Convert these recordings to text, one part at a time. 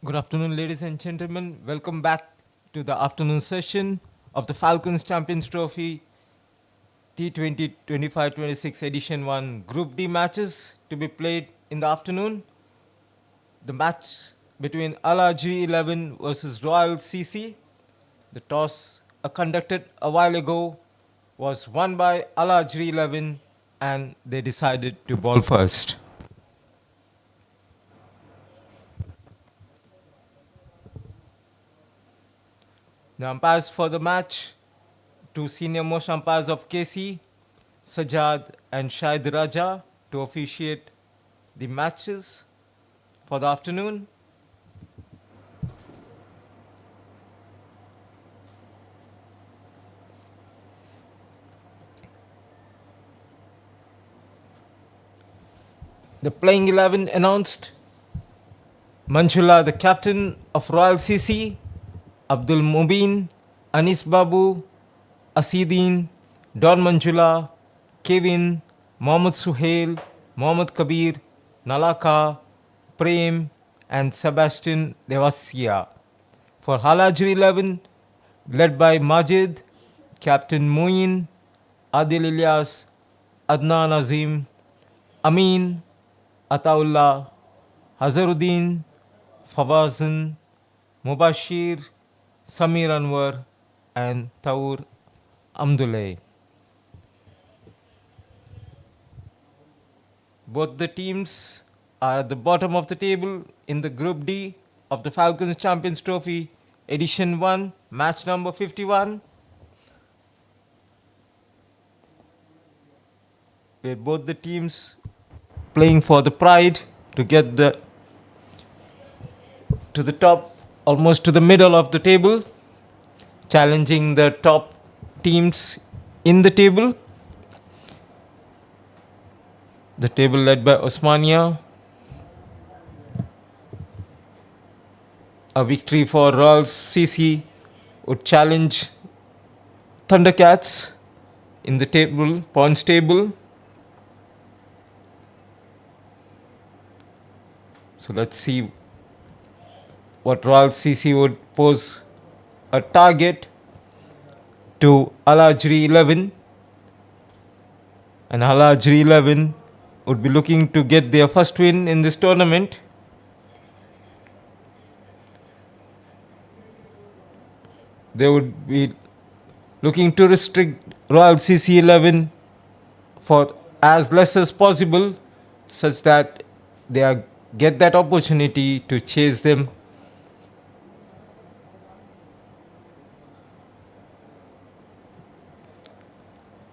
Good afternoon, ladies and gentlemen. Welcome back to the afternoon session of the Falcons Champions Trophy T20 25-26 Edition 1 Group D matches to be played in the afternoon. The match between Al Ajri 11 versus Royal CC. The toss conducted a while ago was won by Al Ajri 11 and they decided to ball first. The umpires for the match, two senior most umpires of KC, Sajad and Shahid Raja, to officiate the matches for the afternoon. The playing 11 announced: Manjula, the captain of Royal CC, Abdul Mubin, Anis Babu, Asidin, Don Manjula, Kevin, Mohammad Suhail, Mohammad Kabir, Nalaka, Prem, and Sebastian Devasia. For Halajri 11, led by Majid, Captain Muin, Adil Ilyas, Adnan Azim, Amin, Ataullah, Hazaruddin, Fawazan, Mubashir, Samir Anwar, and Taur Amdulay. Both the teams are at the bottom of the table in the Group D of the Falcons Champions Trophy Edition 1, match number 51, where both the teams playing for the pride to get to the top, almost to the middle of the table, challenging the top teams in the table. The table led by Osmania. A victory for Royal CC would challenge Thundercats in the table, points table. So let's see what Royal CC would pose a target to Al Ajri 11. And Al Ajri 11 would be looking to get their first win in this tournament. They would be looking to restrict Royal CC 11 for as less as possible, such that they get that opportunity to chase them.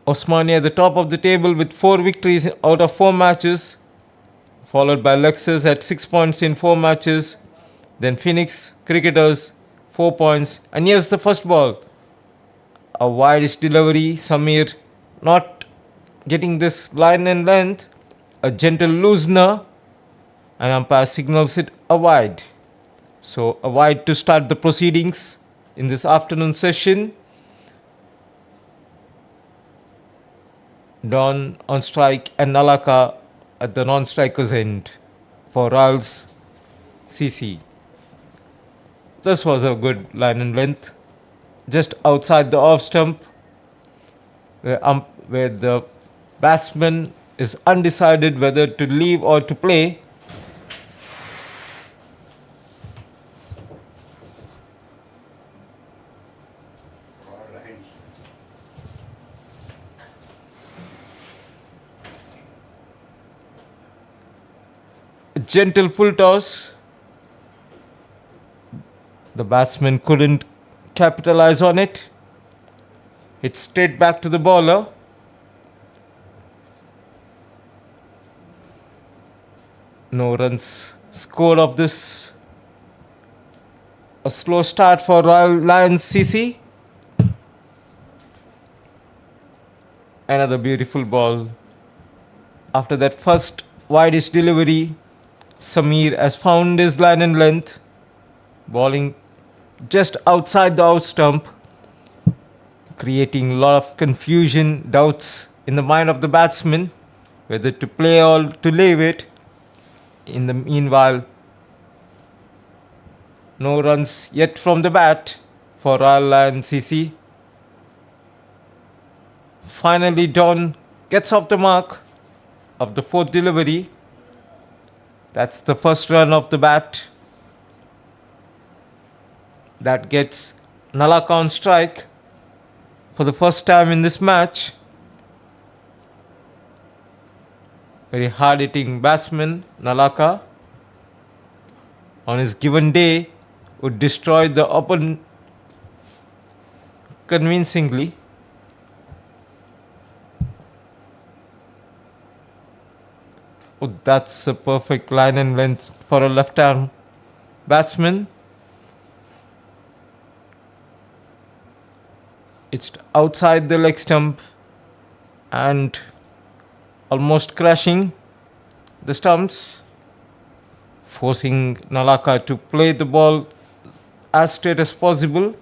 Osmania at the top of the table with 4 victories out of 4 matches, followed by Lexus at 6 points in 4 matches. Then Phoenix Cricketers 4 points. And here's the first ball. A wide delivery. Samir not getting this line and length. A gentle loosener. And umpire signals it a wide. So a wide to start the proceedings in this afternoon session. Don on strike and Nalaka at the non-striker's end for Royals CC. This was a good line and length, just outside the off stump, where the batsman is undecided whether to leave or to play. A gentle full toss. The batsman couldn't capitalize on it. Hit straight back to the bowler. No runs scored of this. A slow start for Royal Lions CC. Another beautiful ball. After that first widest delivery, Samir has found his line and length, bowling just outside the out stump, creating a lot of confusion, doubts in the mind of the batsman, whether to play or to leave it. In the meanwhile, No runs yet from the bat for Royal and CC. Finally, Don gets off the mark of the fourth delivery. That's the first run of the bat. That gets Nalaka on strike for the first time in this match. Very hard hitting batsman, Nalaka. On his given day, would destroy the opponent convincingly. Oh, that's a perfect line and length for a left arm batsman. It's outside the leg stump and almost crashing the stumps, forcing Nalaka to play the ball as straight as possible.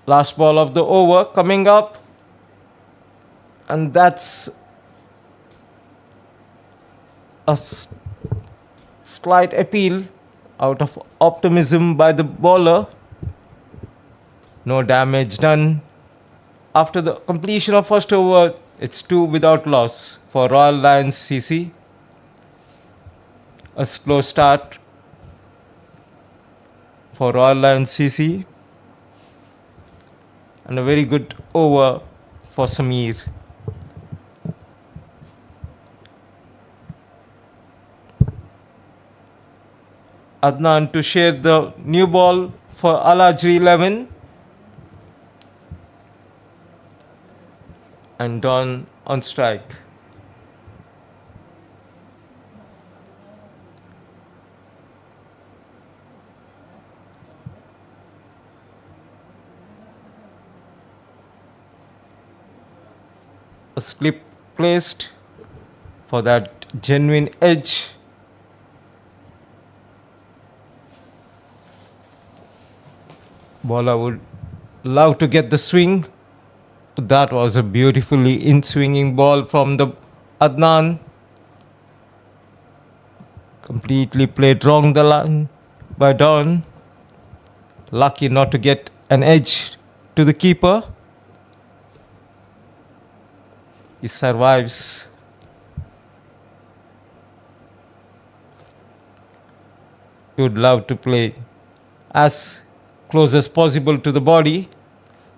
Last ball of the over coming up, and that's a slight appeal out of optimism by the bowler. No damage done. After the completion of first over, it's 2 without loss for Royal Lions CC. A slow start for Royal Lions CC and a very good over for Sameer. Adnan to share the new ball for Al-Ajri 11. And Don on strike. A slip placed for that genuine edge. Bowler would love to get the swing. That was a beautifully in-swinging ball from the Adnan. Completely played wrong the line by Don. Lucky not to get an edge to the keeper. He survives. He would love to play as close as possible to the body.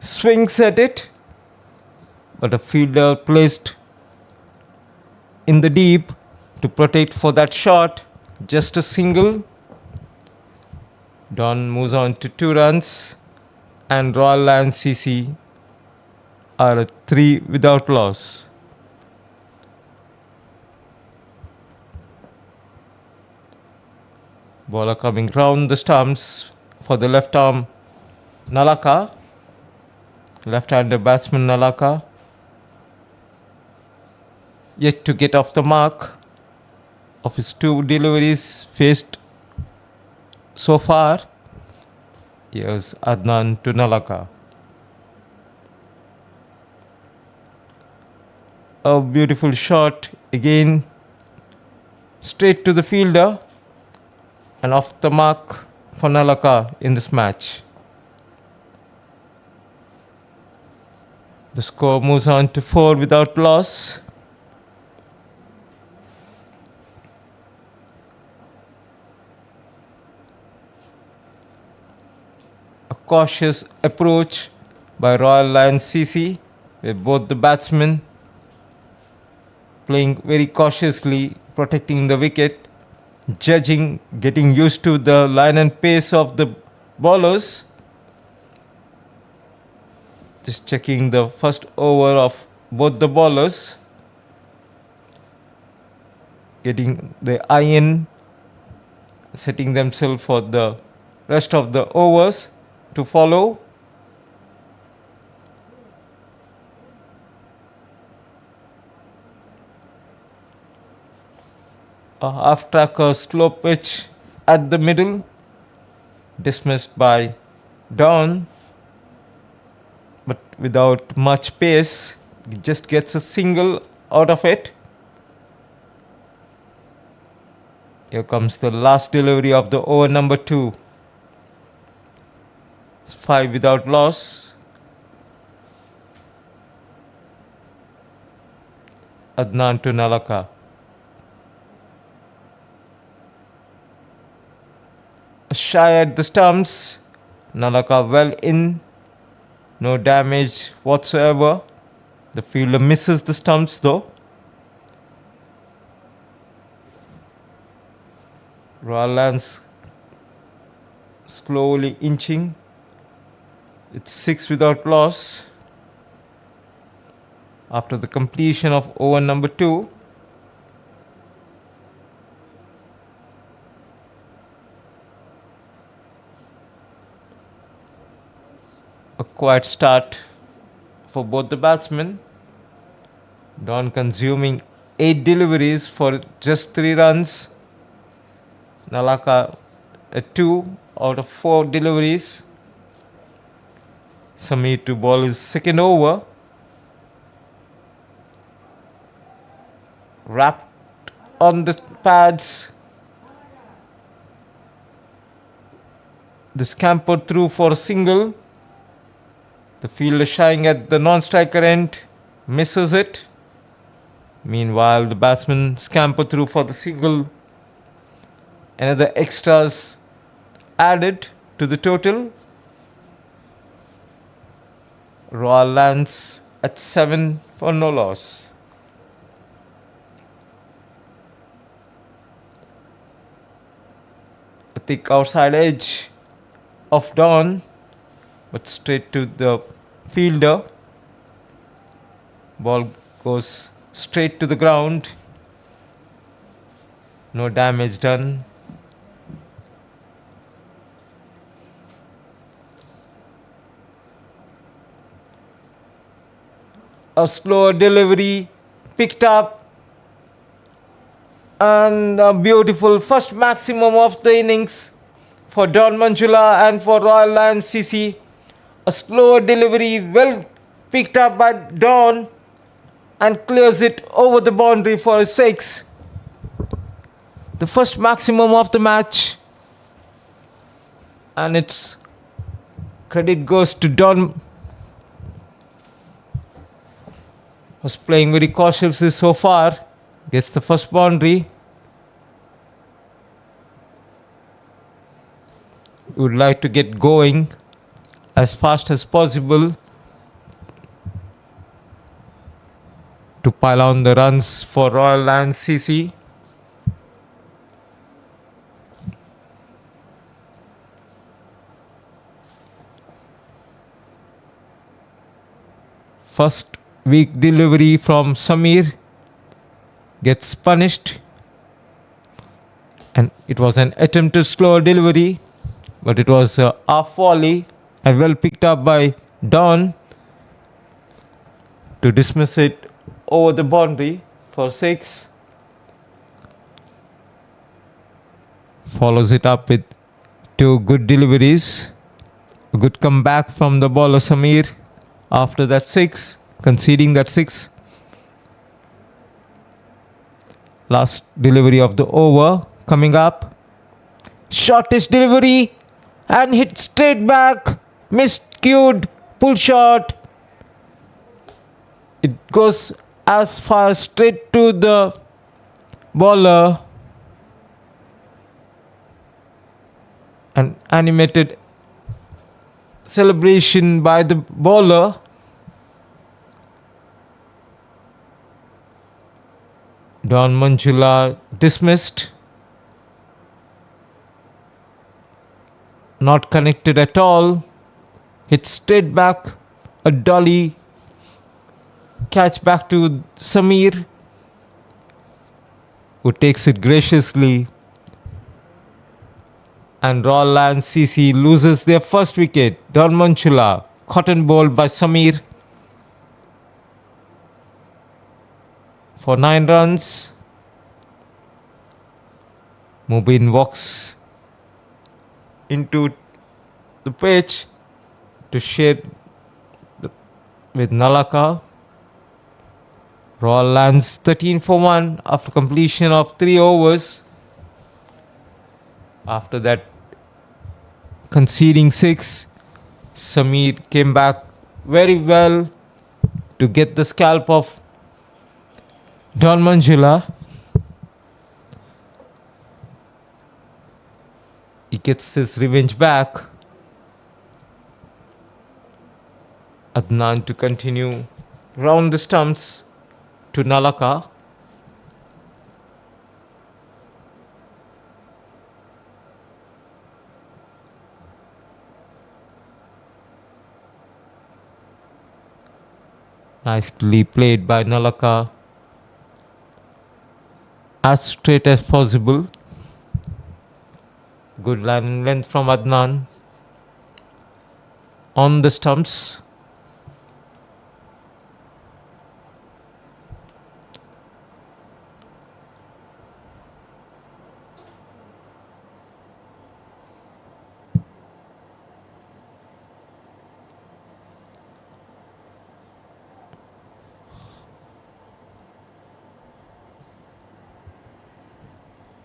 Swings at it. But a fielder placed in the deep to protect for that shot. Just a single. Don moves on to 2 runs. And Royal Lions CC are at 3 without loss. Bowler coming round the stumps for the left arm Nalaka. Left-hander batsman Nalaka. Yet to get off the mark of his 2 deliveries faced so far. Here's Adnan to Nalaka. A beautiful shot again, straight to the fielder and off the mark for Nalaka in this match. The score moves on to 4 without loss. Cautious approach by Royal Lions CC, with both the batsmen playing very cautiously, protecting the wicket, judging, getting used to the line and pace of the bowlers. Just checking the first over of both the bowlers, getting the eye in, setting themselves for the rest of the overs to follow. A half-tracker slow pitch at the middle, dismissed by Don, but without much pace. He just gets a single out of it. Here comes the last delivery of the over number 2. It's 5 without loss. Adnan to Nalaka. Shy at the stumps. Nalaka well in. No damage whatsoever. The fielder misses the stumps though. Royal Lance slowly inching. It's 6 without loss. After the completion of over number 2. A quiet start for both the batsmen. Don consuming 8 deliveries for just 3 runs. Nalaka at 2 out of 4 deliveries. Sameer to ball his second over. Wrapped on the pads. The scamper through for a single. The fielder shying at the non-striker end. Misses it. Meanwhile, the batsman scamper through for the single. Another extras added to the total. Royal Lance at 7 for no loss. A thick outside edge of Dawn, but straight to the fielder. Ball goes straight to the ground. No damage done. A slower delivery picked up, and a beautiful first maximum of the innings for Don Manjula and for Royal Lance CC. A slower delivery well picked up by Don and clears it over the boundary for a 6. The first maximum of the match, and its credit goes to Don. Was playing very cautiously so far. Gets the first boundary. Would like to get going as fast as possible to pile on the runs for Royal Lance CC. First weak delivery from Sameer gets punished, and it was an attempted slow delivery, but it was a half volley and well picked up by Don to dismiss it over the boundary for 6. Follows it up with 2 good deliveries. A good comeback from the bowler Sameer after that 6. Conceding that 6. Last delivery of the over coming up. Shortest delivery and hit straight back. Miscued. Pull shot. It goes as far straight to the bowler. An animated celebration by the bowler. Don Manjula dismissed. Not connected at all. Hit straight back. A dolly catch back to Sameer, who takes it graciously. And Royal Lance CC loses their first wicket. Don Manjula cotton bowled by Sameer for 9 runs. Mubin walks into the pitch to share with Nalaka. Royal Lance 13 for 1 after completion of 3 overs. After that, conceding 6, Samir came back very well to get the scalp of Don Manjula. He gets his revenge back. Adnan to continue round the stumps to Nalaka. Nicely played by Nalaka. As straight as possible. Good line and length from Adnan. On the stumps.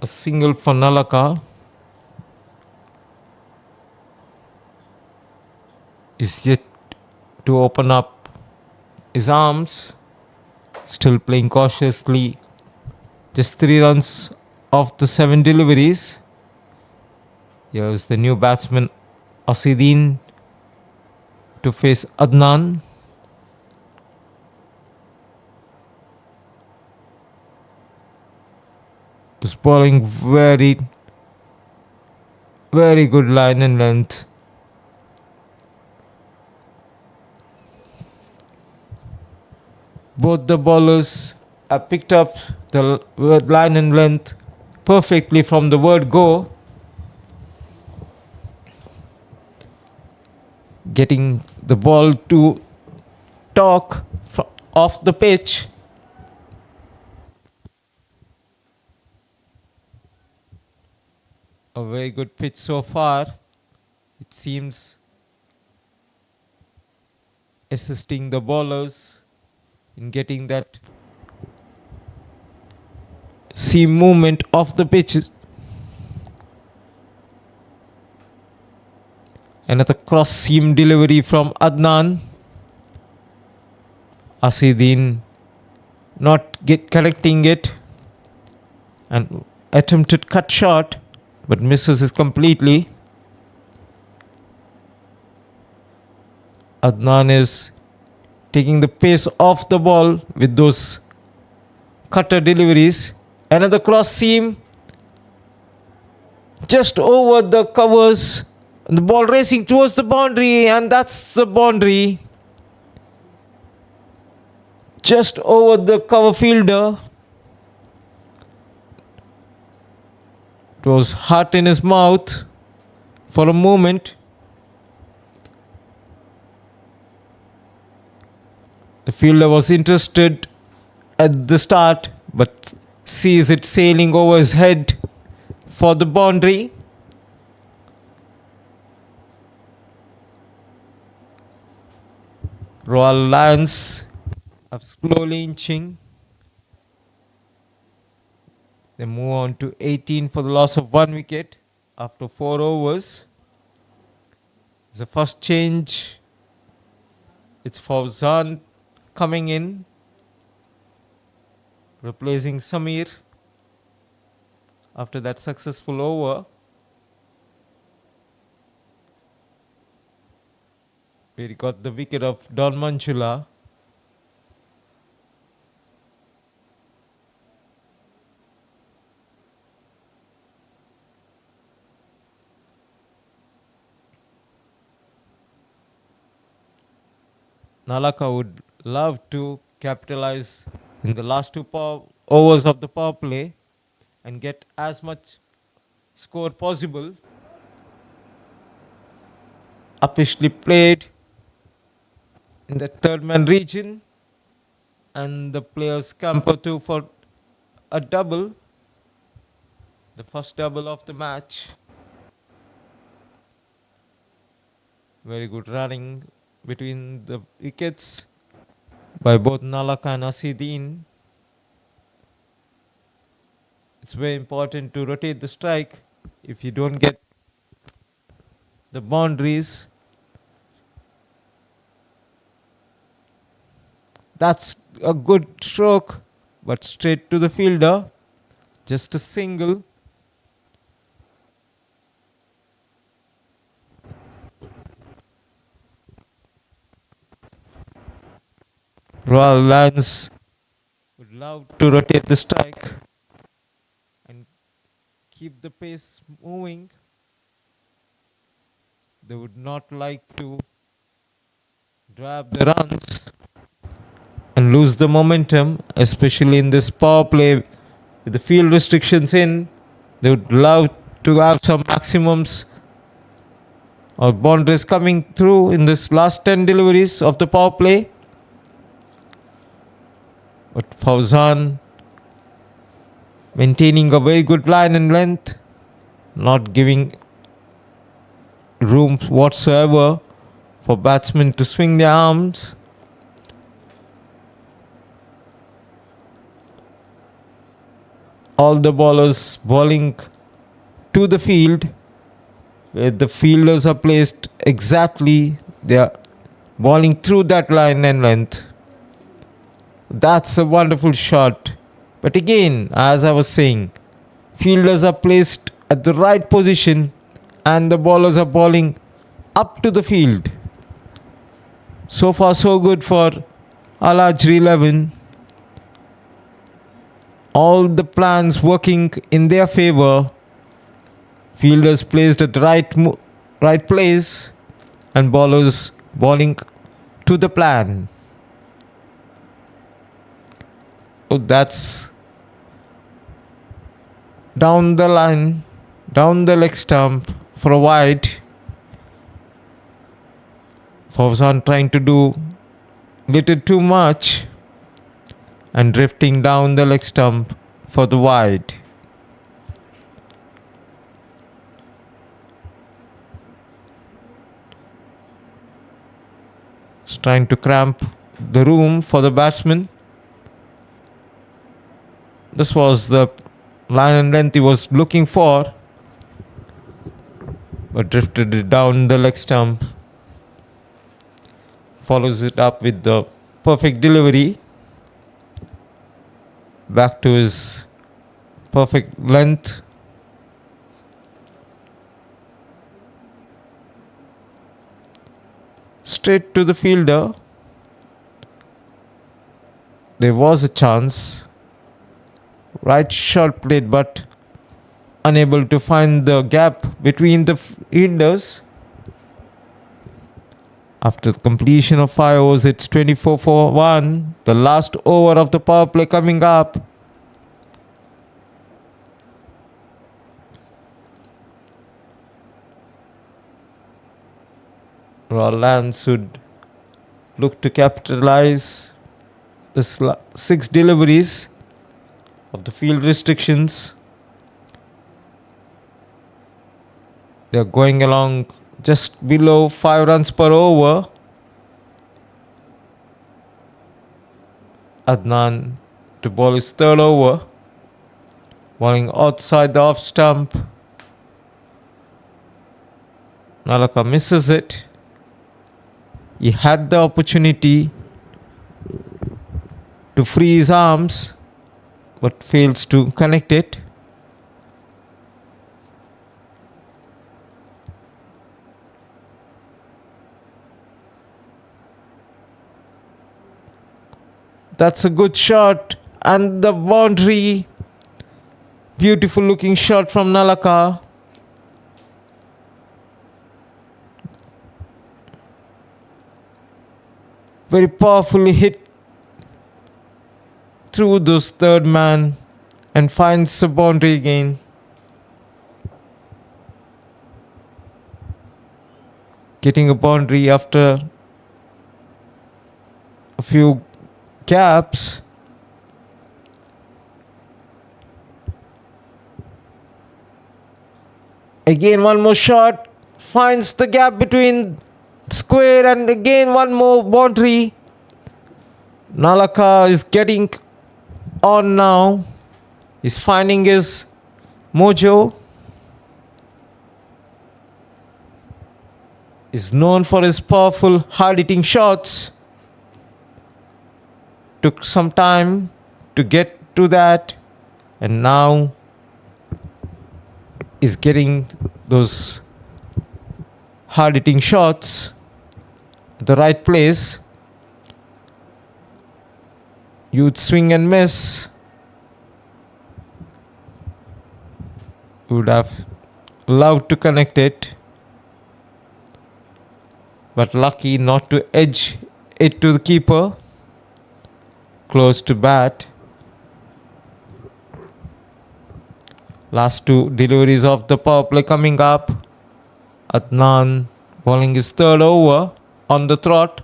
A single for Nalaka. Is yet to open up his arms. Still playing cautiously. Just 3 runs off the 7 deliveries. Here's the new batsman Asidin to face Adnan. Is bowling very good line and length. Both the bowlers have picked up the word line and length perfectly from the word go. Getting the ball to talk off the pitch. A very good pitch so far. It seems assisting the bowlers in getting that seam movement off the pitch. Another cross seam delivery from Adnan. Asidin not connecting it and attempted cut shot but misses it completely. Adnan is taking the pace off the ball with those cutter deliveries. Another cross seam just over the covers. The ball racing towards the boundary, and that's the boundary. Just over the cover fielder. It was heart in his mouth for a moment. The fielder was interested at the start, but sees it sailing over his head for the boundary. Royal Lions are slowly inching. They move on to 18 for the loss of 1 wicket after 4 overs. The first change, it's Fauzan coming in, replacing Samir after that successful over. We got the wicket of Don Manchula. Nalaka would love to capitalize in the last 2 overs of the power play and get as much score possible. Upishly played in the third man region, and the players scamper to for a double, the first double of the match. Very good running between the wickets by both Nalaka and Asidin. It's very important to rotate the strike If you don't get the boundaries, that's a good stroke, but straight to the fielder. Just a single. Royal Lions would love to rotate the strike and keep the pace moving. They would not like to grab the runs and lose the momentum, especially in this power play with the field restrictions in. They would love to have some maximums or boundaries coming through in this last 10 deliveries of the power play. But Fauzan maintaining a very good line and length, not giving room whatsoever for batsmen to swing their arms. All the bowlers bowling to the field, where the fielders are placed exactly. They are bowling through that line and length. That's a wonderful shot. But again, as I was saying, fielders are placed at the right position and the bowlers are bowling up to the field. So far so good for Al-Ajri 11. All the plans working in their favour. Fielders placed at the right place and bowlers bowling to the plan. Oh, that's down the line, down the leg stump for a wide. Fauzan trying to do little too much and drifting down the leg stump for the wide. He's trying to cramp the room for the batsman. This was the line and length he was looking for, but drifted it down the leg stump. Follows it up with the perfect delivery. Back to his perfect length. Straight to the fielder. There was a chance. Right shot played, but unable to find the gap between the fielders. After the completion of 5 overs, it's 24 for 1. The last over of the power play coming up. Royal Lions should look to capitalize the 6 deliveries of the field restrictions. They are going along just below 5 runs per over. Adnan to bowl his third over, bowling outside the off stump. Nalaka misses it. He had the opportunity to free his arms, but fails to connect it. That's a good shot, and the boundary. Beautiful looking shot from Nalaka. Very powerfully hit through this third man and finds the boundary again. Getting a boundary after a few gaps. Again, one more shot. Finds the gap between square and again one more boundary. Nalaka is getting on now. He's finding his mojo. is known for his powerful, hard-hitting shots. Took some time to get to that, and now is getting those hard-hitting shots at the right place. You'd swing and miss. Would have loved to connect it, but lucky not to edge it to the keeper. Close to bat. Last two deliveries of the power play coming up. Adnan bowling his third over on the trot.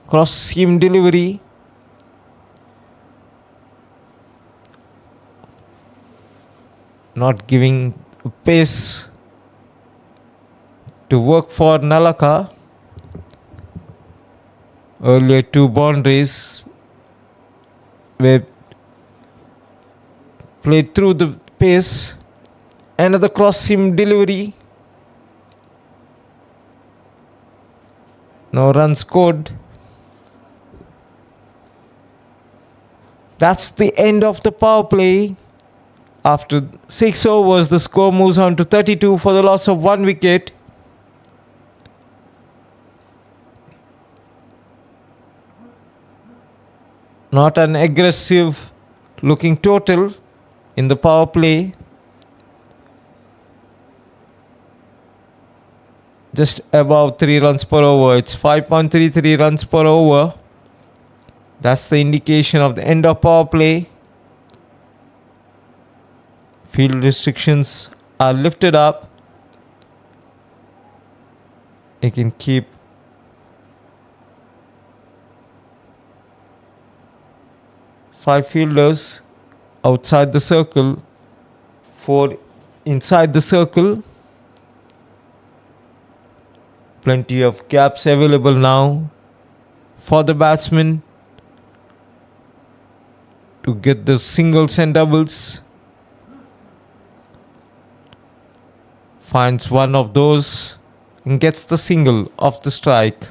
Cross seam delivery. Not giving pace to work for Nalaka. Earlier two boundaries were played through the pace. Another cross seam delivery. No runs scored. That's the end of the power play. After 6 overs, the score moves on to 32 for the loss of 1 wicket. Not an aggressive looking total in the power play. Just above 3 runs per over. It's 5.33 runs per over. That's the indication of the end of power play. Field restrictions are lifted up. You can keep five fielders outside the circle, 4 inside the circle. Plenty of gaps available now for the batsman to get the singles and doubles. Finds one of those and gets the single off the strike.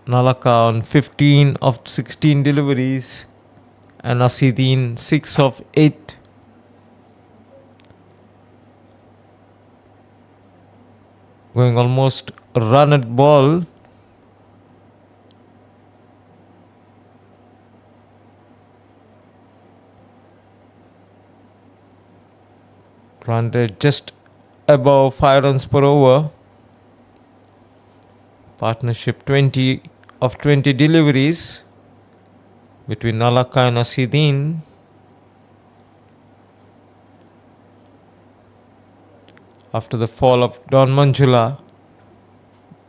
Nalaka on 15 of 16 deliveries and Asidin 6 of 8. Going almost a run at ball. Run rate just above 5 runs per over. Partnership 20 of 20 deliveries between Nalaka and Asidin. After the fall of Don Manjula,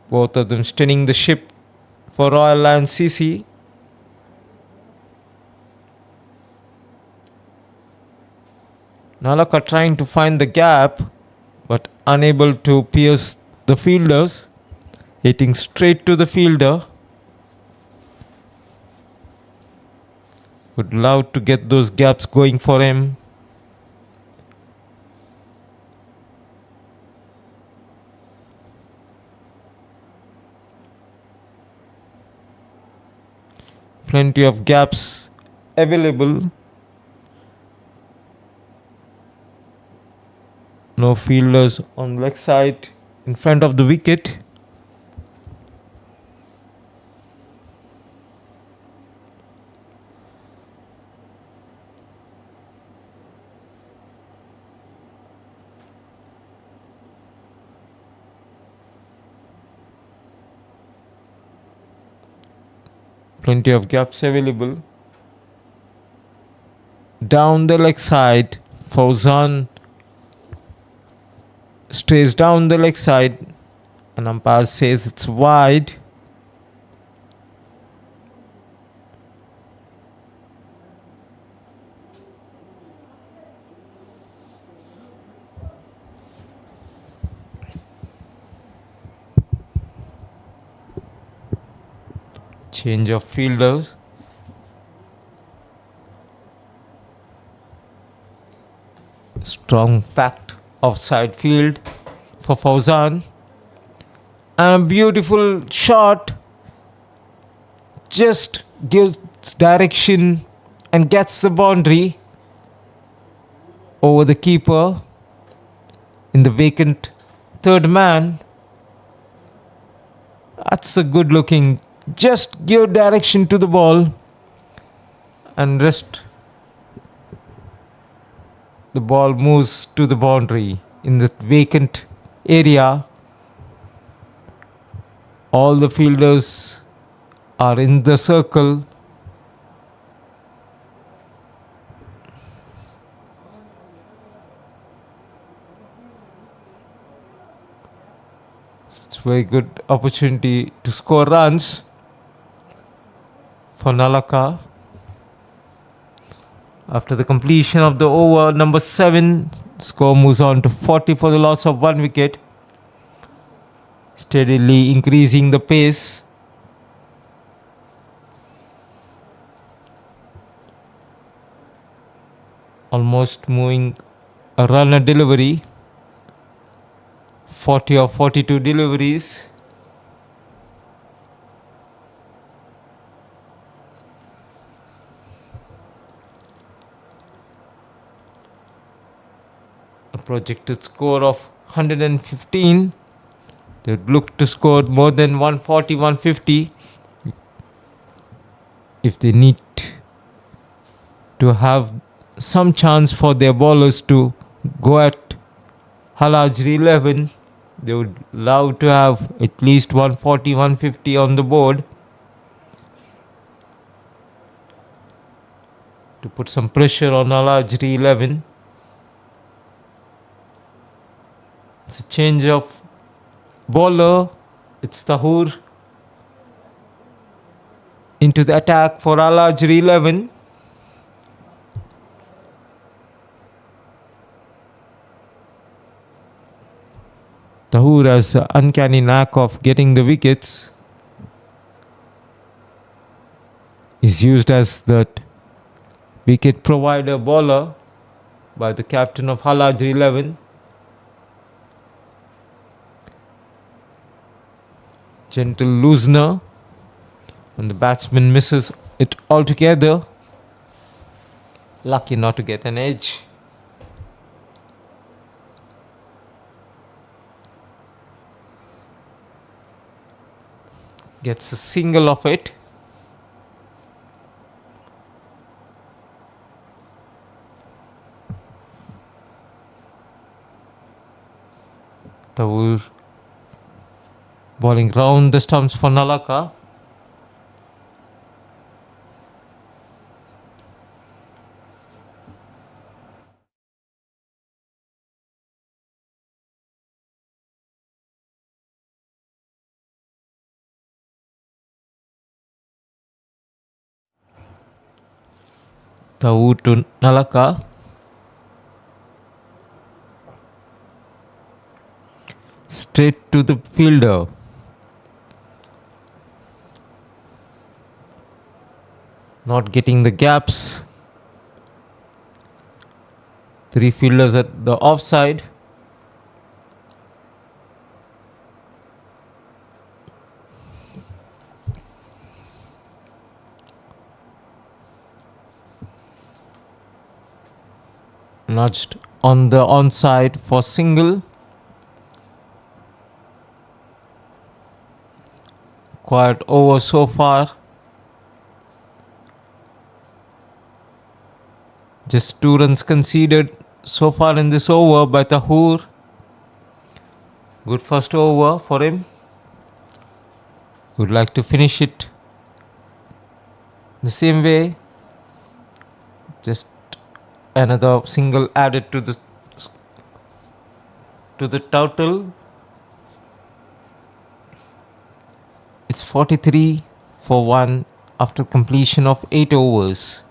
both of them steadying the ship for Royal Lions CC. Nalaka trying to find the gap but unable to pierce the fielders, hitting straight to the fielder. Would love to get those gaps going for him. Plenty of gaps available. No fielders on leg side in front of the wicket. Plenty of gaps available. Down the leg side, Fauzan stays down the leg side and umpire says it's wide. Change of fielders. Strong packed offside field for Fauzan. And a beautiful shot. Just gives direction and gets the boundary over the keeper in the vacant third man. That's a good looking. Just give direction to the ball and rest. The ball moves to the boundary in the vacant area. All the fielders are in the circle. It's a very good opportunity to score runs for Nalaka. After the completion of the over number 7, score moves on to 40 for the loss of 1 wicket. Steadily increasing the pace. Almost moving a run a delivery. 40 or 42 deliveries. A projected score of 115. They look to score more than 140, 150 if they need to have some chance for their bowlers to go at Halajri 11. They would love to have at least 140, 150 on the board to put some pressure on Halajri 11. It's a change of bowler. It's Tahur into the attack for Halajri 11. Tahur has an uncanny knack of getting the wickets. Is used as the wicket provider bowler by the captain of Halajri 11. Gentle loosener, and the batsman misses it altogether. Lucky not to get an edge. Gets a single of it. Tahur bowling round the stumps for Nalaka. Tahur to Nalaka. Straight to the fielder. Not getting the gaps. 3 fielders at the offside. Nudged on the onside for single. Quiet over so far. Just 2 runs conceded so far in this over by Tahur. Good first over for him. Would like to finish it the same way. Just another single added to the total. It's 43 for 1 after completion of 8 overs.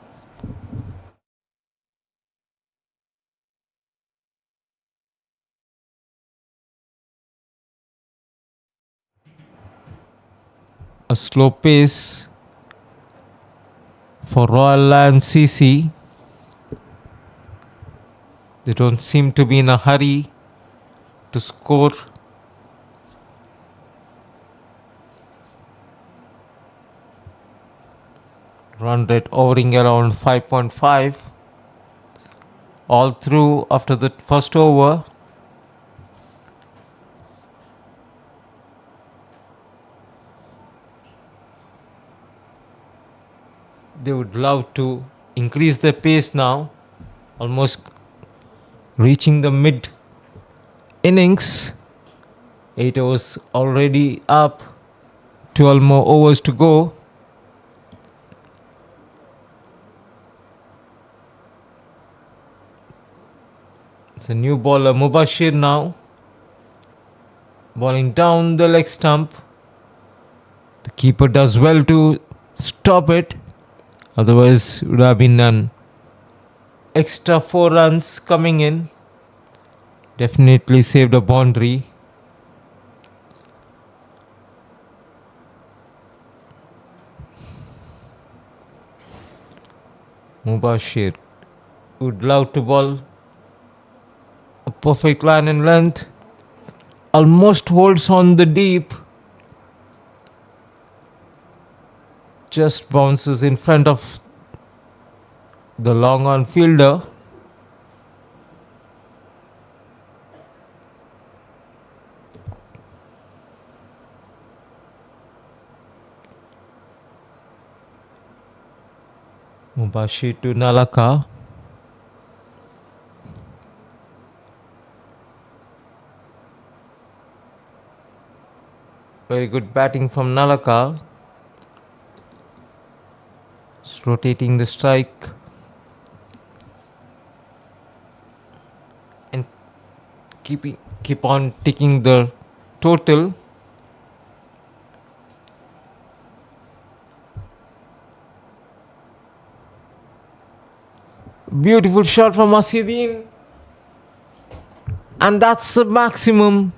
A slow pace for Royal Lion CC. They don't seem to be in a hurry to score. Run rate hovering around 5.5 all through after the first over. They would love to increase their pace now, almost reaching the mid innings. 8 overs already up, 12 more overs to go. It's a new bowler, Mubashir now, bowling down the leg stump. The keeper does well to stop it, otherwise it would have been an extra 4 runs coming in. Definitely saved a boundary. Mubashir would love to bowl a perfect line and length. Almost holds on the deep. Just bounces in front of the long on fielder. Mubashir to Nalaka. Very good batting from Nalaka. Just rotating the strike. And keep on ticking the total. Beautiful shot from Asidin. And that's the maximum.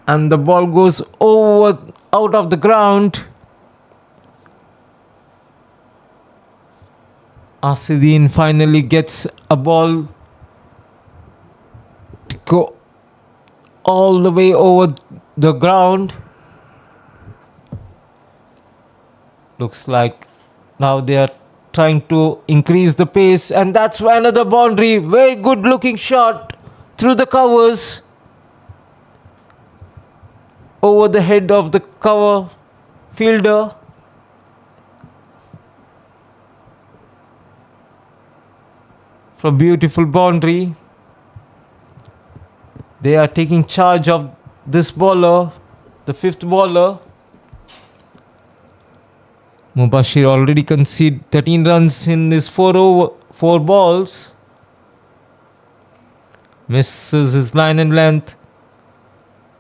And the ball goes out of the ground. Asidin finally gets a ball to go all the way over the ground. Looks like now they are trying to increase the pace, and that's another boundary. Very good looking shot through the covers. Over the head of the cover fielder. From beautiful boundary. They are taking charge of this bowler, the fifth bowler. Mubashir already conceded 13 runs in his 4 balls. Misses his line and length.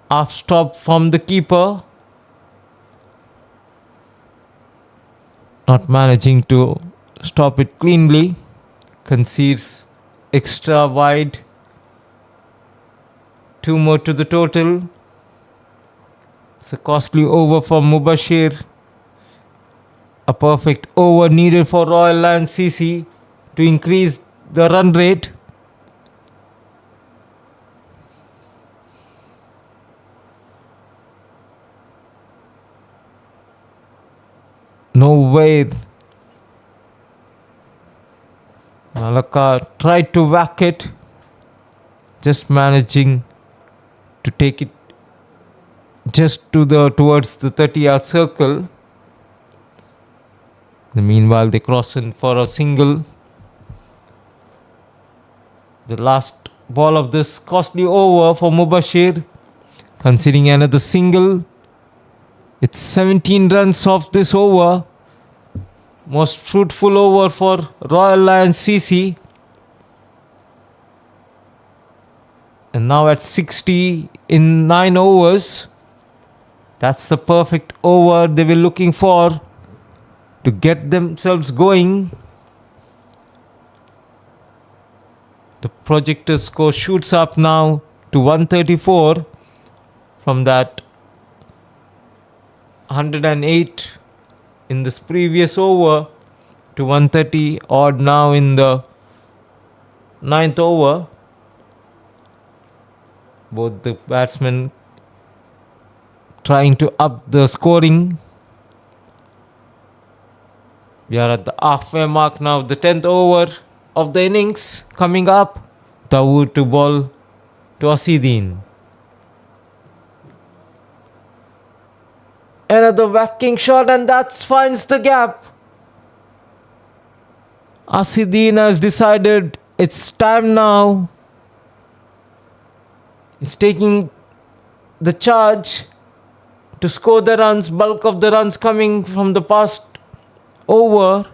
Off stop from the keeper. Not managing to stop it cleanly. Concedes extra wide. 2 more to the total. It's a costly over for Mubashir. A perfect over needed for Royal Lion CC to increase the run rate. No way. Nalaka tried to whack it, just managing to take it just towards the 30-yard circle. Meanwhile, they cross in for a single. The last ball of this costly over for Mubashir, conceding another single. It's 17 runs off this over. Most fruitful over for Royal Lion CC. And now at 60 in 9 overs. That's the perfect over they were looking for to get themselves going. The projector score shoots up now to 134 from that 108 in this previous over to 130 odd now in the ninth over. Both the batsmen trying to up the scoring. We are at the halfway mark now. The 10th over of the innings coming up. Dawood to ball to Asidin. Another whacking shot, and that finds the gap. Asidin has decided it's time now. He's taking the charge to score the runs. Bulk of the runs coming from the past over,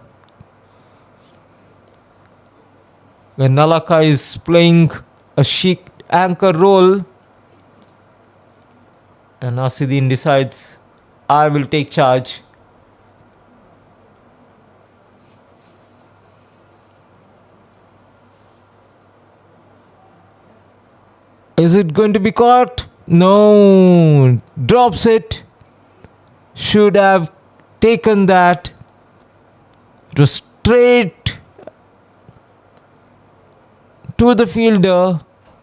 when Nalaka is playing a chic anchor role, and Asidin decides, I will take charge. Is it going to be caught? No. Drops it. Should have taken that. It was straight to the fielder,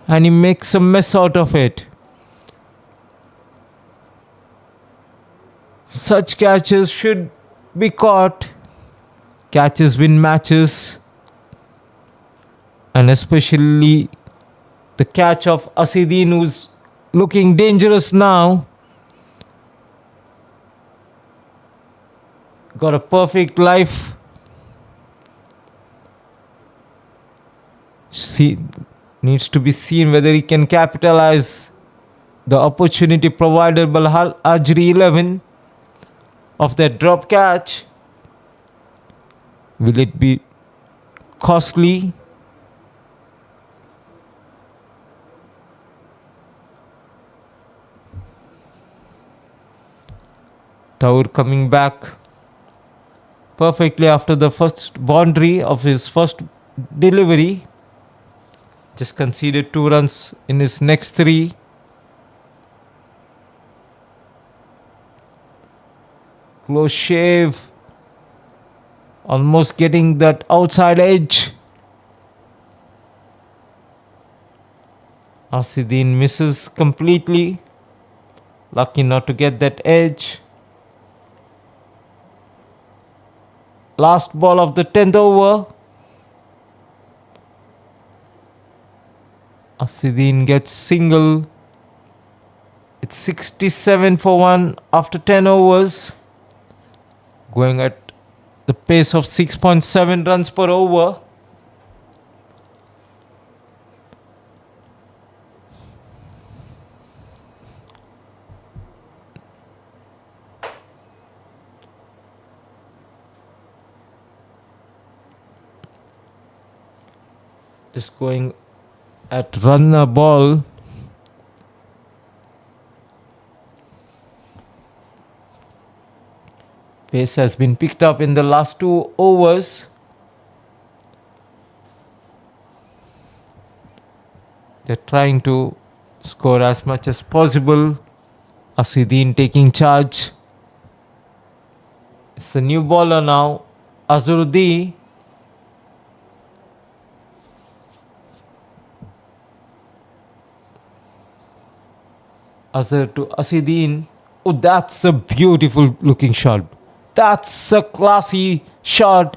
and he makes a mess out of it. Such catches should be caught. Catches win matches, and especially the catch of Asidin, who's looking dangerous now. Got a perfect life. Needs to be seen whether he can capitalize the opportunity provided by Ajri 11 of that drop catch. Will it be costly? Taur coming back perfectly after the first boundary of his first delivery. Just conceded 2 runs in his next 3. Close shave. Almost getting that outside edge. Asidin misses completely. Lucky not to get that edge. Last ball of the 10th over. Asidin gets single. It's 67 for 1 after 10 overs. Going at the pace of 6.7 runs per over. Just going at run a ball. Pace has been picked up in the last 2 overs. They're trying to score as much as possible. Asidin taking charge. It's the new bowler now, Azharuddin. Azhar to Asidin. Oh, that's a beautiful looking shot. That's a classy shot.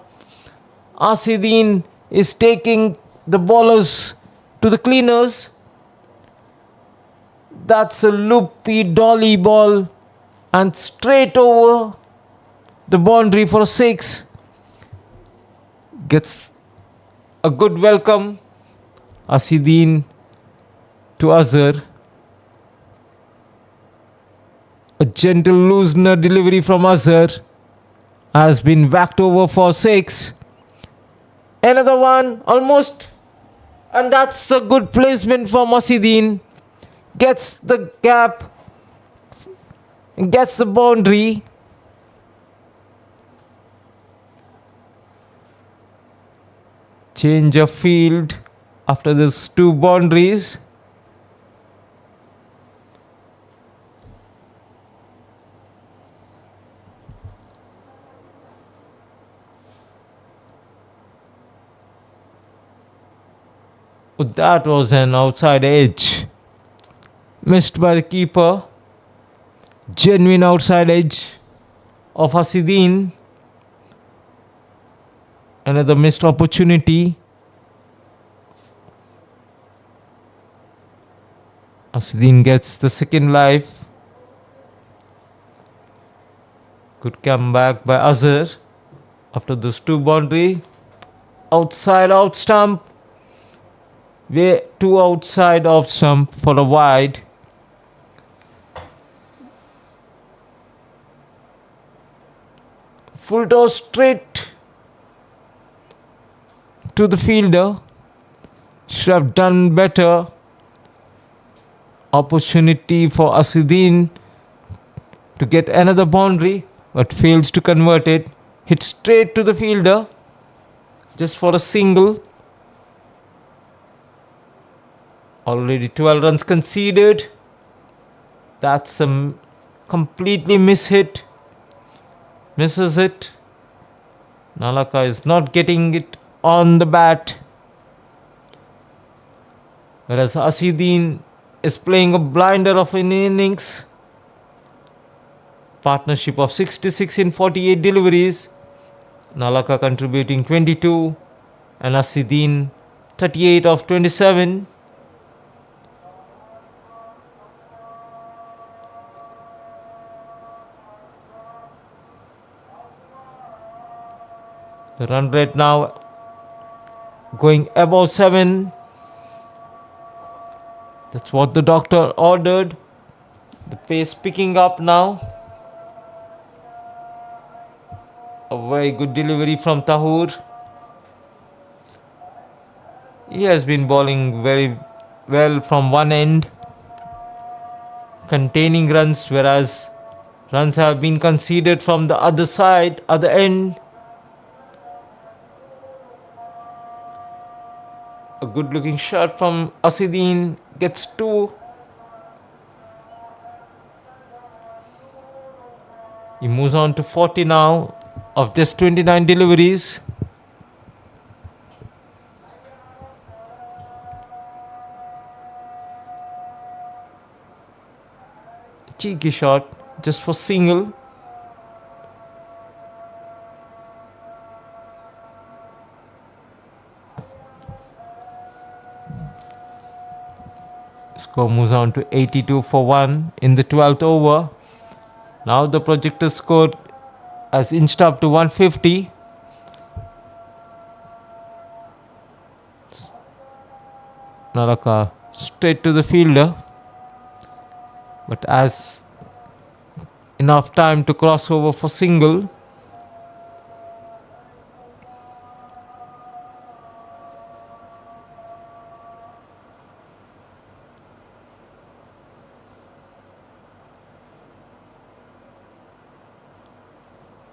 Asidin is taking the bowlers to the cleaners. That's a loopy dolly ball and straight over the boundary for a 6. Gets a good welcome. Asidin to Azhar. A gentle loosener delivery from Azhar has been whacked over for 6. Another one, almost. And that's a good placement from Asidin. Gets the gap. Gets the boundary. Change of field after these 2 boundaries. Oh, that was an outside edge. Missed by the keeper. Genuine outside edge of Hasidin. Another missed opportunity. Hasidin gets the second life. Good comeback by Azhar after those two boundary. Outside out stump. Way two outside off stump for a wide. Full toss straight to the fielder. Should have done better. Opportunity for Asidin to get another boundary, but fails to convert it. Hit straight to the fielder just for a single. Already 12 runs conceded. That's a completely mishit. Misses it. Nalaka is not getting it on the bat. Whereas Asidin is playing a blinder of an innings. Partnership of 66 in 48 deliveries. Nalaka contributing 22 and Asidin 38 of 27. The run rate now going above 7. That's what the doctor ordered. The pace picking up now. A very good delivery from Tahur. He has been bowling very well from one end, containing runs, whereas runs have been conceded from the other side, other end. A good looking shot from Asidin gets 2. He moves on to 40 now of just 29 deliveries. Cheeky shot just for single. Score moves on to 82 for 1 in the 12th over. Now the projected score has inched up to 150. Nalaka straight to the fielder, but has enough time to cross over for single.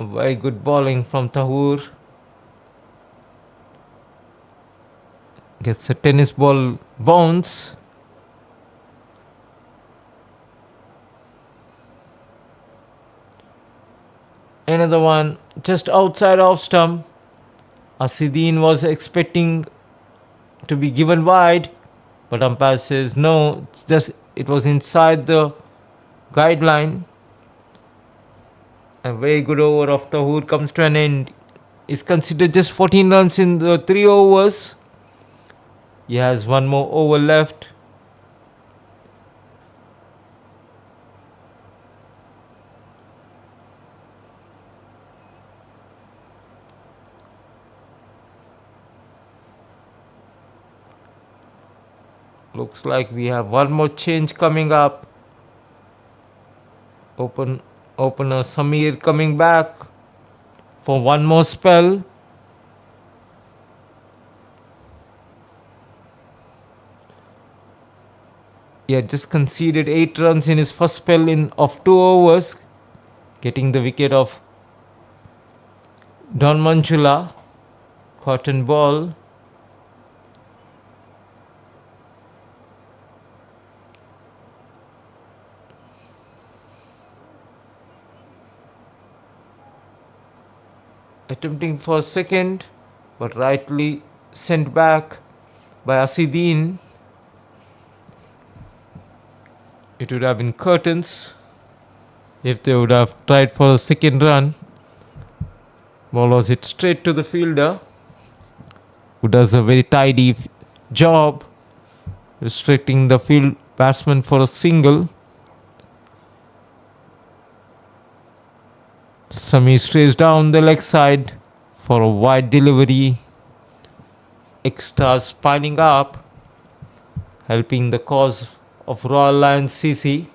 Very good bowling from Tahur. Gets a tennis ball bounce. Another one just outside off stump. Asidin was expecting to be given wide, but umpire says no, it was inside the guideline. A very good over of Tahur comes to an end. Is considered just 14 runs in the 3 overs. He has one more over left. Looks like we have one more change coming up. Opener Samir coming back for one more spell. He had just conceded 8 runs in his first spell of 2 overs, getting the wicket of Don Manchula. Cotton ball. Attempting for a second, but rightly sent back. by Asidin. It would have been curtains if they would have tried for a second run. Ball was hit straight to the fielder, who does a very tidy job restricting the field batsman for a single. Samir strays down the leg side for a wide delivery. Extras piling up, helping the cause of Royal Lions CC.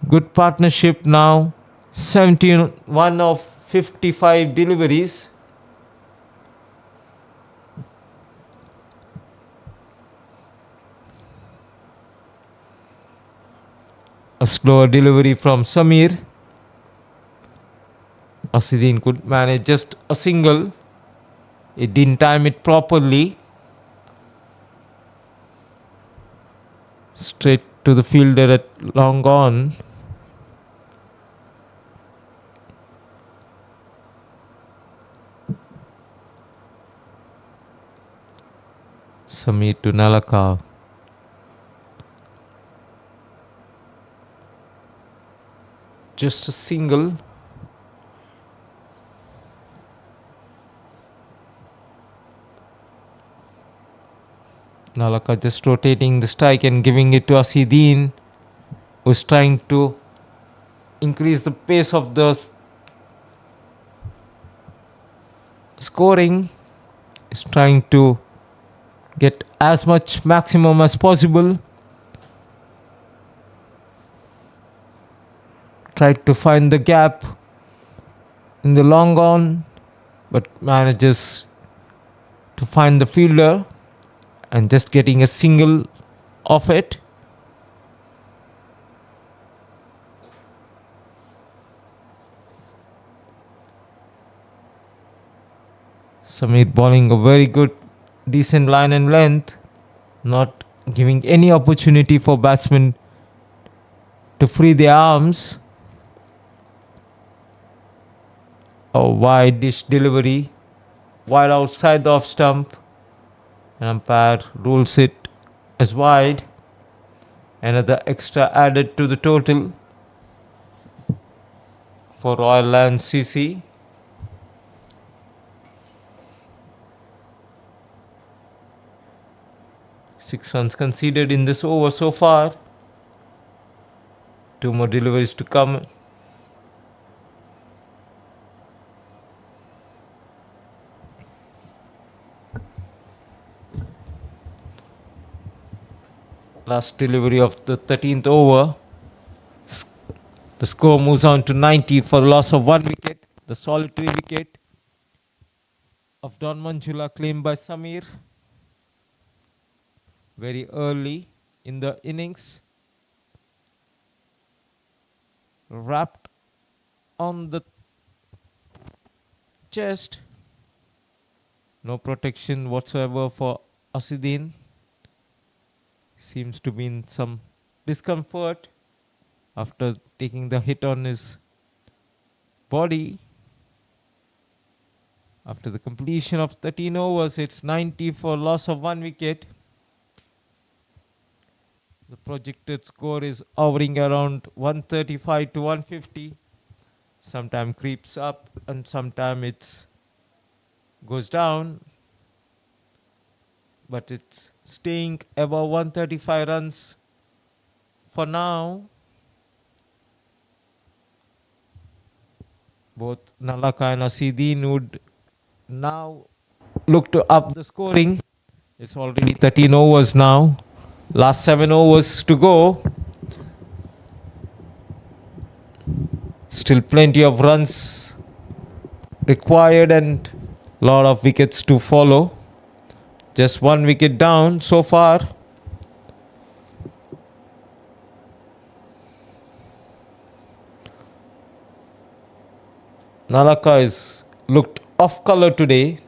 Good partnership now. 71 of 55 deliveries. A slower delivery from Samir. Asidin could manage just a single. It didn't time it properly. Straight to the fielder at long on. Samir to Nalaka. Just a single. Nalaka just rotating the strike and giving it to Asidin, who's trying to increase the pace of the scoring. Is trying to get as much maximum as possible. Tried to find the gap in the long on, but manages to find the fielder and just getting a single off it. Samir bowling a very good, decent line and length, not giving any opportunity for batsmen to free their arms. A wide dish delivery, wide outside the off stump. An umpire rules it as wide. Another extra added to the total for Royal Lions CC. Six runs conceded in this over so far. Two more deliveries to come. Last delivery of the 13th over. The score moves on to 90 for the loss of 1 wicket. The solitary wicket of Don Manjula claimed by Samir very early in the innings. Wrapped on the chest. No protection whatsoever for Asidin. Seems to be in some discomfort after taking the hit on his body. After the completion of 13 overs, it's 90 for loss of 1 wicket. The projected score is hovering around 135 to 150. Sometime creeps up and sometime it goes down. But it's staying above 135 runs for now. Both Nalaka and Asidin would now look to up the scoring. It's already 13 overs now. Last 7 overs to go. Still plenty of runs required and a lot of wickets to follow. Just 1 wicket down so far. Nalaka is looked off color today.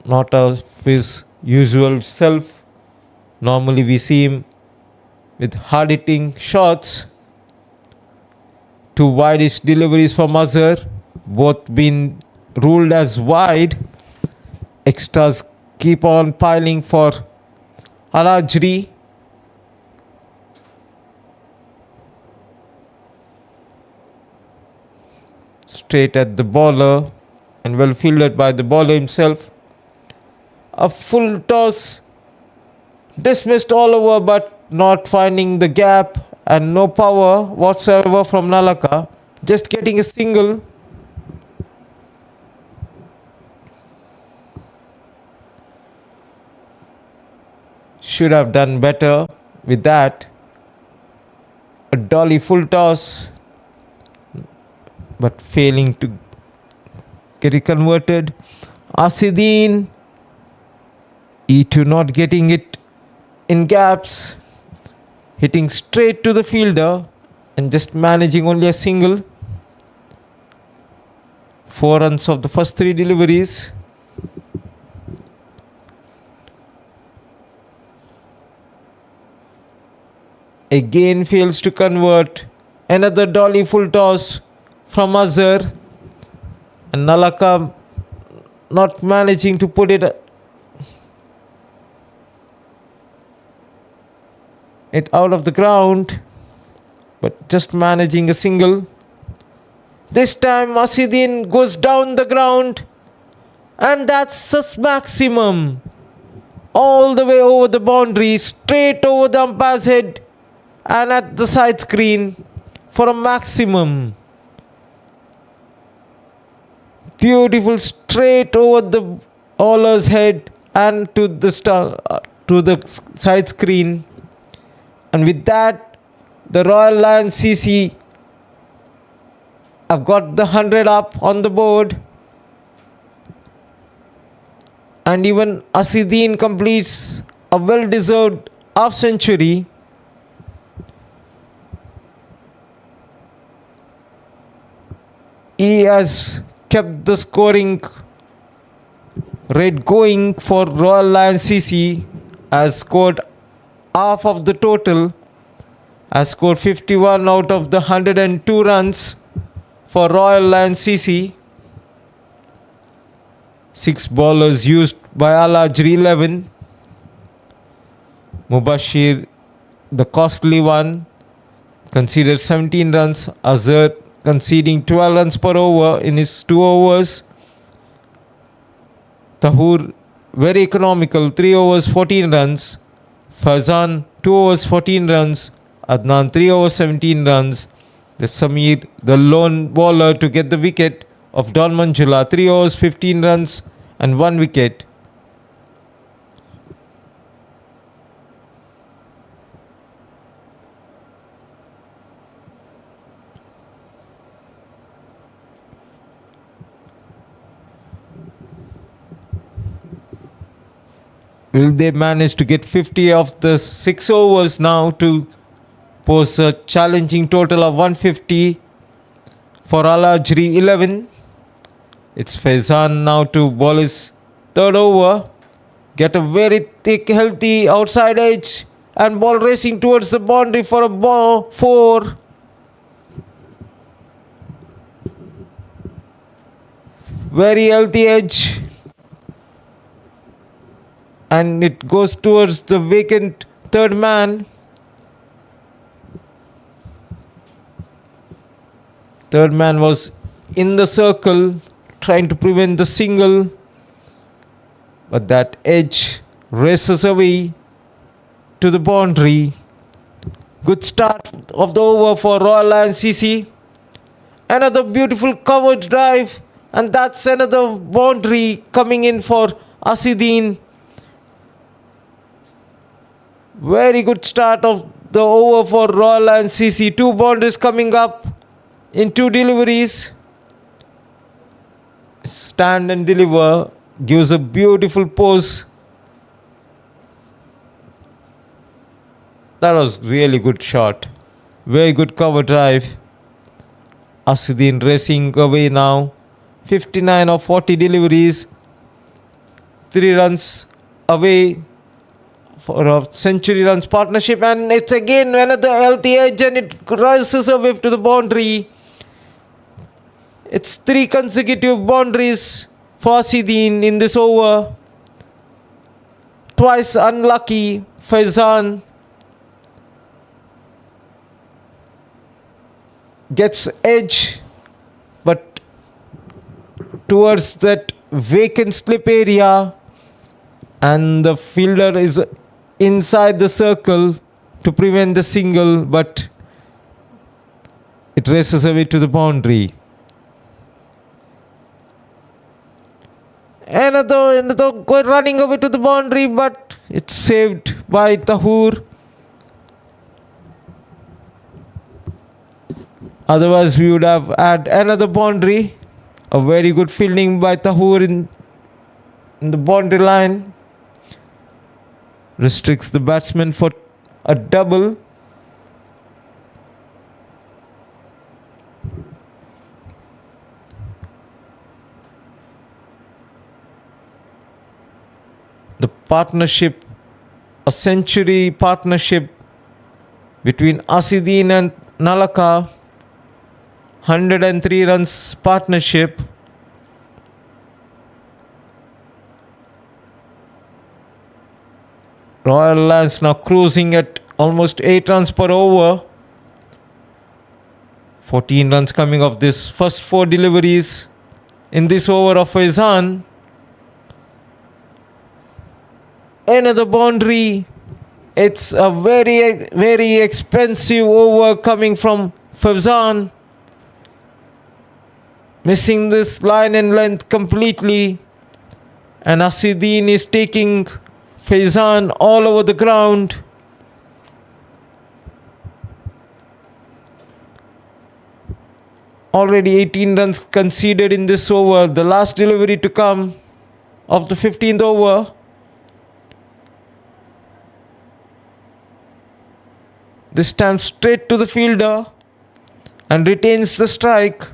Not of his usual self. Normally we see him with hard hitting shots. 2 wideish deliveries from Azhar, both been ruled as wide. Extras keep on piling for Alajri. Straight at the bowler and well fielded by the bowler himself. A full toss, dismissed all over but not finding the gap, and no power whatsoever from Nalaka, just getting a single. Should have done better with that. A dolly full toss, but failing to get it converted. Asidin, E2 not getting it in gaps, hitting straight to the fielder and just managing only a single. 4 runs of the first 3 deliveries. Again fails to convert. Another dolly full toss from Azhar, and Nalaka not managing to put it out of the ground, but just managing a single. This time Asidin goes down the ground, and that's a maximum. All the way over the boundary, straight over the umpire's head and at the side screen for a maximum. Beautiful, straight over the bowler's head and to the side screen. And with that, the Royal Lions CC have got the 100 up on the board. And even Asidin completes a well-deserved half-century. He has kept the scoring rate going for Royal Lions CC, has scored half of the total, has scored 51 out of the 102 runs for Royal Lions CC. 6 bowlers used by Al-Ajri 11. Mubashir, the costly one, conceded 17 runs. Azhar conceding 12 runs per over in his 2 overs. Tahur, very economical, 3 overs 14 runs. Faizan, 2 overs 14 runs. Adnan, 3 overs 17 runs. The Samir, the lone bowler to get the wicket of Don Manjula, 3 overs 15 runs and 1 wicket. Will they manage to get 50 of the 6 overs now to pose a challenging total of 150 for Al-Ajri 11? It's Faizan now to bowl his 3rd over. Get a very thick, healthy outside edge and ball racing towards the boundary for a ball 4. Very healthy edge. And it goes towards the vacant 3rd man. 3rd man was in the circle trying to prevent the single, but that edge races away to the boundary. Good start of the over for Royal Lions CC. Another beautiful covered drive, and that's another boundary coming in for Asidin. Very good start of the over for Royal Lions CC. 2 boundaries coming up in 2 deliveries. Stand and deliver, gives a beautiful pose. That was really good shot. Very good cover drive. Asidin racing away now. 59 of 40 deliveries. 3 runs away for a century runs partnership, and it's again another healthy edge, and it rises away to the boundary. It's 3 consecutive boundaries for Asidin in this over. Twice unlucky. Faizan gets edge, but towards that vacant slip area, and the fielder is inside the circle to prevent the single, but it races away to the boundary. Another running away to the boundary, but it's saved by Tahur. Otherwise, we would have had another boundary. A very good fielding by Tahur in the boundary line. Restricts the batsman for a double. The partnership, a century partnership between Asidin and Nalaka. 103 runs partnership. Royal Lions now cruising at almost 8 runs per over. 14 runs coming off this first 4 deliveries in this over of Faizan. Another boundary. It's a very, very expensive over coming from Faizan. Missing this line and length completely. And Asidin is taking Faizan all over the ground. Already 18 runs conceded in this over. The last delivery to come of the 15th over. This time straight to the fielder and retains the strike.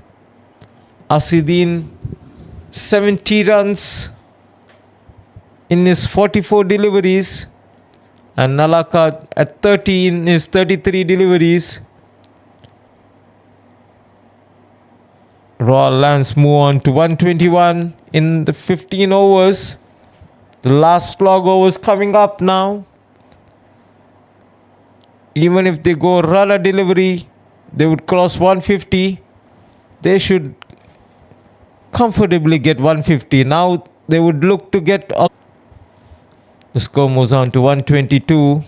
Asidin 70 runs in his 44 deliveries, and Nalaka at 30 in his 33 deliveries. Royal Lions move on to 121 in the 15 overs. The last slog overs coming up now. Even if they go runner delivery, they would cross 150. They should comfortably get 150. Now they would look to get up. The score moves on to 122.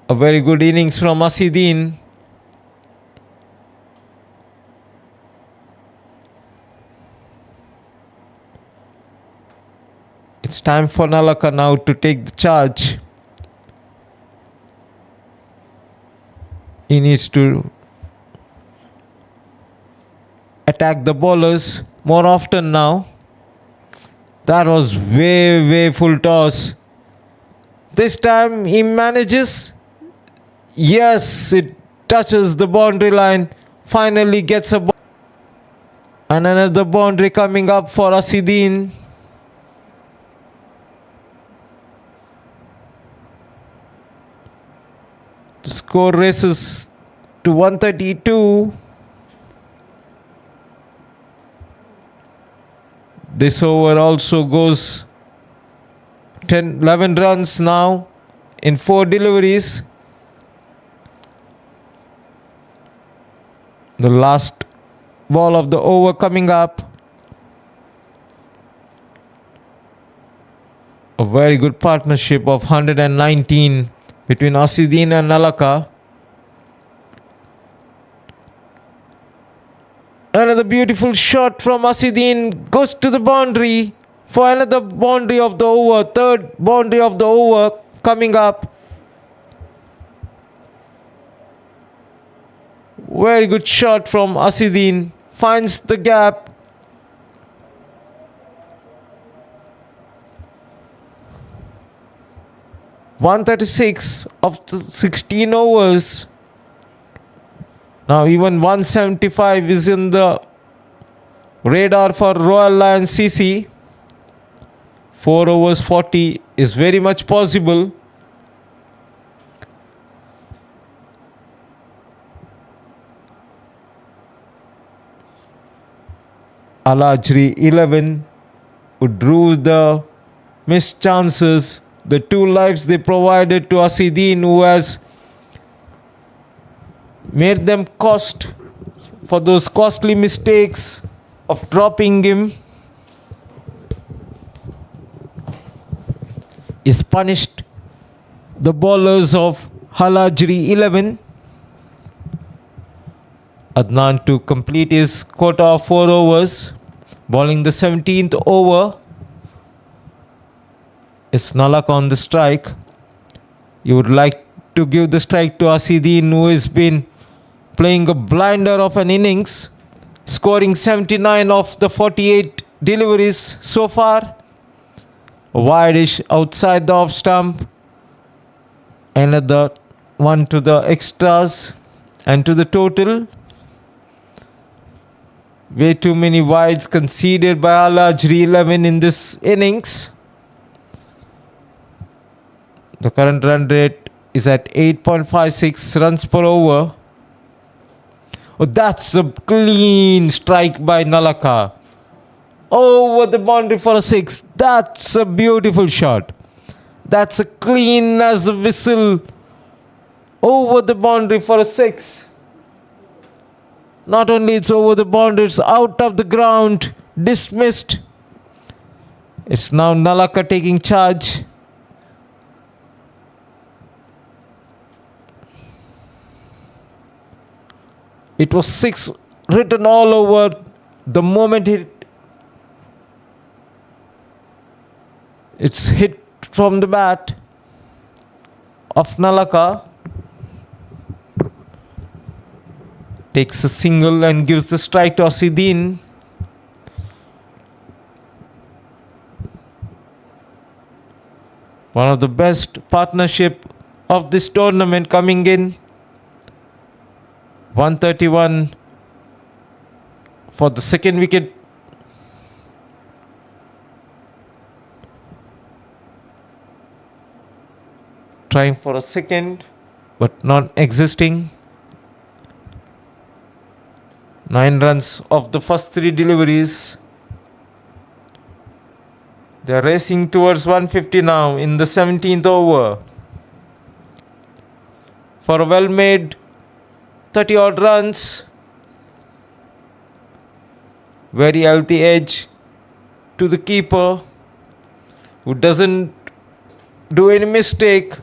A very good innings from Asidin. It's time for Nalaka now to take the charge. He needs to attack the bowlers more often now. That was way full toss. This time he manages. Yes, it touches the boundary line. Finally gets a ball. And another boundary coming up for Asidin. The score races to 132. This over also goes 11 runs now in 4 deliveries. The last ball of the over coming up. A very good partnership of 119 between Asidin and Nalaka. Another beautiful shot from Asidin goes to the boundary for another boundary of the over. Third boundary of the over coming up. Very good shot from Asidin. Finds the gap. .136 of the 16 overs. Now even 175 is in the radar for Royal Lions CC. 4 overs 40 is very much possible. Alajri 11 would drew the missed chances, the 2 lives they provided to Asidin, who has made them cost for those costly mistakes of dropping him, is punished the bowlers of Alajri 11. Adnan to complete his quota of 4 overs, bowling the 17th over. It's Nalak on the strike. You would like to give the strike to Asidin, who has been playing a blinder of an innings, scoring 79 of the 48 deliveries so far. A wide-ish outside the off stump. Another one to the extras and to the total. Way too many wides conceded by Alajri 11 in this innings. The current run rate is at 8.56 runs per over. Oh, that's a clean strike by Nalaka. Over the boundary for a 6. That's a beautiful shot. That's a clean as a whistle. Over the boundary for a 6. Not only it's over the boundary, it's out of the ground. Dismissed. It's now Nalaka taking charge. It was 6 written all over the moment it's hit from the bat of Nalaka. Takes a single and gives the strike to Asidin. One of the best partnership of this tournament coming in. 131 for the second wicket. Trying for a second, but not existing. 9 runs of the first 3 deliveries. They are racing towards 150 now in the 17th over. For a well-made 30 odd runs. Very healthy edge to the keeper, who doesn't do any mistake.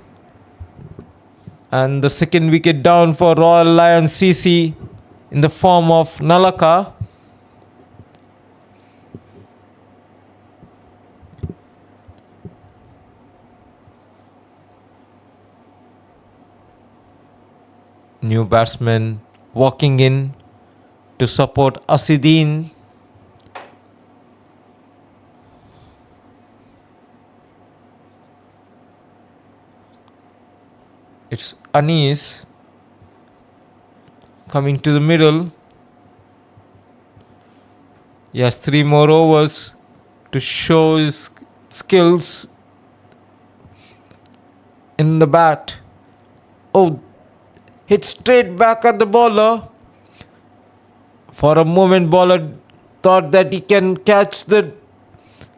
And the second wicket down for Royal Lions CC in the form of Nalaka. New batsman walking in to support Asidin. It's Anis coming to the middle. He has 3 more overs to show his skills in the bat. Oh, hit straight back at the bowler. For a moment, bowler thought that he can catch a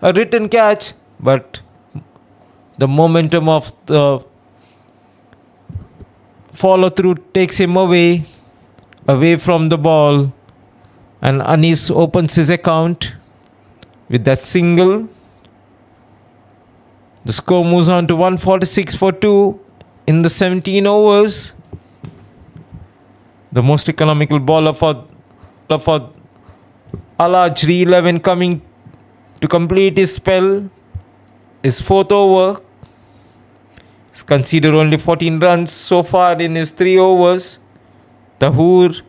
written catch, but the momentum of the follow through takes him away from the ball, and Anis opens his account with that single. The score moves on to 146 for 2 in the 17 overs. The most economical bowler for Alajri 11 coming to complete his spell is 4th over. He's conceded only 14 runs so far in his 3 overs. Tahur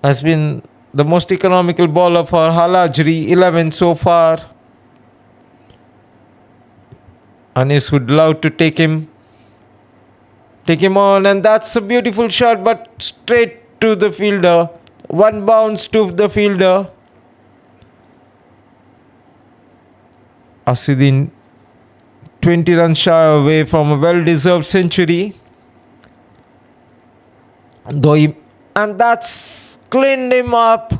has been the most economical bowler for Alajri 11 so far. Anis would love to take him on, and that's a beautiful shot, but straight to the fielder. One bounce to the fielder. Asidin 20 runs shy away from a well-deserved century. And that's cleaned him up.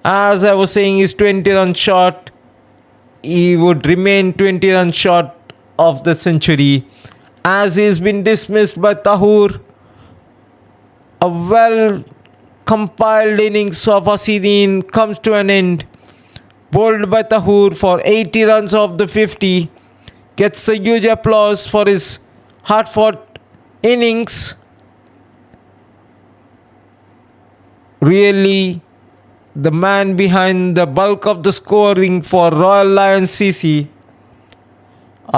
As I was saying, he's 20 runs short. He would remain 20 runs short of the century, as he's been dismissed by Tahur. A well compiled innings of Asidin comes to an end. Bowled by Tahur for 80 runs off the 50. Gets a huge applause for his hard-fought innings. Really, the man behind the bulk of the scoring for Royal Lions CC.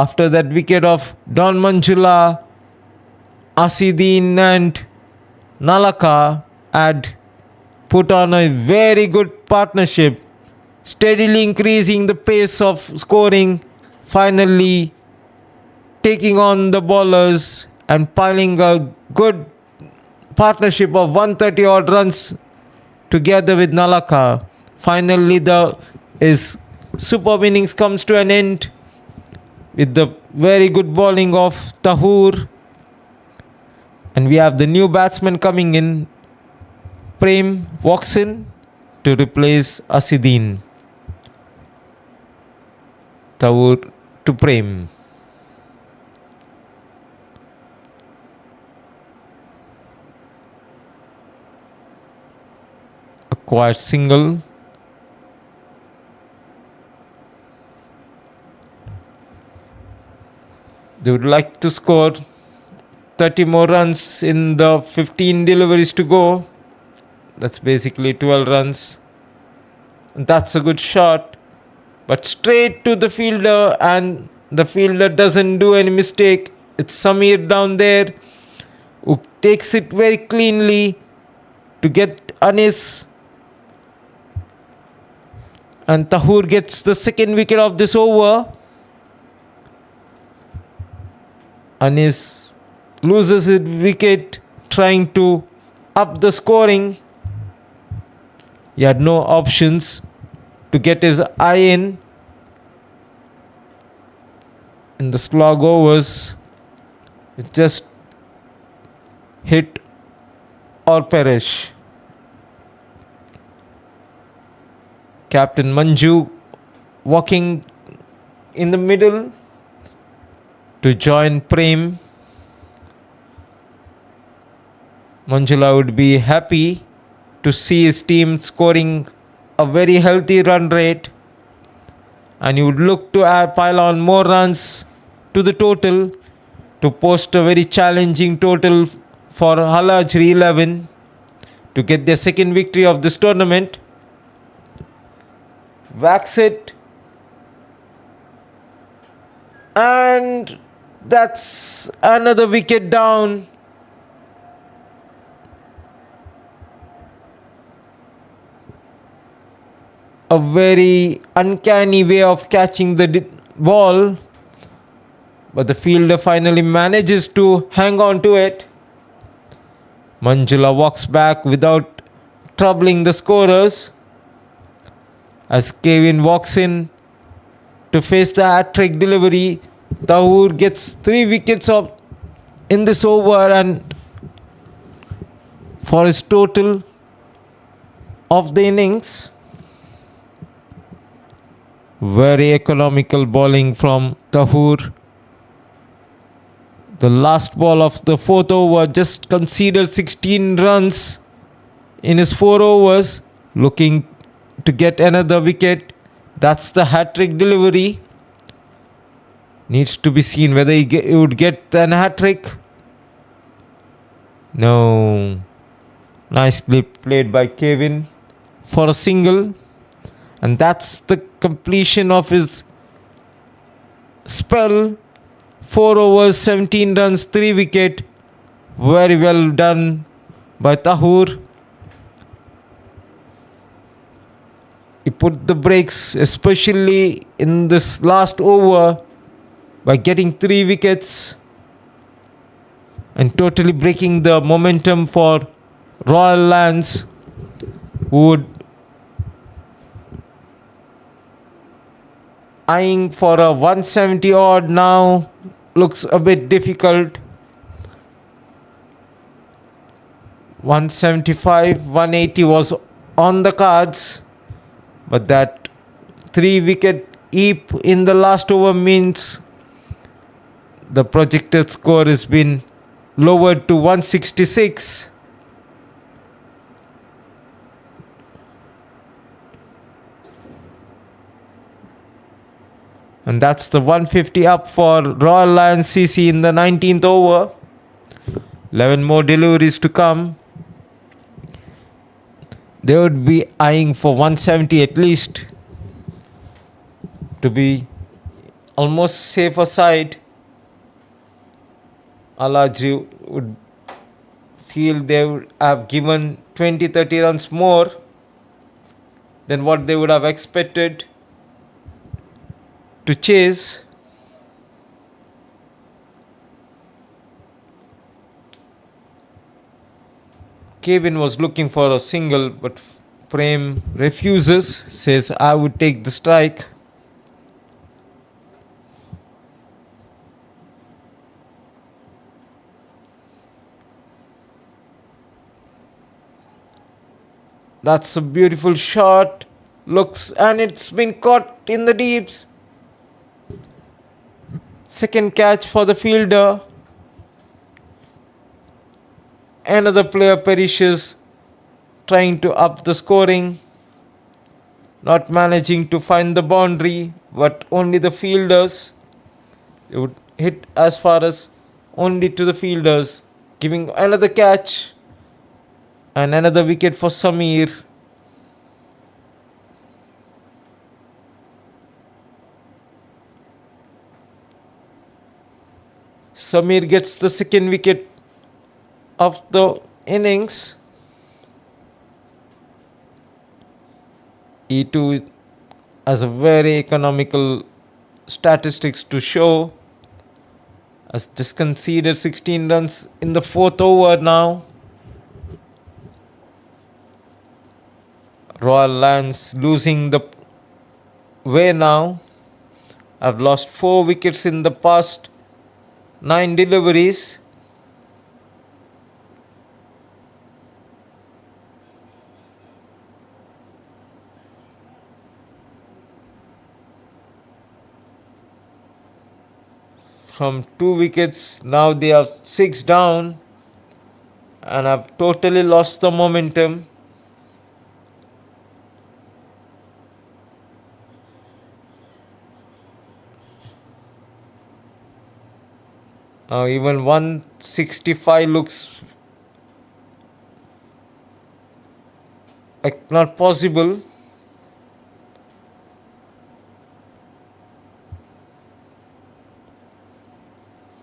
After that wicket of Don Manjula, Asidin and Nalaka had put on a very good partnership, steadily increasing the pace of scoring, finally taking on the bowlers and piling a good partnership of 130 odd runs together with Nalaka. Finally, his superb innings comes to an end with the very good bowling of Tahur. And we have the new batsman coming in. Prem walks in to replace Asidin. Tahur to Prem. A quiet single. They would like to score 30 more runs in the 15 deliveries to go. That's basically 12 runs. And that's a good shot. But straight to the fielder, and the fielder doesn't do any mistake. It's Samir down there who takes it very cleanly to get Anis. And Tahur gets the second wicket of this over. Anis loses his wicket trying to up the scoring. He had no options to get his eye in the slog overs. It just hit or perish. Captain Manju walking in the middle to join Prem. Manjula would be happy to see his team scoring a very healthy run rate, and he would look to pile on more runs to the total to post a very challenging total for Halajri 11 to get their second victory of this tournament. Whacks it, and that's another wicket down. A very uncanny way of catching the ball, but the fielder finally manages to hang on to it. Manjula walks back without troubling the scorers as Kevin walks in to face the hat-trick delivery. Tahur gets 3 wickets in this over, and for his total of the innings. Very economical bowling from Tahur. The last ball of the 4th over just conceded 16 runs in his 4 overs, looking to get another wicket. That's the hat-trick delivery. Needs to be seen whether he would get an hat-trick. No. Nicely played by Kevin for a single. And that's the completion of his spell. 4 overs, 17 runs, 3 wicket. Very well done by Tahur. He put the brakes, especially in this last over, by getting 3 wickets and totally breaking the momentum for Royal Lions, who would eyeing for a 170 odd now. Looks a bit difficult. 175, 180 was on the cards, but that 3 wicket heap in the last over means the projected score has been lowered to 166. And that's the 150 up for Royal Lions CC in the 19th over. 11 more deliveries to come. They would be eyeing for 170 at least to be almost safer side. Alajri would feel they would have given 20-30 runs more than what they would have expected to chase. Kevin was looking for a single, but Prem refuses, says I would take the strike. That's a beautiful shot. Looks, and it's been caught in the deeps. Second catch for the fielder. Another player perishes trying to up the scoring. Not managing to find the boundary, but only the fielders. They would hit as far as only to the fielders. Giving another catch. And another wicket for Samir. Samir gets the second wicket of the innings. E2 has a very economical statistics to show. Has just conceded 16 runs in the 4th over now. Royal Lions losing the way now. I've lost 4 wickets in the past 9 deliveries. From 2 wickets, now they are 6 down, and I've totally lost the momentum. Now even 165 looks like not possible.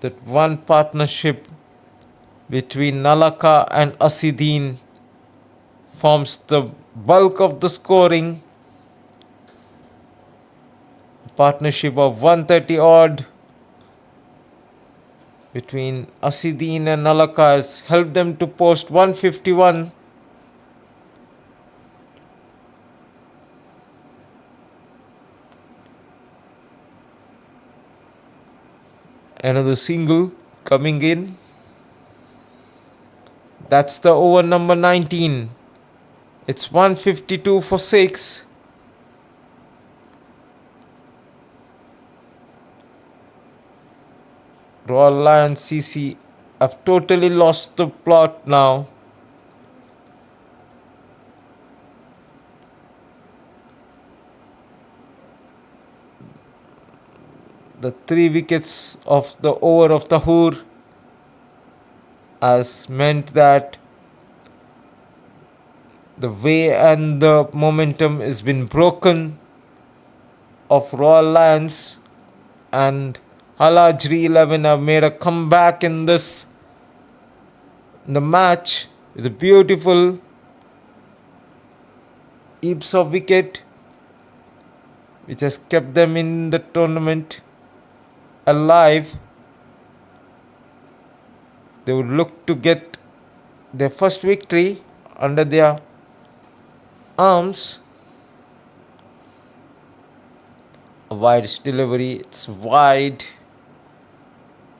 That one partnership between Nalaka and Asidin forms the bulk of the scoring. Partnership of 130 odd between Asidin and Nalaka has helped them to post 151. Another single coming in. That's the over number 19. It's 152 for 6. Royal Lions CC have totally lost the plot now. The 3 wickets of the over of Tahur has meant that the way and the momentum has been broken of Royal Lions, and Halajri 11 have made a comeback in the match with a beautiful heaps of wicket which has kept them in the tournament alive. They would look to get their first victory under their arms. A wide delivery, it's wide.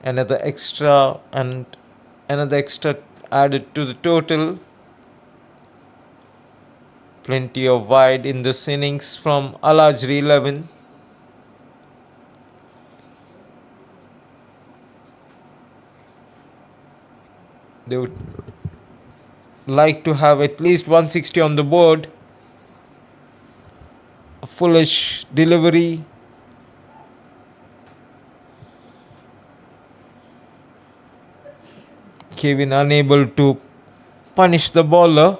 Another extra and another extra added to the total. Plenty of wide in this innings from Alajri 11. They would like to have at least 160 on the board. A foolish delivery. Kevin unable to punish the bowler.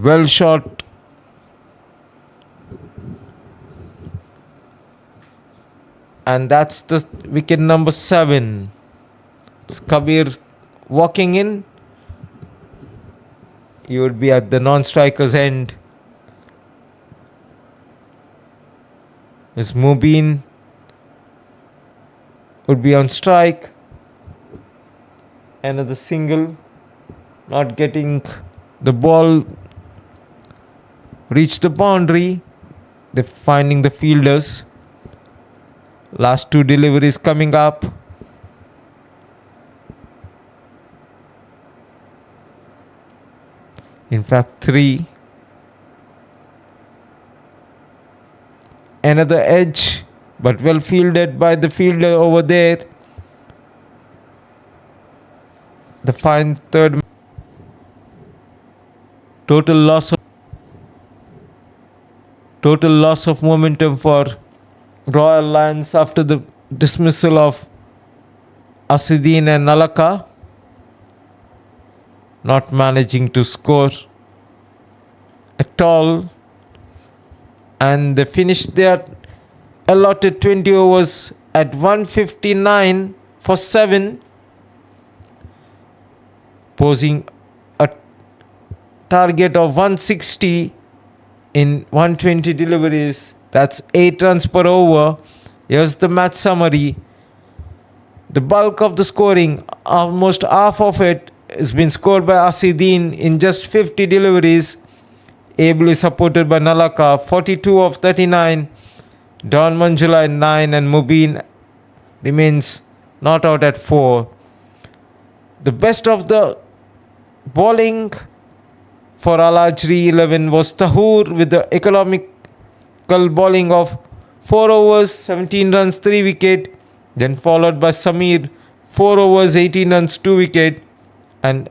Well shot. And that's the wicket number 7. It's Kabir walking in. He would be at the non-striker's end. As Mubin would be on strike. Another single. Not getting the ball reach the boundary. They're finding the fielders. Last 2 deliveries coming up. In fact, 3. Another edge, but well fielded by the fielder over there. The fine third. Total loss of momentum for Royal Lions after the dismissal of Asidin and Nalaka. Not managing to score at all. And they finished their allotted 20 overs at 159 for 7. Posing a target of 160 in 120 deliveries. That's 8 runs per over. Here's the match summary. The bulk of the scoring, almost half of it, has been scored by Asidin in just 50 deliveries. Ably supported by Nalaka, 42 of 39. Don Manjula at 9 and Mubin remains not out at 4. The best of the bowling for Alajri 11 was Tahur with the economical bowling of 4 overs, 17 runs, 3 wicket. Then followed by Samir, 4 overs, 18 runs, 2 wicket. And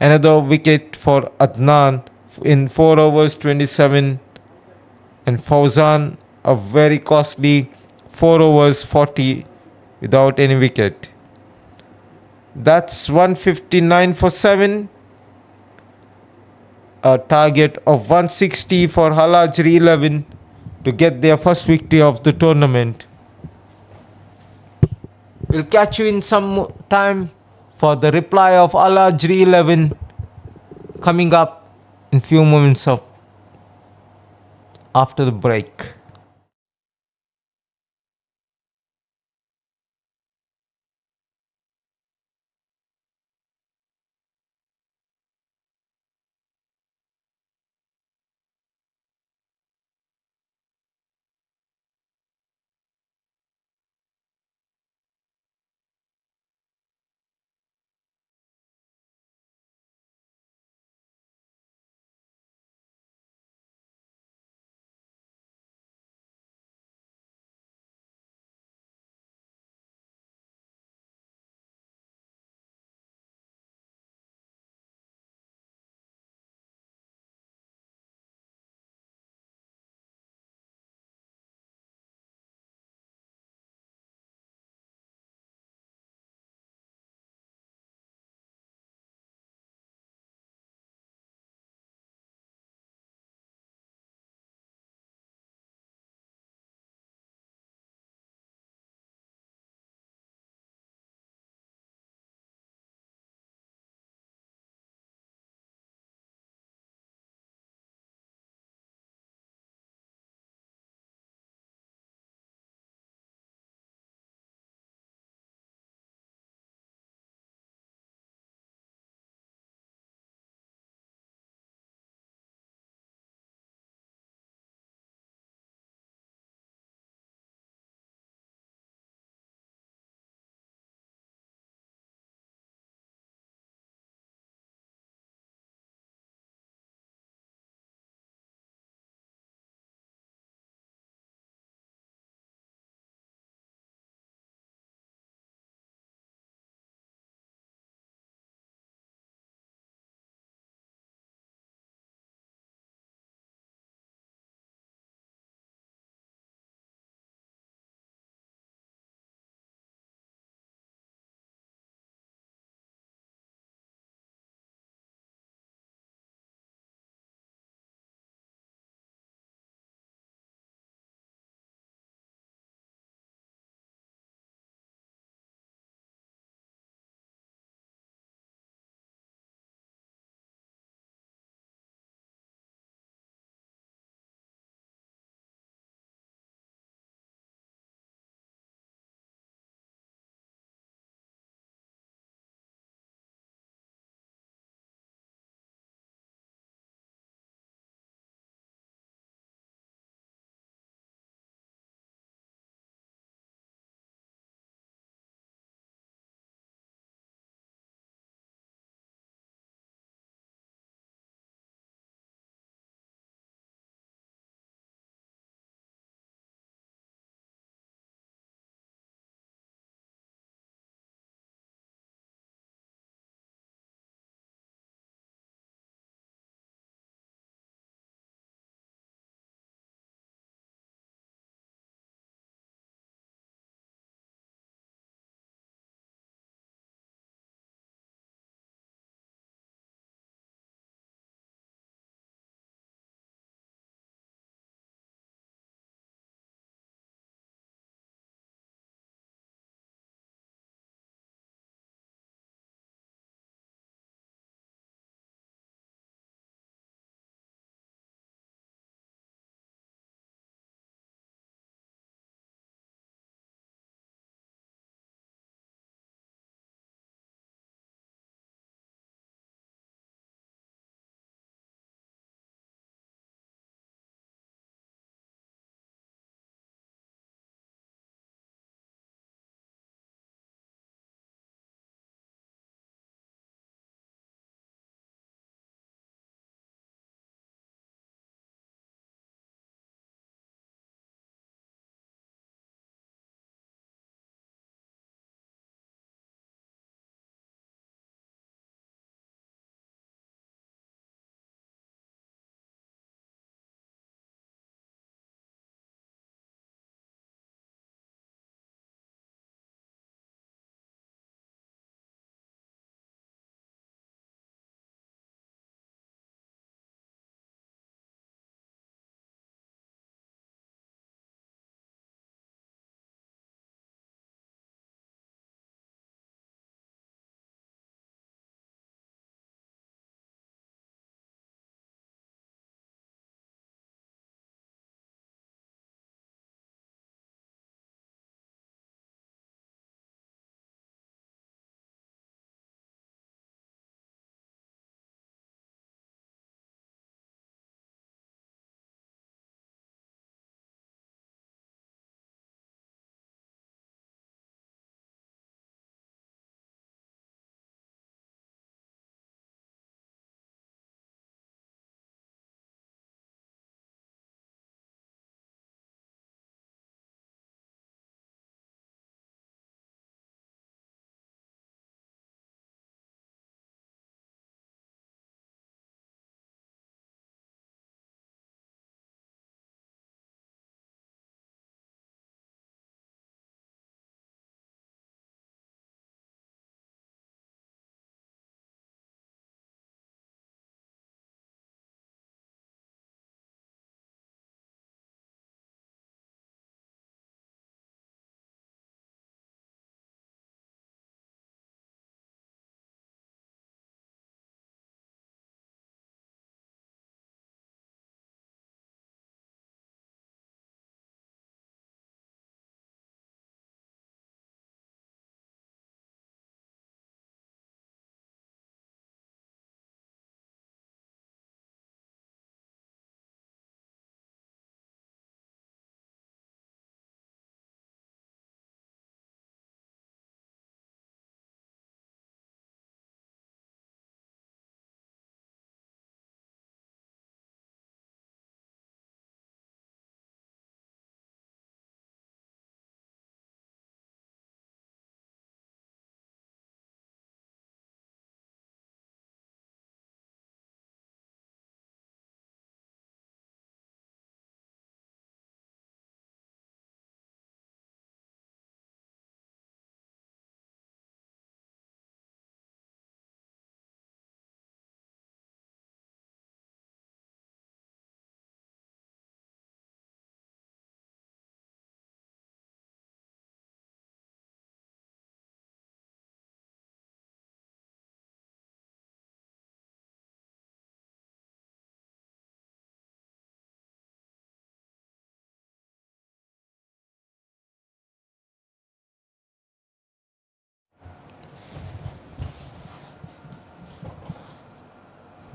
another wicket for Adnan in 4 overs, 27. And Fauzan, a very costly 4 overs, 40 without any wicket. That's 159 for 7. A target of 160 for Alajri 11 to get their first victory of the tournament. We'll catch you in some time for the reply of Alajri 11 coming up in few moments of after the break.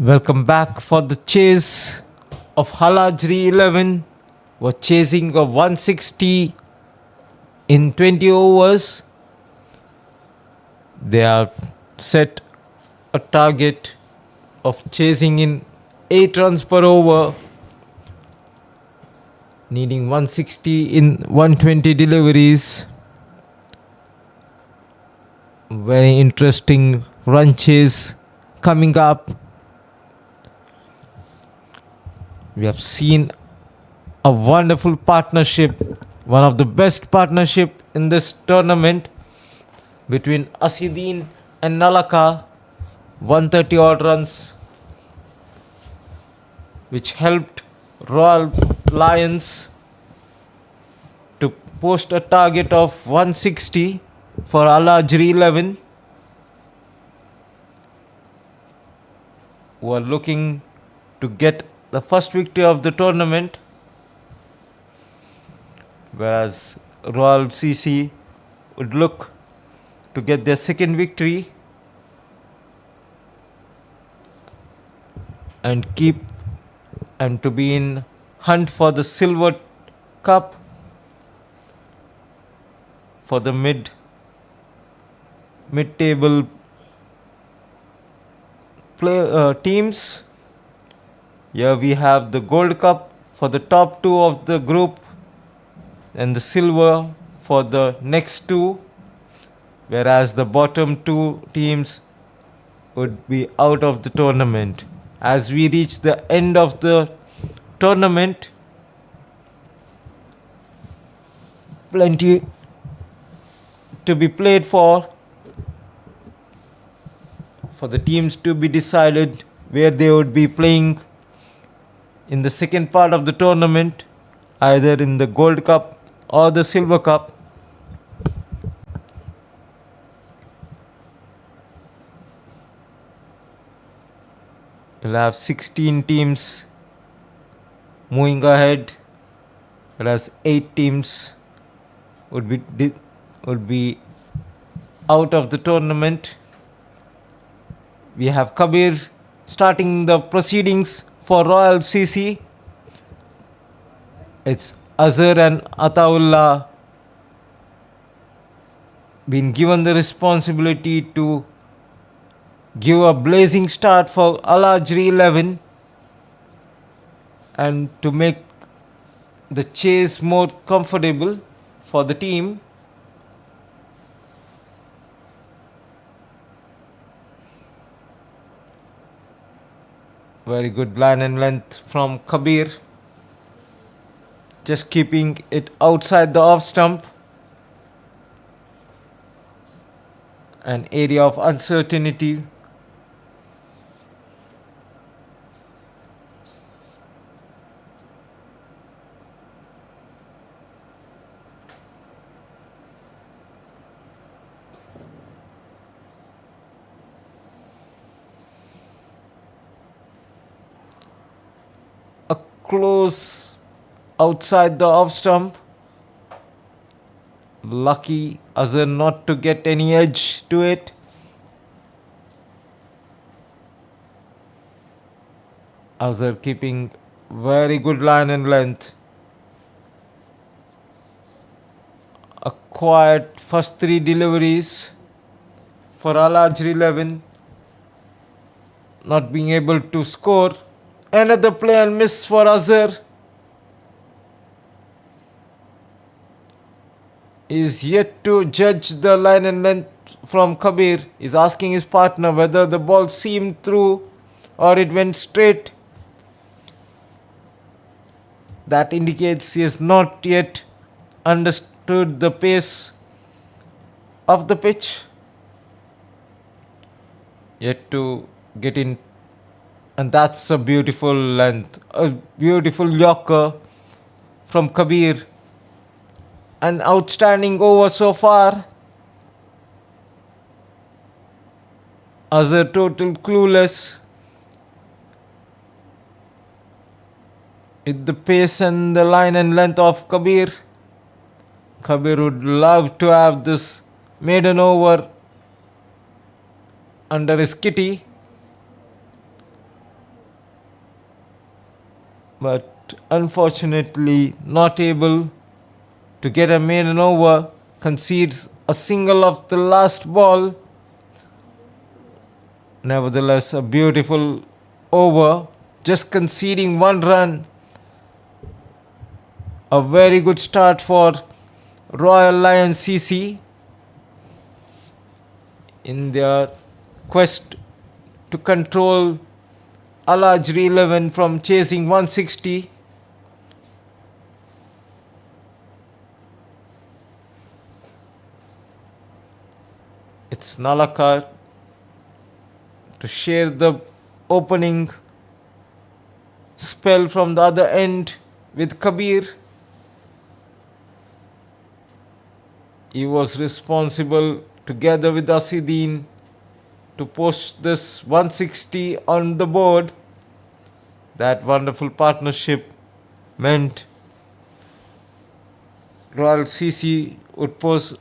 Welcome back for the chase of Halajri 11. We're chasing a 160 in 20 overs. They have set a target of chasing in 8 runs per over, needing 160 in 120 deliveries. Very interesting run chase coming up. We have seen a wonderful partnership, one of the best partnership in this tournament between Asidin and Nalaka, 130 odd runs, which helped Royal Lions to post a target of 160 for Al-Ajri 11, who are looking to get the first victory of the tournament, whereas Royal CC would look to get their second victory and to be in hunt for the silver cup for the mid-table teams. Here we have the gold cup for the top two of the group and the silver for the next two, whereas the bottom two teams would be out of the tournament. As we reach the end of the tournament, plenty to be played for the teams to be decided where they would be playing in the second part of the tournament, either in the Gold Cup or the Silver Cup. We'll have 16 teams moving ahead, whereas 8 teams would be out of the tournament. We have Kabir starting the proceedings for Royal CC. It's Azhar and Ataullah been given the responsibility to give a blazing start for Al-Ajri 11 and to make the chase more comfortable for the team. Very good line and length from Kabir, just keeping it outside the off stump. An area of uncertainty. A close outside the off stump. Lucky Azhar not to get any edge to it. Azhar keeping very good line and length. A quiet first 3 deliveries for Al-Ajri 11. Not being able to score. Another play and miss for Azhar. Is yet to judge the line and length from Kabir. Is asking his partner whether the ball seamed through or it went straight. That indicates he has not yet understood the pace of the pitch. Yet to get in. And that's a beautiful length. A beautiful yorker from Kabir. An outstanding over so far. Azhar total clueless with the pace and the line and length of Kabir. Kabir would love to have this maiden over under his kitty. but unfortunately not able to get a maiden over, concedes a single of the last ball. Nevertheless, a beautiful over, just conceding 1 run. A very good start for Royal Lion CC in their quest to control Al Ajri 11 from chasing 160. It's Nalaka to share the opening spell from the other end with Kabir. He was responsible together with Asidin to post this 160 on the board. That wonderful partnership meant Royal CC would post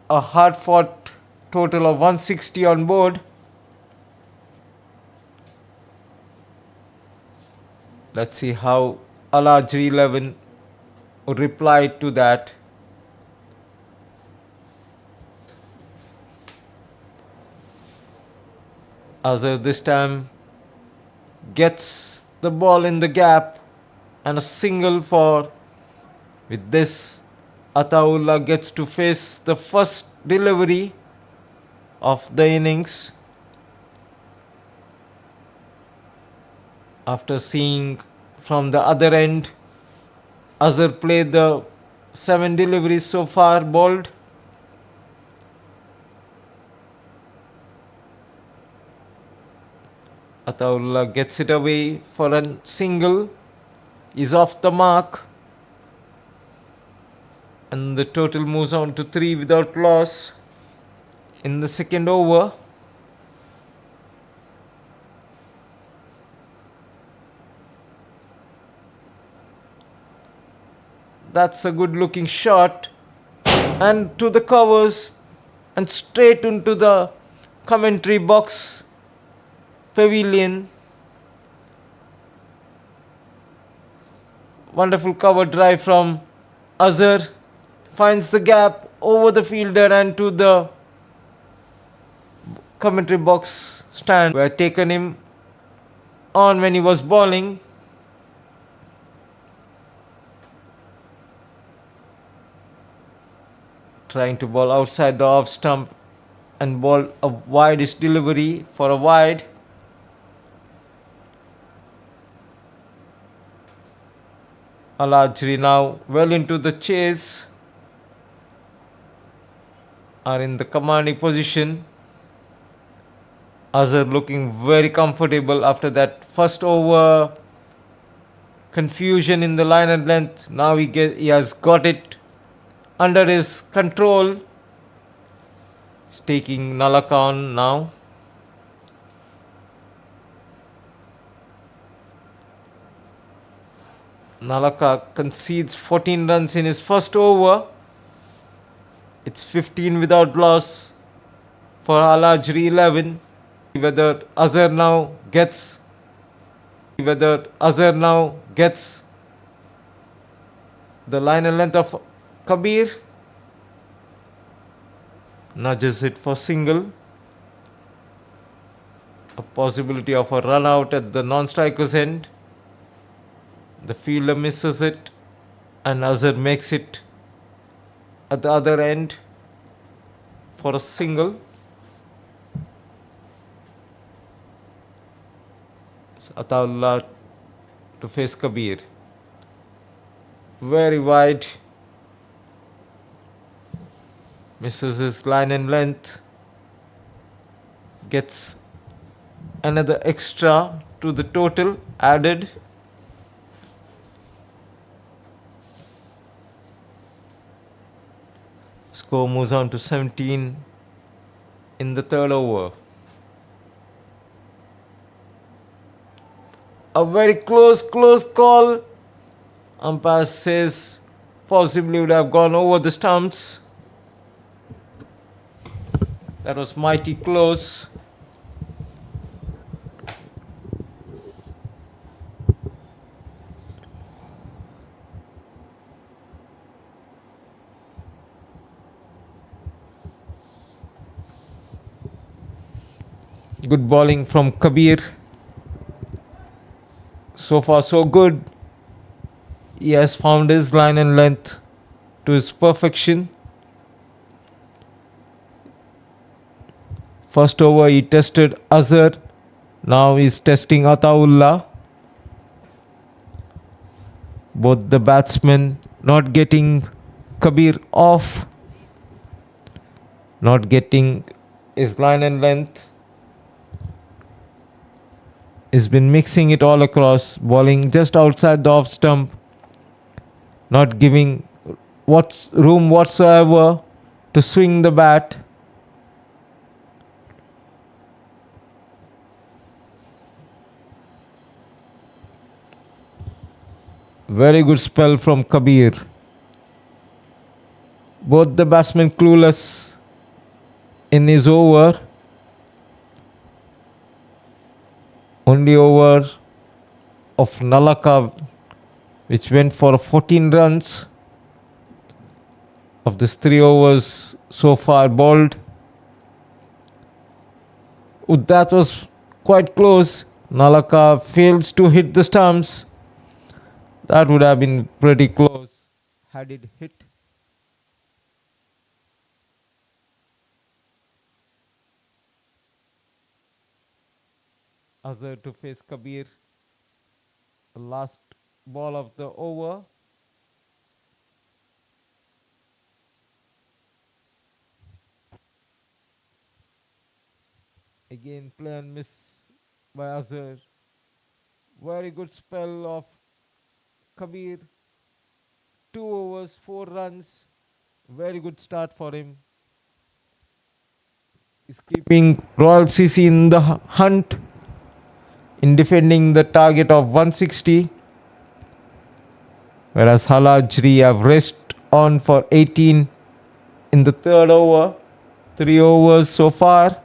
a hard fought total of 160 on board. Let's see how Al Ajri 11 would reply to that. Azhar this time gets the ball in the gap and a single for. With this, Ataullah gets to face the first delivery of the innings. After seeing from the other end, Azhar played the 7 deliveries so far bowled. Ataullah gets it away for a single. Is off the mark. And the total moves on to 3 without loss in the second over. That's a good looking shot. And to the covers and straight into the commentary box pavilion. Wonderful cover drive from Azhar. Finds the gap over the fielder and to the commentary box stand. We had taken him on when he was bowling. Trying to bowl outside the off stump and bowl a widest delivery for a wide. Al Ajri now well into the chase, are in the commanding position. Azhar looking very comfortable after that first over confusion in the line and length. Now he has got it under his control. He's taking Nalaka on now. Nalaka concedes 14 runs in his first over. It's 15 without loss for Al Ajri 11. Whether Azhar now gets the line and length of Kabir. Nudges it for single. A possibility of a run out at the non-striker's end. The fielder misses it and Azhar makes it at the other end for a single. So Ataullah to face Kabir. Very wide. Misses his line and length. Gets another extra to the total added. Score moves on to 17 in the third over. A very close call. Umpire says possibly would have gone over the stumps. That was mighty close. Good bowling from Kabir. So far, so good. He has found his line and length to his perfection. First over, he tested Azhar. Now he's testing Ataullah. Both the batsmen not getting Kabir off, not getting his line and length. He's been mixing it all across, bowling just outside the off stump, not giving room whatsoever to swing the bat. Very good spell from Kabir. Both the batsmen clueless in his over. Only over of Nalaka, which went for 14 runs. Of these 3 overs so far bowled. That was quite close. Nalaka fails to hit the stumps. That would have been pretty close had it hit. Azhar to face Kabir. The last ball of the over. Again, play and miss by Azhar. Very good spell of Kabir. 2 overs, 4 runs. Very good start for him. He's keeping Royal CC in the hunt in defending the target of 160. Whereas Halajri have raced on for 18 in the 3rd over. 3 overs so far.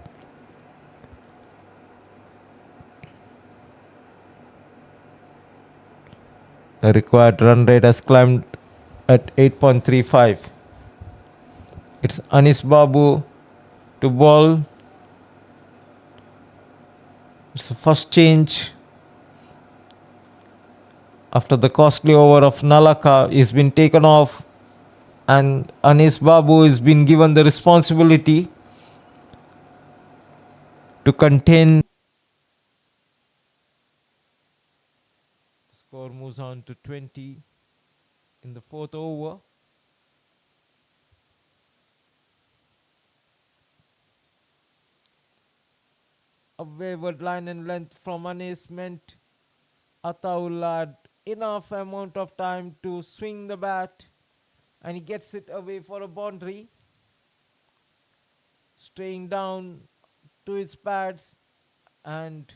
The required run rate has climbed at 8.35. It's Anis Babu to bowl. It's the first change after the costly over of Nalaka is been taken off, and Anis Babu has been given the responsibility to contain. Score moves on to 20 in the 4th over. A wavered line and length from Anis meant Ataullah had enough amount of time to swing the bat, and he gets it away for a boundary. Straying down to his pads, and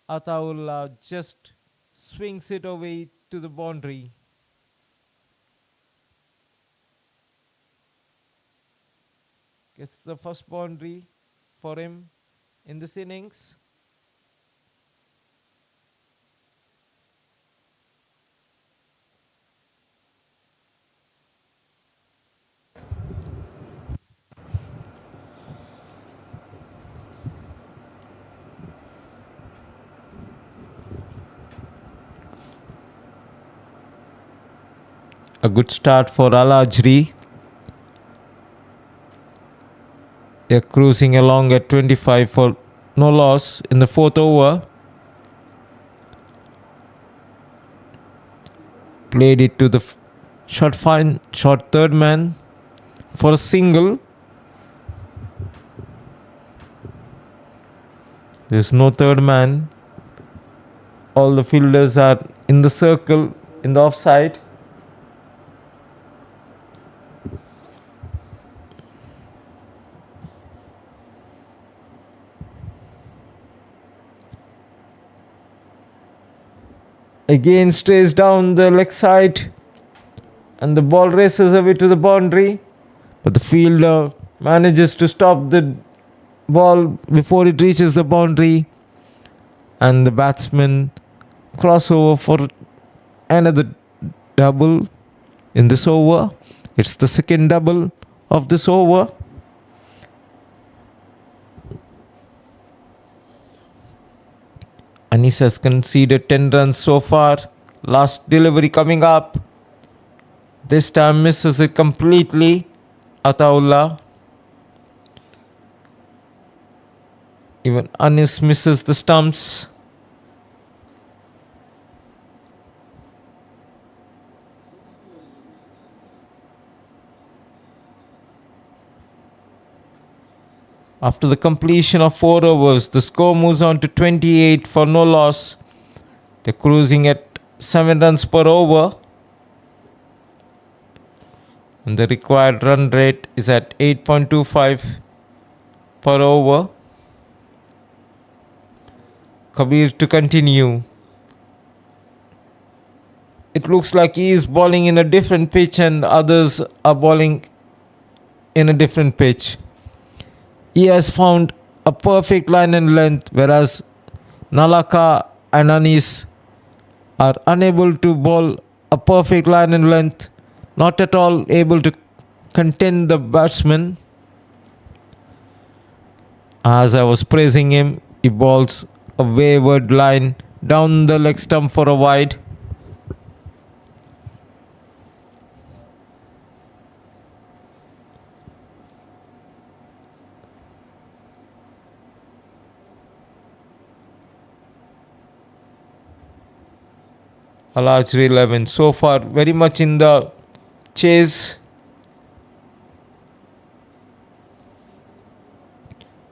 Ataullah just swings it away to the boundary. Gets the first boundary for him in this innings. A good start for Al-Ajri. They're cruising along at 25 for no loss in the 4th over. Played it to the short 3rd man for a single. There's no 3rd man. All the fielders are in the circle in the offside. Again strays down the leg side, and the ball races away to the boundary, but the fielder manages to stop the ball before it reaches the boundary, and the batsman cross over for another double in this over. It's the second double of this over. Anis has conceded 10 runs so far. Last delivery coming up. This time misses it completely. Ataullah. Even Anis misses the stumps. After the completion of 4 overs, the score moves on to 28 for no loss. They're cruising at 7 runs per over. And the required run rate is at 8.25 per over. Kabir to continue. It looks like he is bowling in a different pitch and others are bowling in a different pitch. He has found a perfect line and length, whereas Nalaka and Anis are unable to bowl a perfect line and length, not at all able to contend the batsman. As I was praising him, he bowls a wayward line down the leg stump for a wide. A large 11 so far, very much in the chase.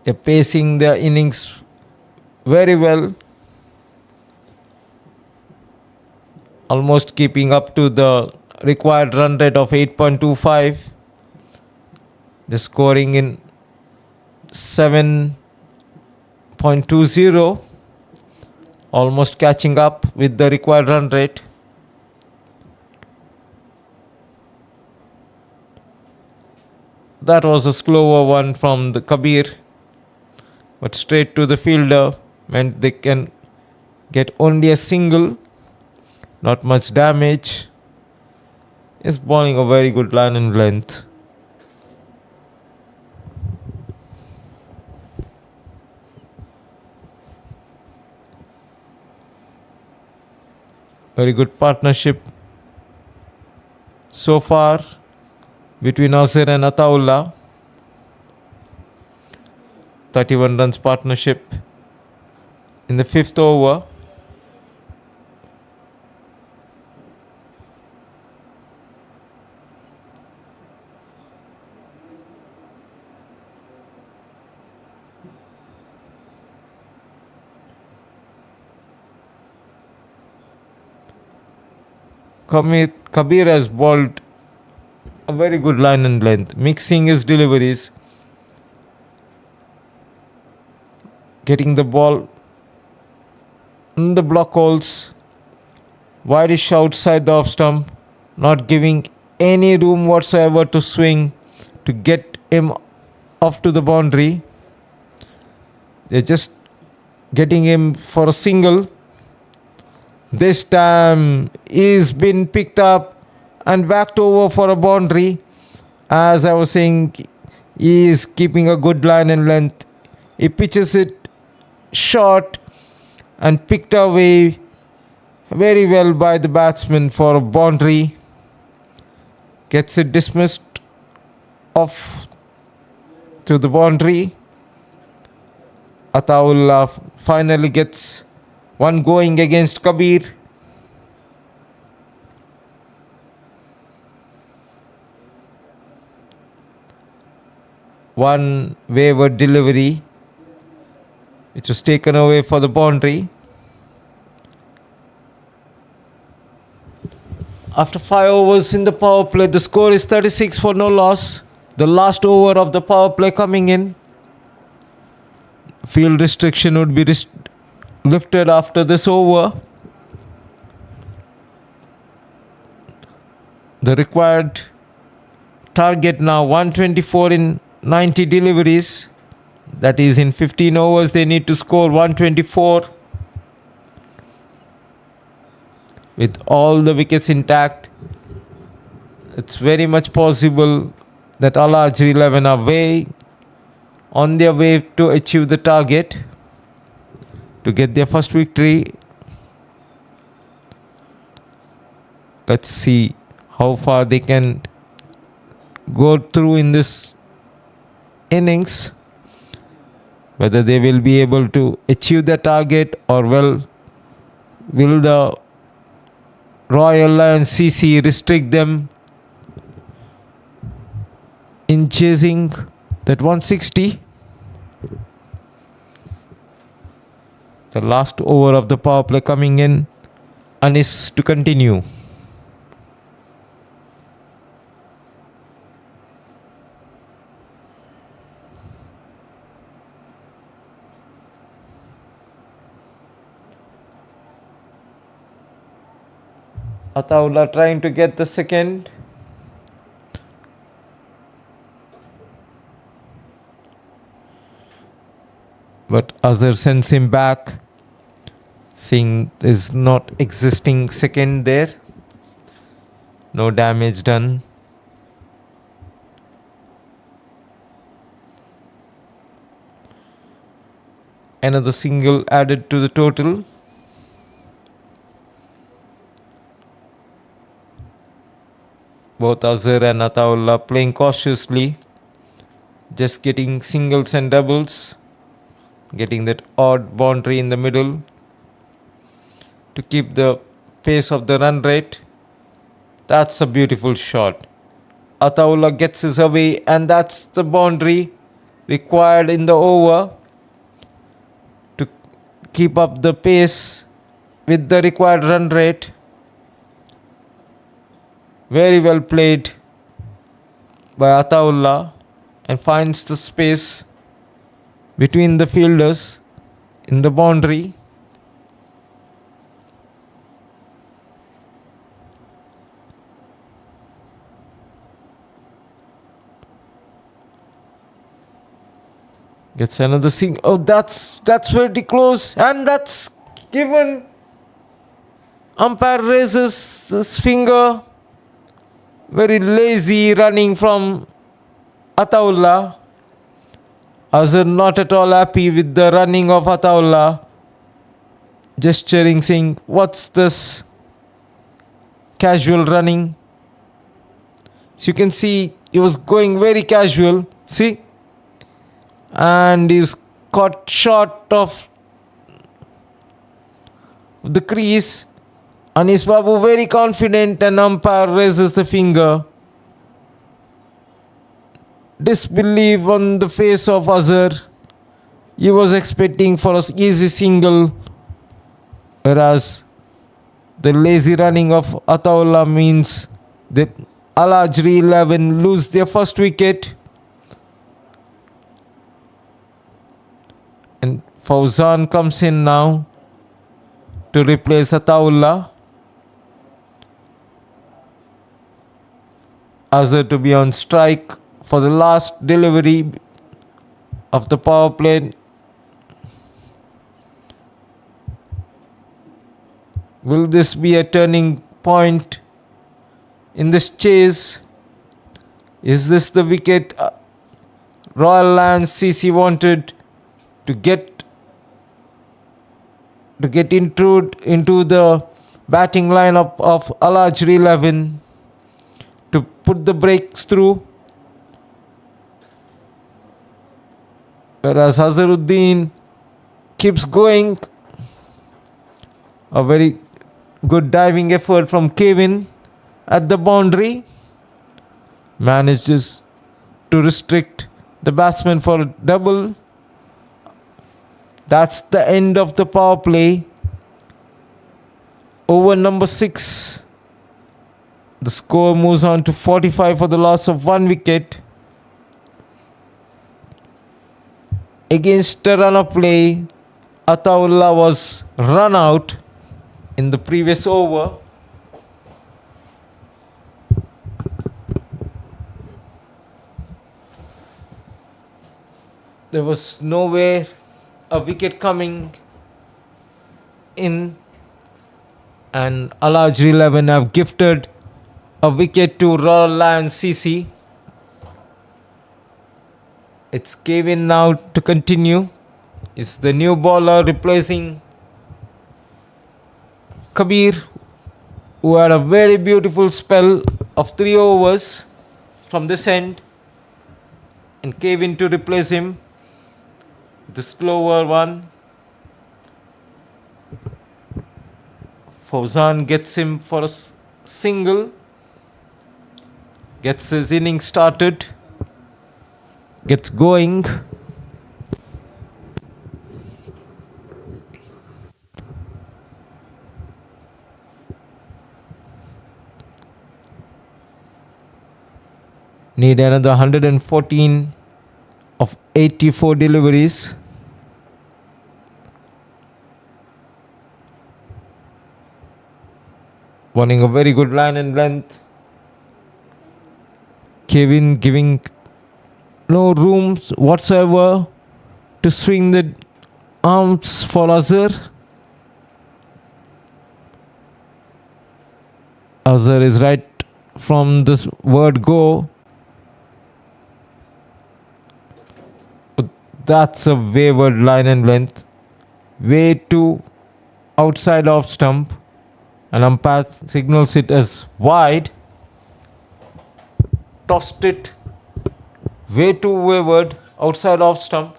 They're pacing their innings very well, almost keeping up to the required run rate of 8.25. They're scoring in 7.20, almost catching up with the required run rate. That was a slower one from the Kabir, but straight to the fielder meant they can get only a single, not much damage. He's bowling a very good line and length. Very good partnership so far between Azhar and Ataullah. 31 runs partnership in the 5th over. Kabir has bowled a very good line and length, mixing his deliveries, getting the ball in the block holes, wideish outside the off stump, not giving any room whatsoever to swing to get him off to the boundary. They're just getting him for a single. This time he's been picked up and whacked over for a boundary. As I was saying, he is keeping a good line and length. He pitches it short and picked away very well by the batsman for a boundary. Gets it dismissed off to the boundary. Ataullah finally gets one going against Kabir. One wayward delivery, which was taken away for the boundary. After 5 overs in the power play, the score is 36 for no loss. The last over of the power play coming in. Field restriction would be lifted after this over. The required target now 124 in 90 deliveries. That is, in 15 overs they need to score 124. With all the wickets intact, it's very much possible that Al Ajri 11 are on their way to achieve the target, to get their first victory. Let's see how far they can go through in this innings, whether they will be able to achieve the target, or will the Royal Lions CC restrict them in chasing that 160. The last over of the power play coming in. Anis to continue. Ataullah trying to get the second. But Azhar sends him back, seeing there's not existing second there. No damage done. Another single added to the total. Both Azhar and Ataullah playing cautiously, just getting singles and doubles, getting that odd boundary in the middle to keep the pace of the run rate. That's a beautiful shot. Ataullah gets his away, and that's the boundary required in the over to keep up the pace with the required run rate. Very well played by Ataullah, and finds the space between the fielders in the boundary. Gets another single. Oh, that's pretty close, and that's given. Umpire raises his finger. Very lazy running from Ataullah. Azhar not at all happy with the running of Ataullah. Gesturing, saying, "What's this casual running?" So you can see he was going very casual. See? And he's caught short of the crease. Anis Babu very confident, and umpire raises the finger. Disbelief on the face of Azhar. He was expecting for an easy single, whereas the lazy running of Ataullah means that Al-Ajri 11 lose their first wicket. And Fauzan comes in now to replace Ataullah. Azhar to be on strike for the last delivery of the power play. Will this be a turning point in this chase? Is this the wicket Royal Lions CC wanted to get into the batting lineup of Al-Ajri 11 to put the breaks through? Whereas Azharuddin keeps going. A very good diving effort from Kevin at the boundary. Manages to restrict the batsman for a double. That's the end of the power play. Over number 6. The score moves on to 45 for the loss of 1 wicket. Against a run of play, Ataullah was run out in the previous over. There was nowhere a wicket coming in, and Al-Ajri 11 have gifted a wicket to Royal Lions CC. It's Kevin now to continue. is the new bowler replacing Kabir, who had a very beautiful spell of 3 overs from this end, and came in to replace him. The slower one. Fauzan gets him for a single, gets his innings started, gets going. Need another 114 of 84 deliveries. Wanting a very good line and length. Kevin giving no rooms whatsoever to swing the arms for Azhar. Azhar is right from this word go. That's a wayward line and length. Way too outside off stump. And umpire signals it as wide. Tossed it way too wayward outside off stump.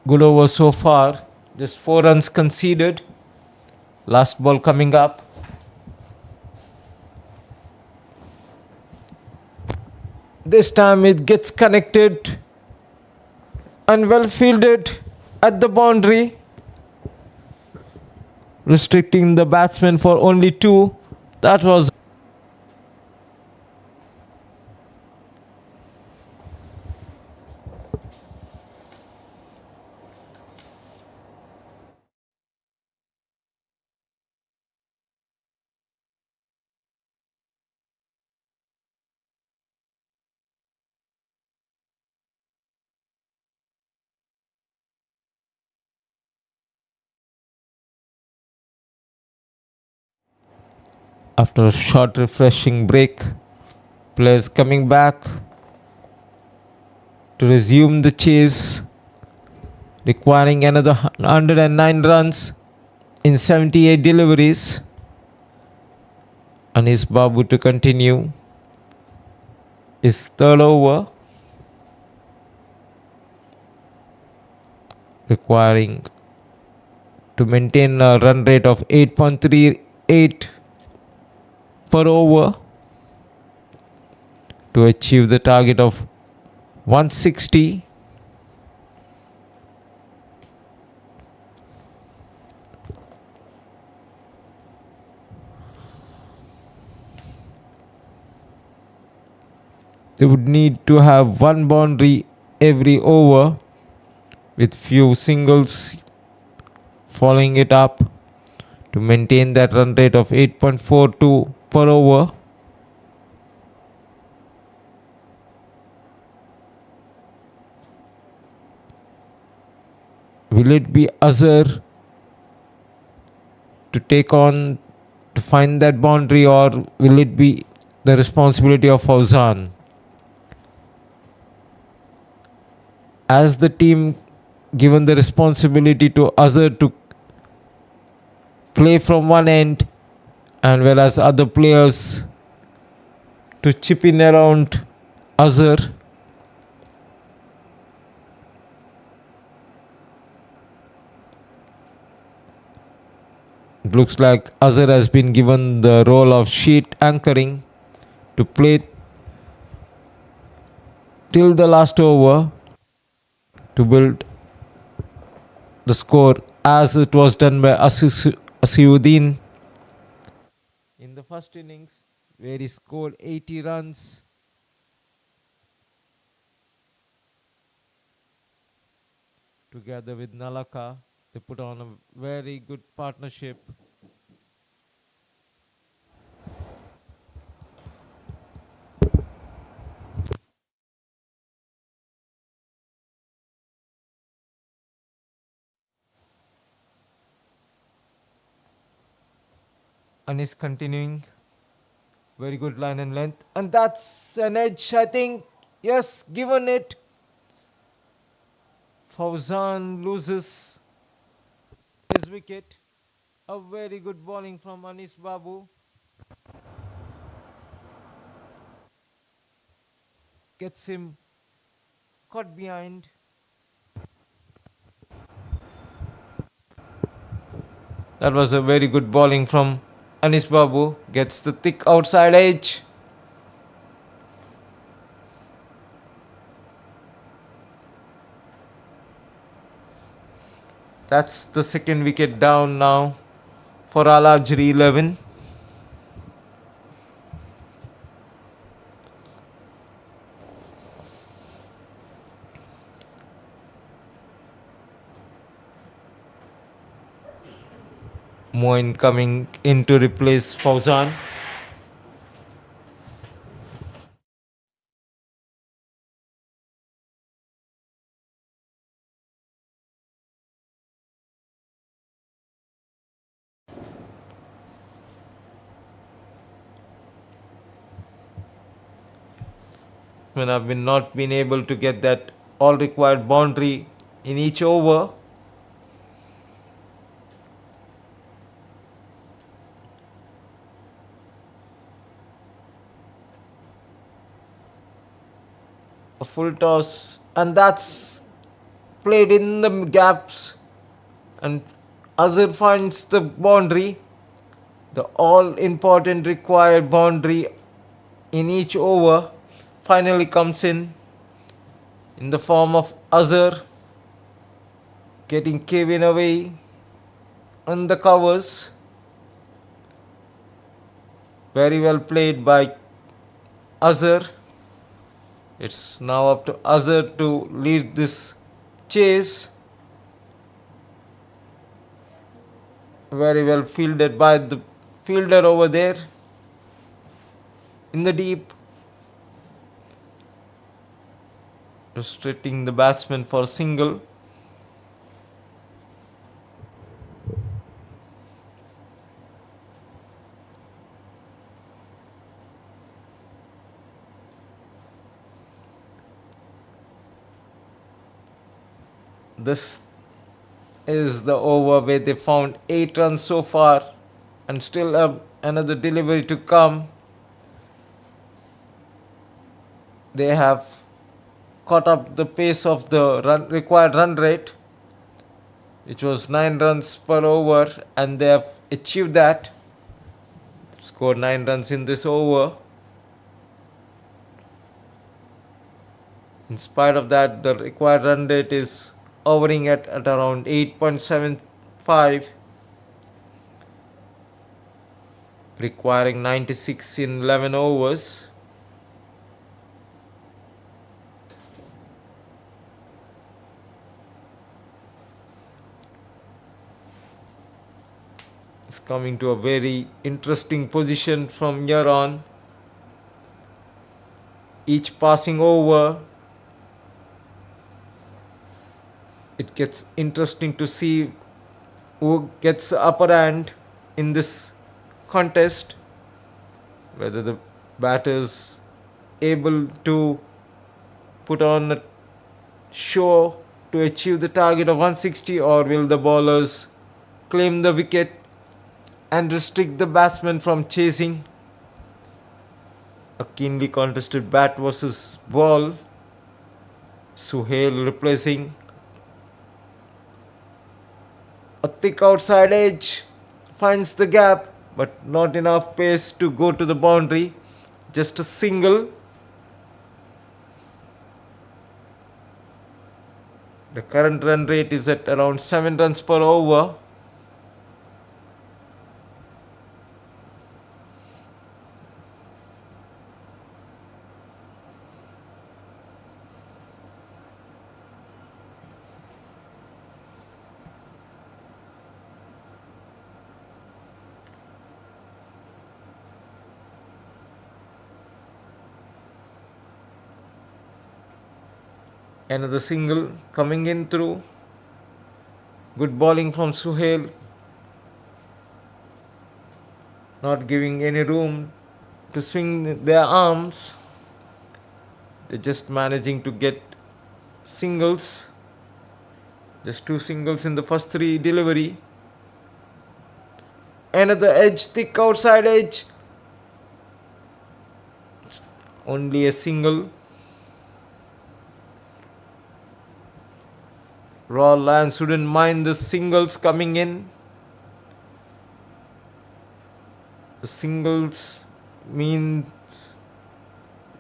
Good over so far. Just 4 runs conceded. Last ball coming up. This time it gets connected and well fielded at the boundary, restricting the batsman for only 2. That was after a short refreshing break. Players coming back to resume the chase, requiring another 109 runs in 78 deliveries. Anis Babu to continue his third over, requiring to maintain a run rate of 8.38 per over to achieve the target of 160. They would need to have one boundary every over, with few singles following it up to maintain that run rate of 8.42 per over. Will it be Azhar to take on to find that boundary, or will it be the responsibility of Fauzan? As the team given the responsibility to Azhar to play from one end, and whereas other players to chip in around Azhar. It looks like Azhar has been given the role of sheet anchoring to play till the last over to build the score, as it was done by Asiuddin in the first innings, where he scored 80 runs. Together with Nalaka, they put on a very good partnership. and is continuing. Very good line and length. And that's an edge, I think. Yes, given it. Fauzan loses his wicket. A very good bowling from Anis Babu. Gets him caught behind. That was a very good bowling from Anis Babu. Gets the thick outside edge. That's the second wicket down now for Al Ajri 11. Moin coming in to replace Fauzan. When I've been not been able to get that all required boundary in each over. A full toss, and that's played in the gaps, and Azhar finds the boundary, the all important required boundary in each over finally comes in the form of Azhar getting Kevin away on the covers. Very well played by Azhar. It's now up to Azhar to lead this chase. Very well fielded by the fielder over there in the deep. Restricting the batsman for a single. This is the over where they found 8 runs so far and still have another delivery to come. They have caught up the pace of the required run rate, which was 9 runs per over, and they have achieved that. Scored 9 runs in this over. In spite of that, the required run rate is hovering at around 8.75, requiring 96 in 11 overs. It's coming to a very interesting position from here on. Each passing over, it gets interesting to see who gets the upper hand in this contest, whether the batters able to put on a show to achieve the target of 160, or will the bowlers claim the wicket and restrict the batsman from chasing. A keenly contested bat versus ball. Suhail replacing. A thick outside edge finds the gap, but not enough pace to go to the boundary. Just a single. The current run rate is at around 7 runs per over. Another single coming in through. Good bowling from Suhail. not giving any room to swing their arms. They're just managing to get singles. Just 2 singles in the first 3 delivery. Another edge, thick outside edge. It's only a single. Royal Lions wouldn't mind the singles coming in. The singles means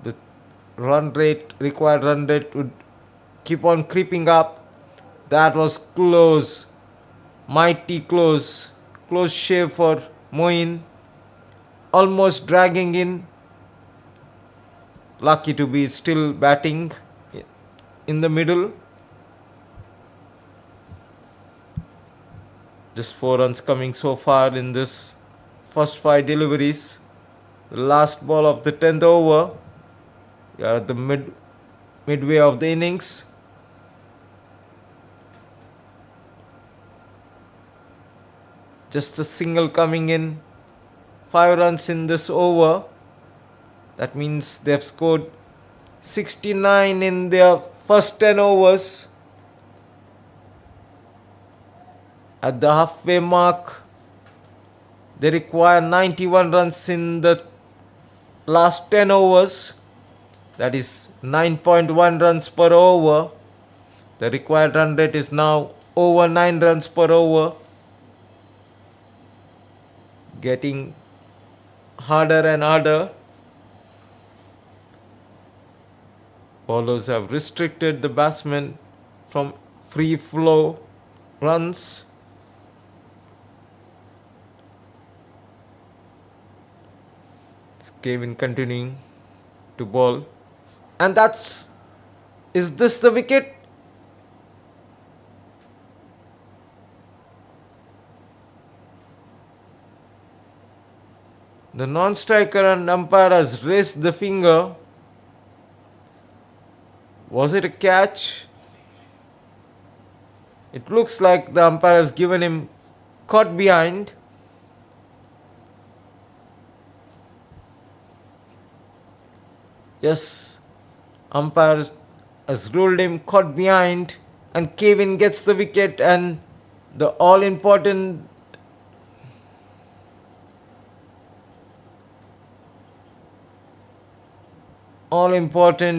the required run rate would keep on creeping up. That was close. Mighty close. Close shave for Moin. Almost dragging in. Lucky to be still batting in the middle. Just 4 runs coming so far in this first 5 deliveries. The last ball of the 10th over. We are at the midway of the innings. Just a single coming in. 5 runs in this over. That means they have scored 69 in their first 10 overs. At the halfway mark, they require 91 runs in the last 10 overs. That is 9.1 runs per over. The required run rate is now over 9 runs per over. Getting harder and harder. Bowlers have restricted the batsmen from free flow runs. It's Kevin continuing to bowl. And is this the wicket? The non-striker and umpire has raised the finger. Was it a catch? It looks like the umpire has given him caught behind. Yes, umpire has ruled him caught behind, and Kevin gets the wicket, and the all-important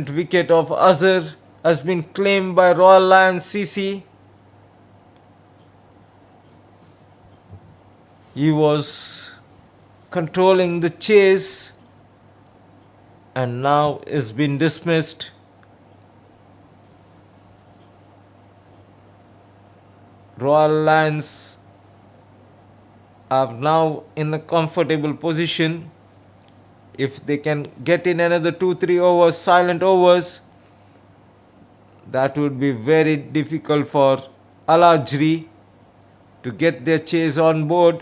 wicket of Azhar has been claimed by Royal Lions CC. He was controlling the chase and now is been dismissed. Royal Lions are now in a comfortable position. If they can get in another 2-3 overs, silent overs, that would be very difficult for Al-Ajri to get their chase on board.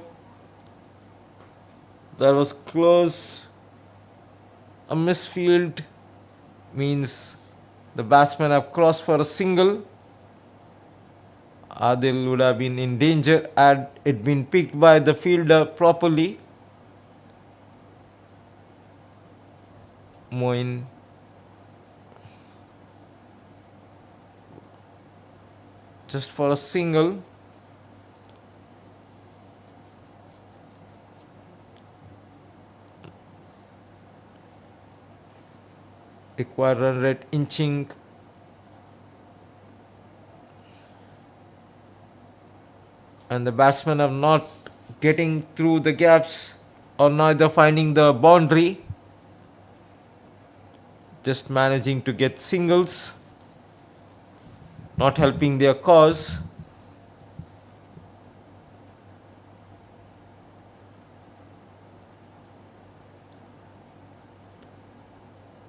That was close. A misfield means the batsmen have crossed for a single. Adil would have been in danger had it been picked by the fielder properly. Moin just for a single. Required run rate inching. And the batsmen are not getting through the gaps or neither finding the boundary. Just managing to get singles, not helping their cause.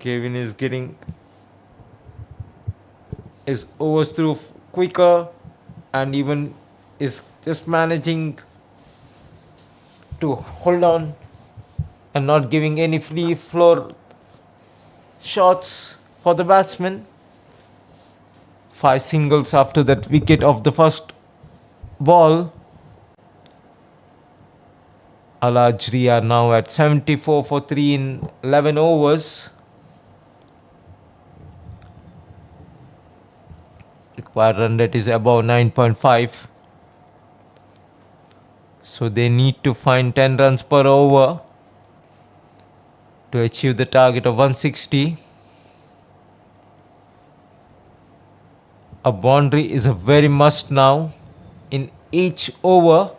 Kevin is getting his overs through quicker and even is just managing to hold on and not giving any free floor shots for the batsman. 5 singles after that wicket of the first ball. Al-Ajri are now at 74 for 3 in 11 overs. Required run rate is above 9.5. So they need to find 10 runs per over to achieve the target of 160. A boundary is a very must now in each over.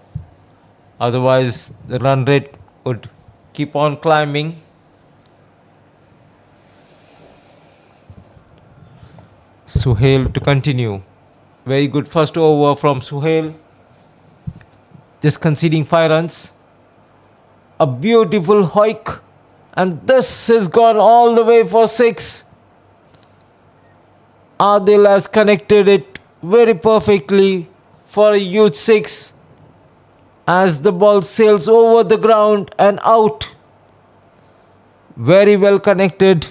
Otherwise, the run rate would keep on climbing. Suhail to continue. Very good first over from Suhail. Just conceding 5 runs. A beautiful hoik. And this has gone all the way for 6. Adil has connected it very perfectly for a huge 6. As the ball sails over the ground and out. Very well connected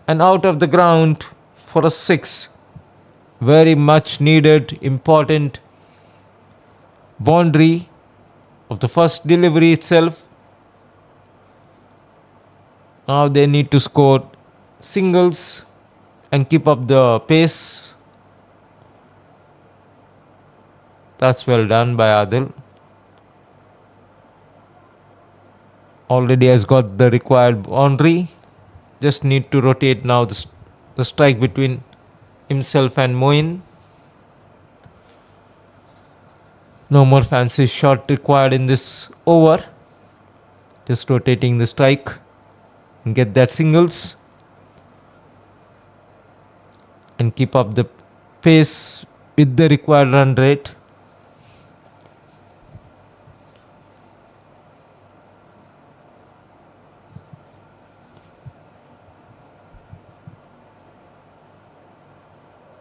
and out of the ground for a 6. Very much needed, important boundary of the first delivery itself. Now they need to score singles and keep up the pace. That's well done by Adil. Already has got the required boundary. Just need to rotate now the strike between himself and Moin. No more fancy shot required in this over. Just rotating the strike and get that singles and keep up the pace with the required run rate.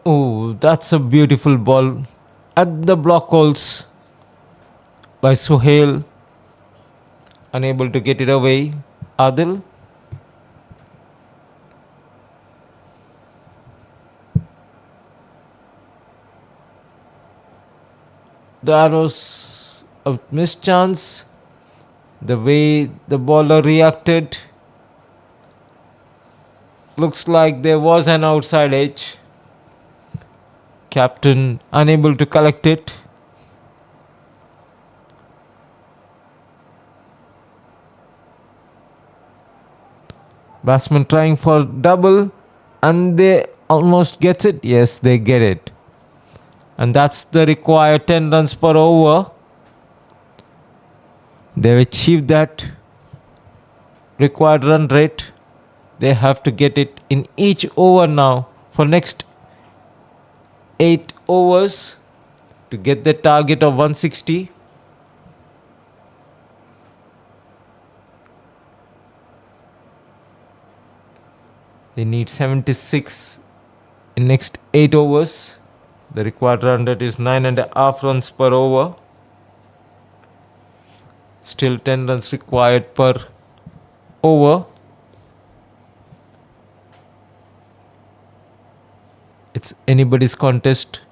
Oh, that's a beautiful ball at the block holes by Suhail. Unable to get it away. Adil. That was a missed chance. The way the bowler reacted. Looks like there was an outside edge. Captain unable to collect it. Batsman trying for double and they almost gets it. Yes, they get it. And that's the required 10 runs per over. They've achieved that required run rate. They have to get it in each over now for next 8 overs to get the target of 160. They need 76 in next 8 overs. The required run rate is 9.5 runs per over. Still 10 runs required per over. It's anybody's contest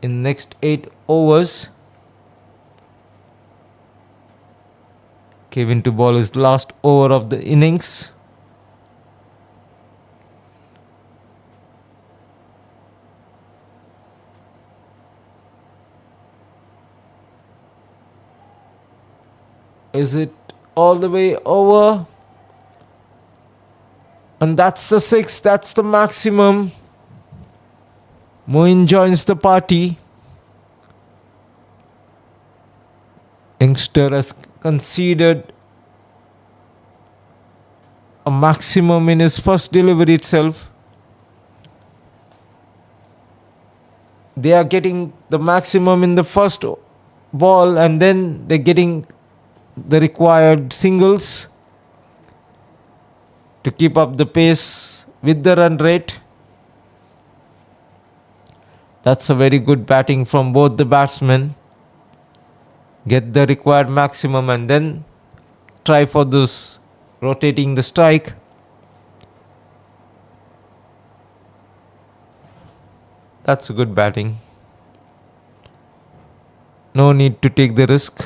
in next 8 overs. Kevin to ball his last over of the innings. Is it all the way over? And that's the 6. That's the maximum. Moin joins the party. Youngster has conceded a maximum in his first delivery itself. They are getting the maximum in the first ball and then they're getting the required singles to keep up the pace with the run rate. That's a very good batting from both the batsmen. Get the required maximum and then try for this rotating the strike. That's a good batting. No need to take the risk.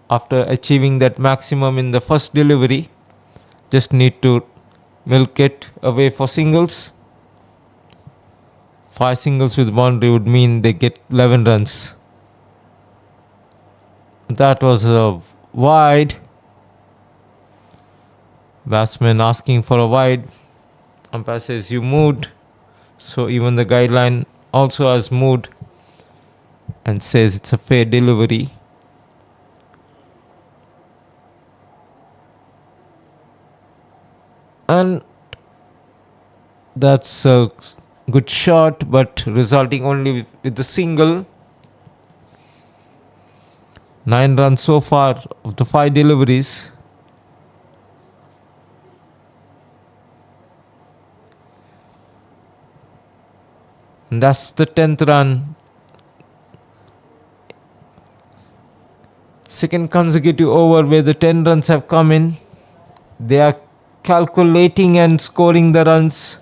after achieving that maximum in the first delivery. Just need to milk it away for singles. 5 singles with boundary would mean they get 11 runs. That was a wide. Batsman asking for a wide. Umpire says you moved. So even the guideline also has moved and says it's a fair delivery. And that's a good shot, but resulting only with the single. 9 runs so far of the 5 deliveries. And that's the 10th run. Second consecutive over where the 10 runs have come in. They are calculating and scoring the runs.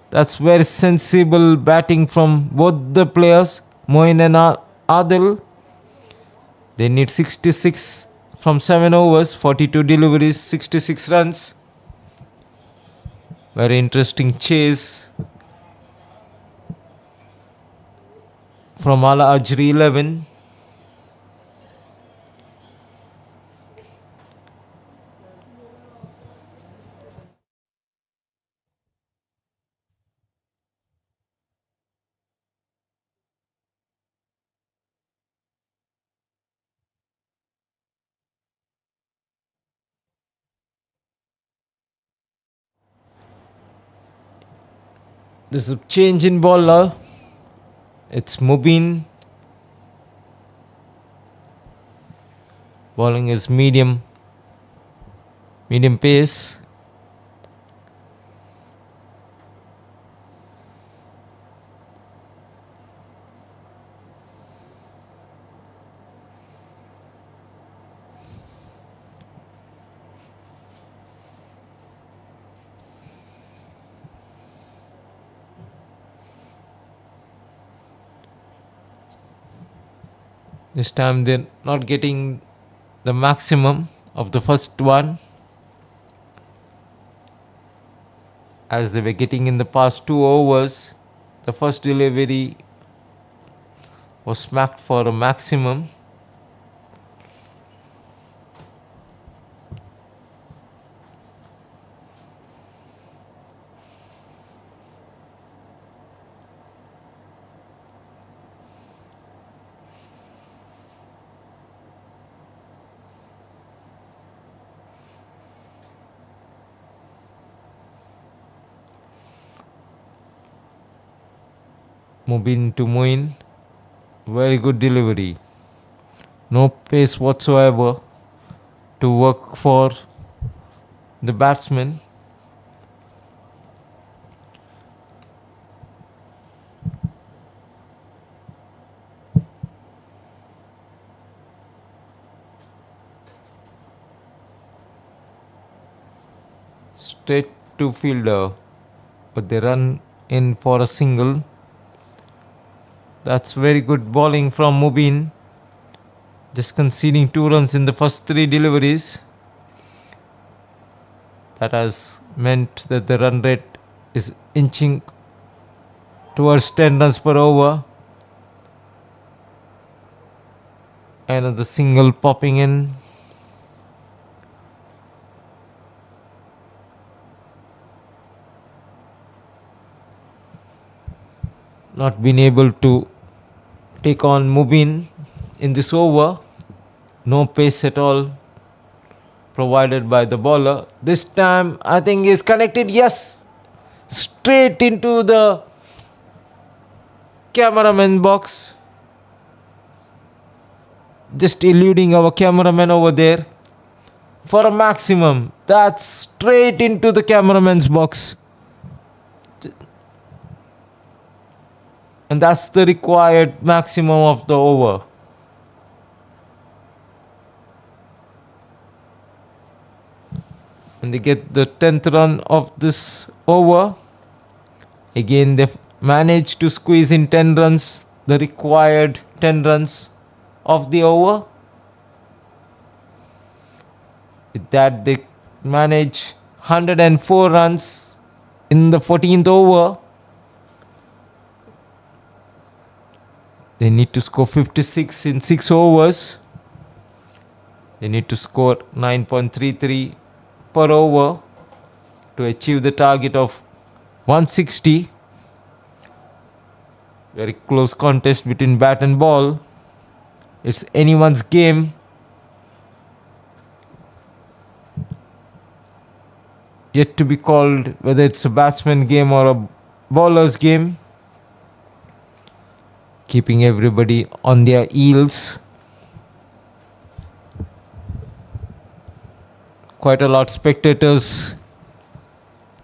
That's very sensible batting from both the players, Moin and Adil. They need 66 from 7 overs, 42 deliveries, 66 runs. Very interesting chase from Ala Ajri 11. This is a change in bowler. It's Mubin. Bowling is medium pace. This time they're not getting the maximum of the first one as they were getting in the past 2 overs. The first delivery was smacked for a maximum. Mubin to Moin. Very good delivery. No pace whatsoever to work for the batsman. Straight to fielder, but they run in for a single. That's very good bowling from Mubin. Just conceding 2 runs in the first 3 deliveries. That has meant that the run rate is inching towards 10 runs per over. Another single popping in. Not been able to take on Mubin in this over. No pace at all provided by the bowler. This time I think he's connected. Yes, straight into the cameraman box. Just eluding our cameraman over there for a maximum. That's straight into the cameraman's box. And that's the required maximum of the over. And they get the 10th run of this over. Again, they've managed to squeeze in 10 runs, the required 10 runs of the over. With that, they manage 104 runs in the 14th over. They need to score 56 in 6 overs. They need to score 9.33 per over to achieve the target of 160. Very close contest between bat and ball. It's anyone's game. Yet to be called whether it's a batsman game or a bowler's game. Keeping everybody on their heels. Quite a lot of spectators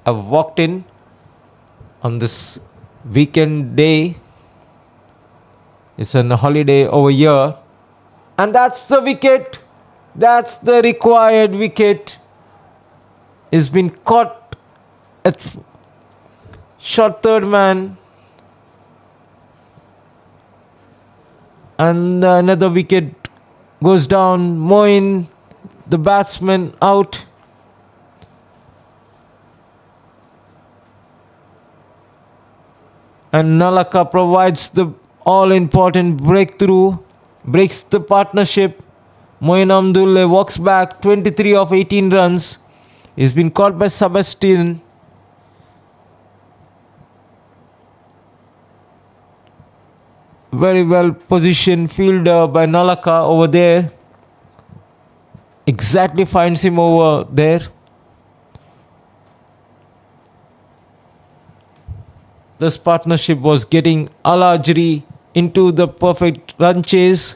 have walked in on this weekend day. It's a holiday over here. And that's the wicket. That's the required wicket. It's been caught at short third man. And another wicket goes down. Moin, the batsman, out. And Nalaka provides the all-important breakthrough, breaks the partnership. Moin Abdulle walks back 23 of 18 runs. He's been caught by Sebastian. Very well positioned fielder by Nalaka over there. Exactly finds him over there. This partnership was getting Alajri into the perfect run chase.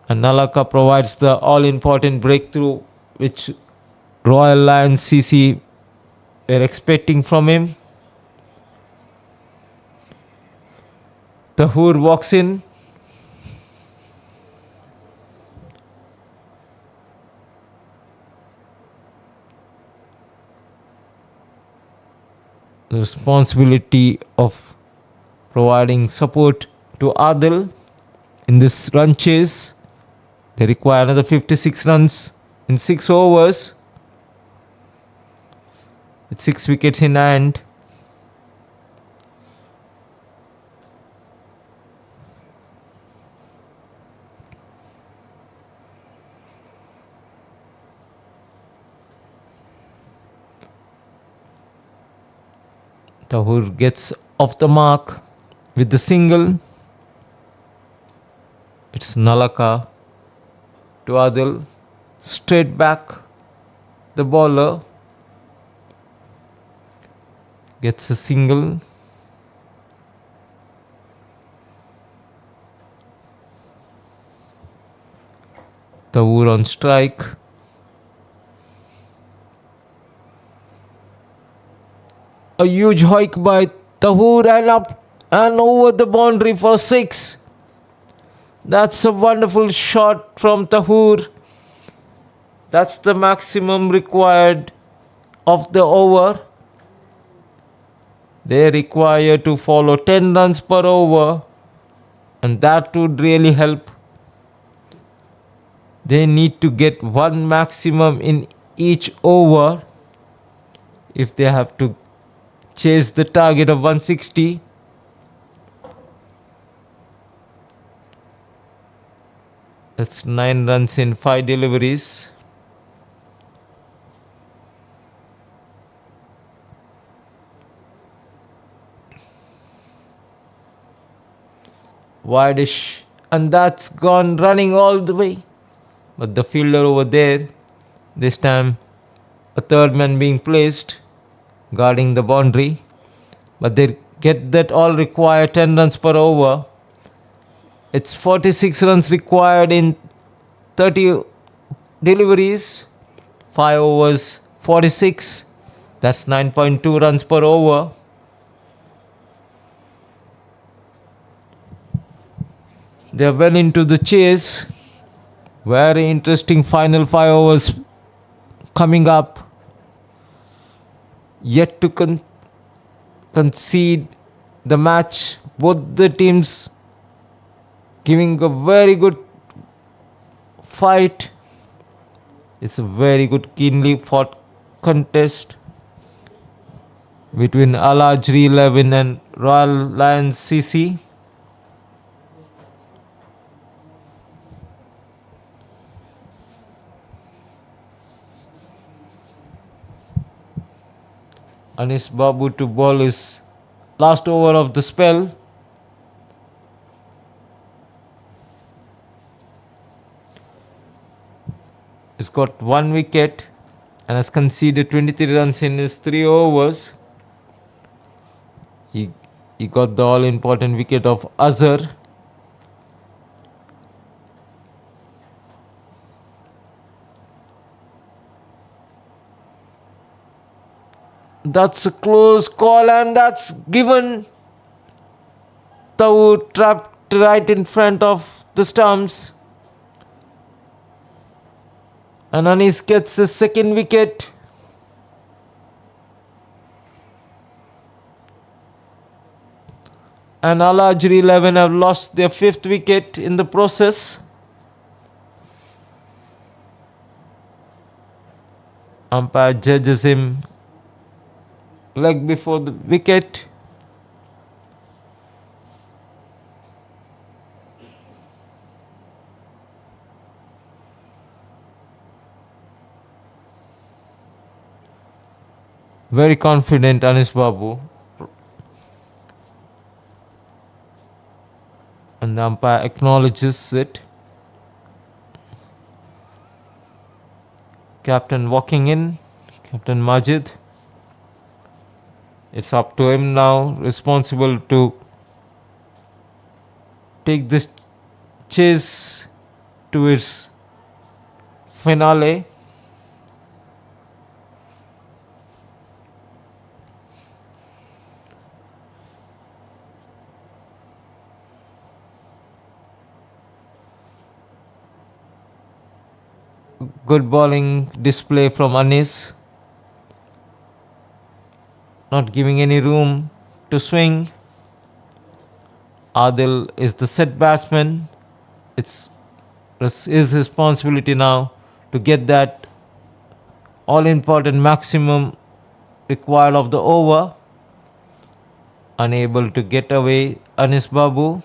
And Nalaka provides the all-important breakthrough which Royal Lions CC were expecting from him. Tahur walks in. The responsibility of providing support to Adil in this run chase. They require another 56 runs in 6 overs. With 6 wickets in hand. Tahur gets off the mark with the single. It's Nalaka to Adil. Straight back. The bowler gets a single. Tahur on strike. A huge hike by Tahur and up and over the boundary for 6. That's a wonderful shot from Tahur. That's the maximum required of the over. They require to follow 10 runs per over, and that would really help. They need to get one maximum in each over if they have to chase the target of 160. That's 9 runs in 5 deliveries. Wideish, and that's gone running all the way. But the fielder over there, this time a third man being placed, guarding the boundary. But they get that all required 10 runs per over. It's 46 runs required in 30 deliveries. 5 overs, 46. That's 9.2 runs per over. They are well into the chase. Very interesting final 5 overs coming up. Yet to concede the match. Both the teams giving a very good fight. It's a very good, keenly fought contest between Al-Ajri 11 and Royal Lions CC. Anis Babu to bowl his last over of the spell. He's got 1 wicket and has conceded 23 runs in his 3 overs. He got the all important wicket of Azhar. That's a close call, and that's given. Tau trapped right in front of the stumps. And Anis gets his second wicket. And Al-Ajri 11 have lost their 5th wicket in the process. Umpire judges him leg before the wicket. Very confident Anis Babu. And the umpire acknowledges it. Captain walking in, Captain Majid. It's up to him now, responsible to take this chase to its finale. Good bowling display from Anis. Not giving any room to swing. Adil is the set batsman. It's his responsibility now to get that all important maximum required of the over. Unable to get away, Anis Babu.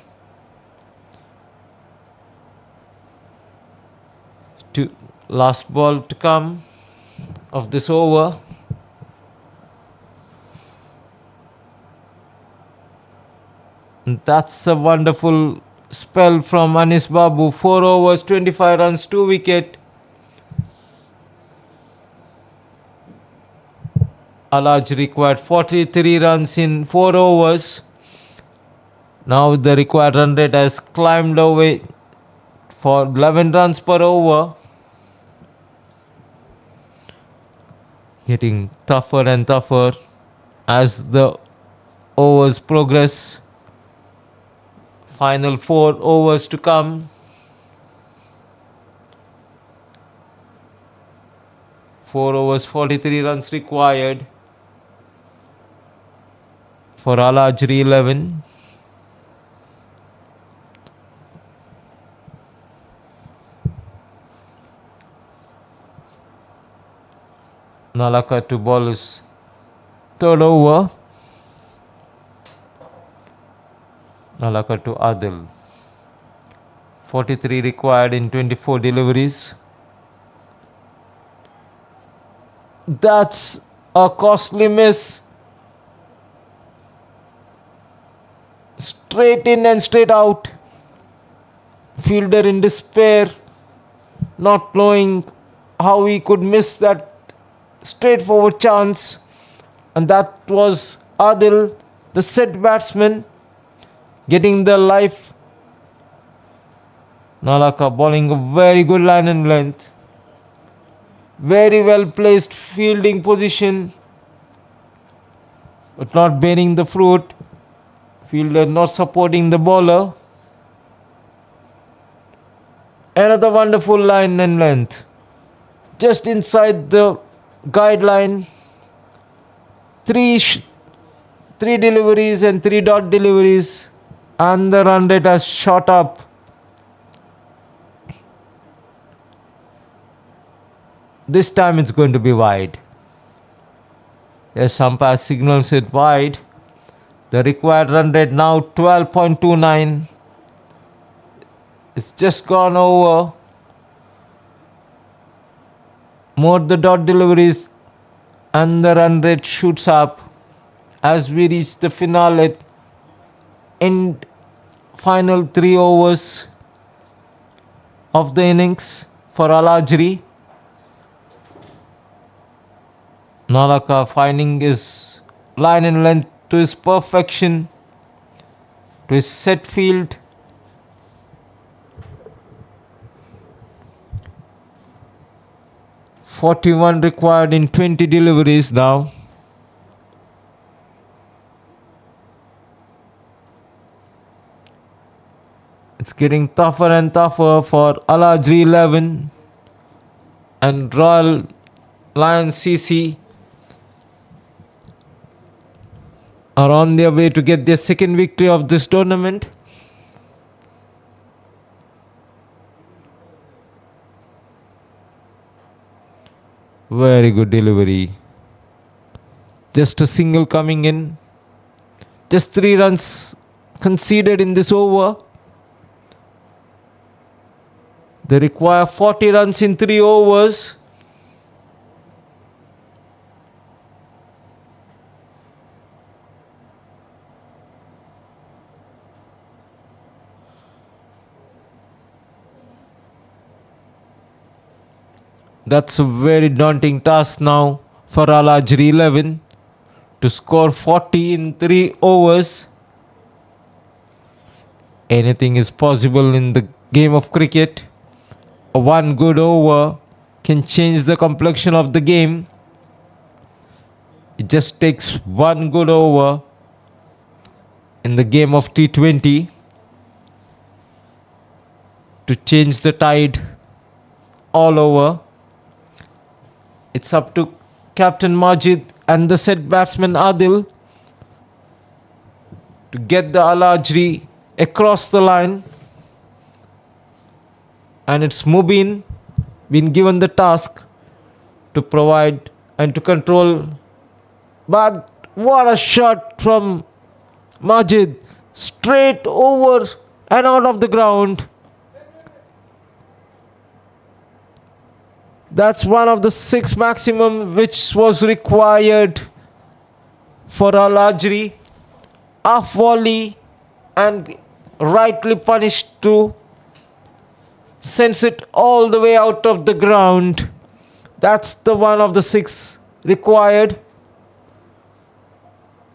Last ball to come of this over. And that's a wonderful spell from Anis Babu. 4 overs, 25 runs, 2 wicket. Al-Ajri required 43 runs in 4 overs. Now the required run rate has climbed away for 11 runs per over. Getting tougher and tougher as the overs progress. Final 4 overs to come. 4 overs, 43 runs required for Al-Ajri 11. Nalaka to bowl his 3rd over. Nalaka to Adil. 43 required in 24 deliveries. That's a costly miss. Straight in and straight out. Fielder in despair, not knowing how he could miss that straightforward chance. And that was Adil, the set batsman, getting the life. Nalaka bowling a very good line and length. Very well placed fielding position, but not bearing the fruit. Fielder not supporting the bowler. Another wonderful line and length. Just inside the guideline. Three deliveries and 3 dot deliveries, and the run rate has shot up. This time it's going to be wide. Yes, umpire signals it wide. The required run rate now 12.29. It's just gone over. More the dot deliveries and the run rate shoots up as we reach the finale in final 3 overs of the innings for Al-Ajri. Nalaka finding his line and length to his perfection, to his set field. .41 required in 20 deliveries now. It's getting tougher and tougher for Al-Ajri 11 and Royal Lions CC are on their way to get their second victory of this tournament. Very good delivery. Just a single coming in. Just 3 runs conceded in this over. They require 40 runs in 3 overs. That's a very daunting task now for Al-Ajri 11 to score 40 in 3 overs. Anything is possible in the game of cricket. One good over can change the complexion of the game. It just takes one good over in the game of T20 to change the tide all over. It's up to Captain Majid and the set batsman Adil to get the Al-Ajri across the line. And it's Mubin been given the task to provide and to control. But what a shot from Majid. Straight over and out of the ground. That's one of the 6 maximum which was required for Al-Ajri. Off volley and rightly punished too. Sends it all the way out of the ground. That's the one of the 6 required.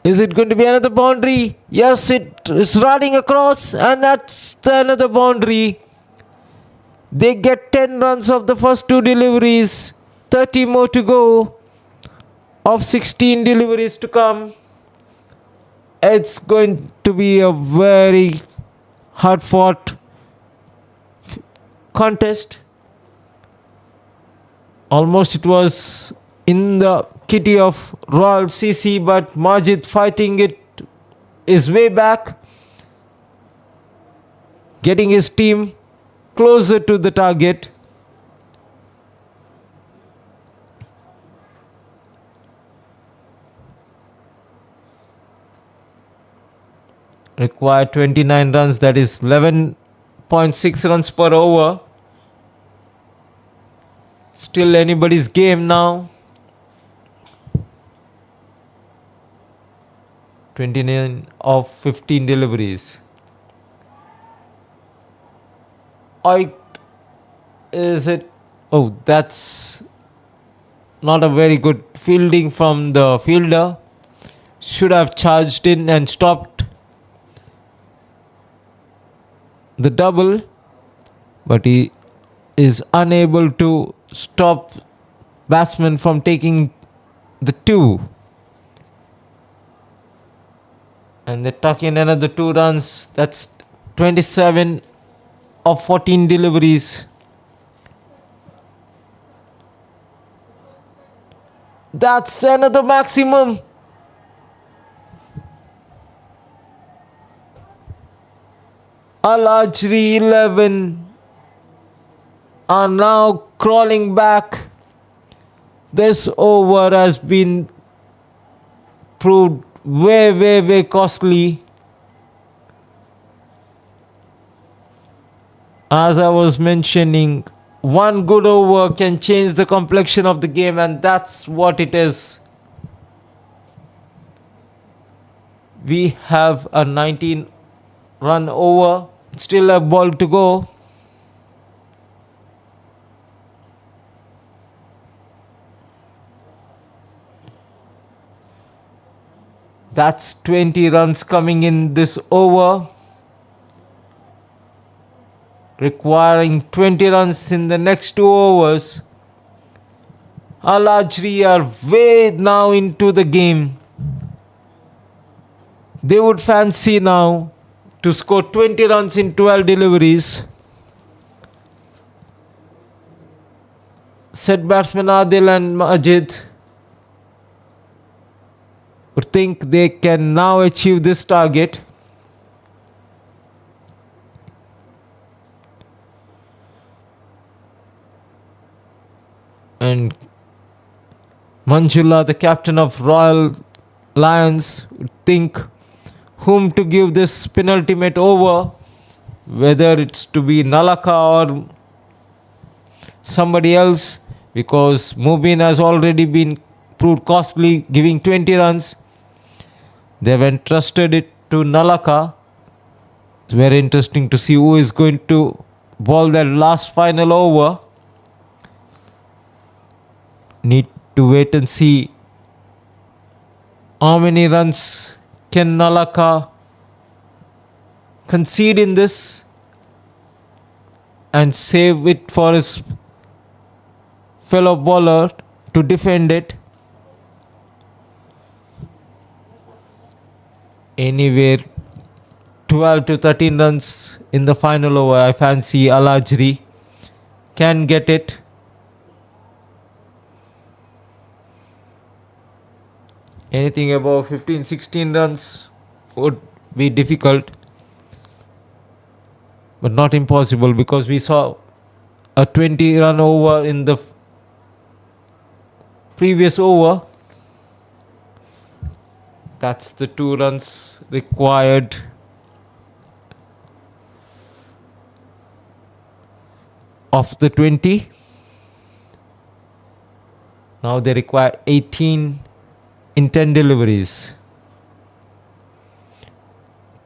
Is it going to be another boundary? Yes, it is running across and that's another boundary. They get 10 runs of the first 2 deliveries. 30 more to go of 16 deliveries to come. It's going to be a very hard fought contest. Almost it was in the kitty of Royal CC, but Majid fighting it his way back, getting his team closer to the target. Require 29 runs, that is 11.6 runs per over. Still anybody's game now. 29 of 15 deliveries. Is it? Oh, that's not a very good fielding from the fielder. Should have charged in and stopped the double, but he is unable to stop batsman from taking the 2. And they tuck in another 2 runs. That's 27 of 14 deliveries. That's another maximum. Al-Ajri 11 are now crawling back This over has been proved way costly. As I was mentioning, one good over can change the complexion of the game, and that's what it is. We have a 19 run over, still a ball to go. That's 20 runs coming in this over, requiring 20 runs in the next 2 overs. Al-Ajri are way now into the game. They would fancy now to score 20 runs in 12 deliveries. Set batsmen Adil and Majid would think they can now achieve this target. And Manjula, the captain of Royal Lions, would think whom to give this penultimate over, whether it's to be Nalaka or somebody else, because Mubin has already been proved costly, giving 20 runs. They've entrusted it to Nalaka. It's very interesting to see who is going to bowl that last final over. Need to wait and see how many runs can Nalaka concede in this and save it for his fellow bowler to defend it. Anywhere 12 to 13 runs in the final over, I fancy Al-Ajri can get it. Anything above 15-16 runs would be difficult, but not impossible, because we saw a 20 run over in the previous over. That's the 2 runs required. Of the 20. Now they require 18 in 10 deliveries.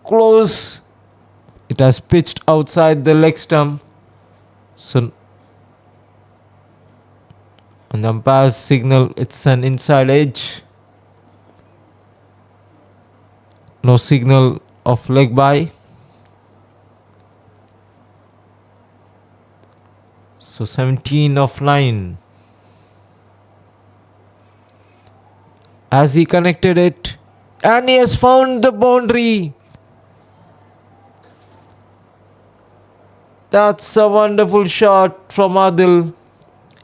Close. It has pitched outside the leg stump. So on the umpire's signal, it's an inside edge. No signal of leg by. So 17 of 9. As he connected it, and he has found the boundary. That's a wonderful shot from Adil.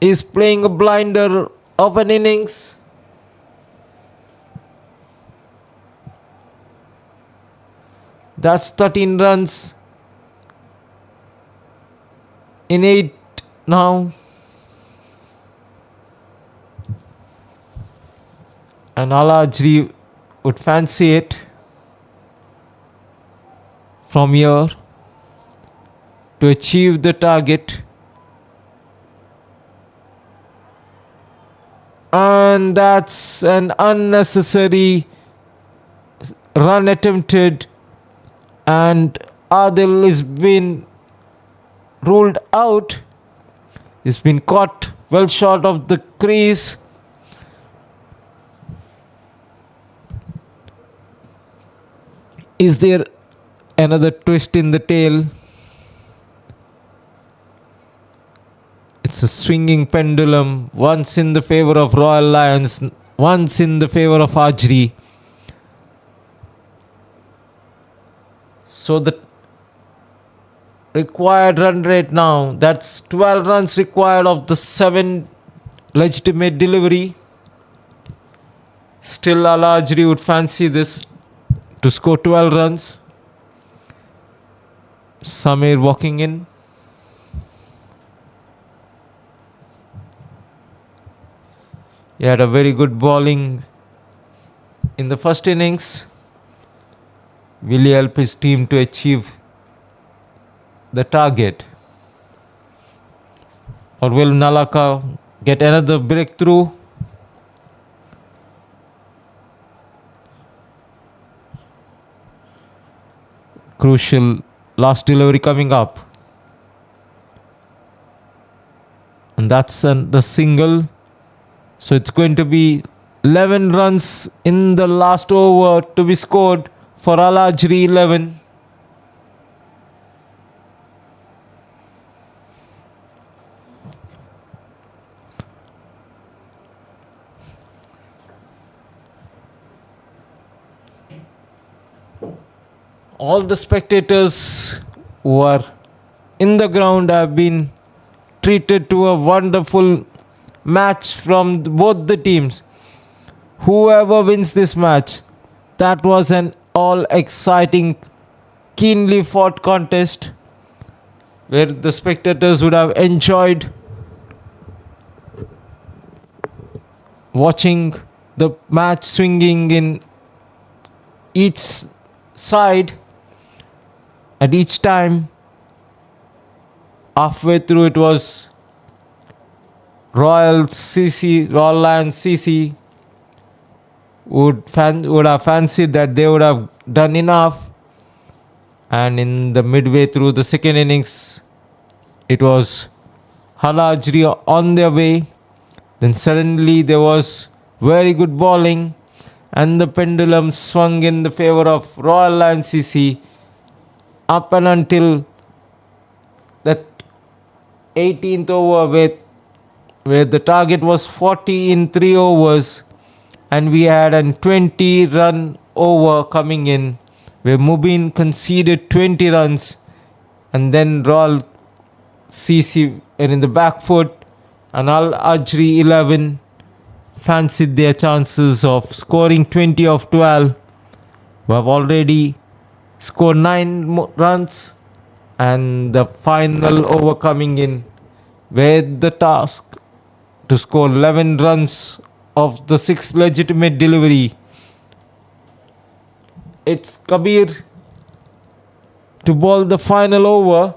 He's playing a blinder of an innings. That's 13 runs in 8 now. And Al-Ajri would fancy it from here to achieve the target. And that's an unnecessary run attempted, and Adil has been ruled out. He's been caught well short of the crease. Is there another twist in the tail? It's a swinging pendulum, once in the favor of Royal Lions, once in the favor of Ajri. So the required run rate now, that's 12 runs required of the 7 legitimate delivery. Still Al-Ajri would fancy this to score 12 runs. Samir walking in. He had a very good bowling in the first innings. Will he help his team to achieve the target? Or will Nalaka get another breakthrough? Crucial last delivery coming up. And that's the single. So it's going to be 11 runs in the last over to be scored for Al Ajri 11. All the spectators who are in the ground have been treated to a wonderful match from both the teams. Whoever wins this match, that was an all exciting, keenly fought contest where the spectators would have enjoyed watching the match swinging in each side at each time. Halfway through, it was Royal Lions CC would have fancied that they would have done enough, and in the midway through the second innings, it was Al Ajri on their way. Then suddenly there was very good bowling, and the pendulum swung in the favor of Royal Lions CC up and until that 18th over where the target was 40 in 3 overs, and we had a 20 run over coming in where Mubin conceded 20 runs, and then Royal CC were in the back foot, and Al Ajri 11 fancied their chances of scoring 20 of 12. We have already scored 9 runs, and the final over coming in where the task to score 11 runs of the 6th legitimate delivery. It's Kabir to bowl the final over,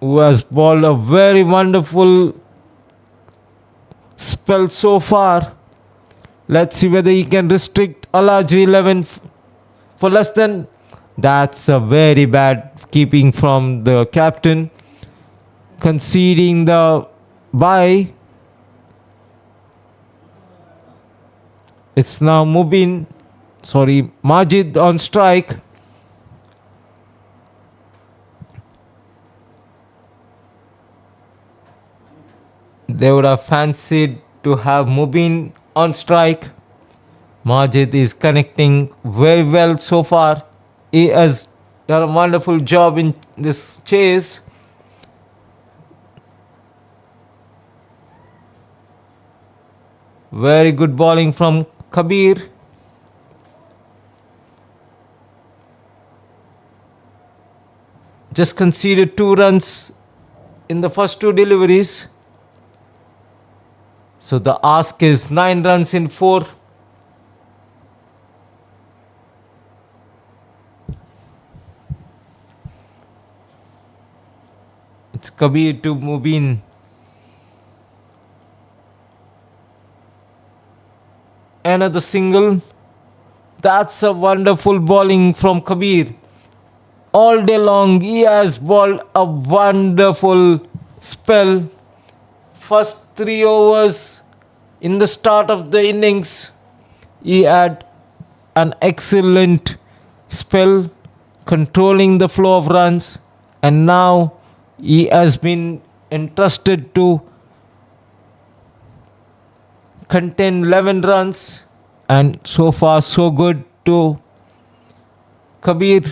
who has bowled a very wonderful spell so far. Let's see whether he can restrict Al Ajri 11 for less than. That's a very bad keeping from the captain, conceding the bye. It's now Majid on strike. They would have fancied to have Mubin on strike. Majid is connecting very well so far. He has done a wonderful job in this chase. Very good bowling from Kabir. Just conceded 2 runs in the first 2 deliveries. So the ask is 9 runs in 4. It's Kabir to Mubin. Another single. That's a wonderful bowling from Kabir. All day long, he has bowled a wonderful spell. First 3 overs in the start of the innings, he had an excellent spell controlling the flow of runs, and now he has been entrusted to contain 11 runs, and so far so good to Kabir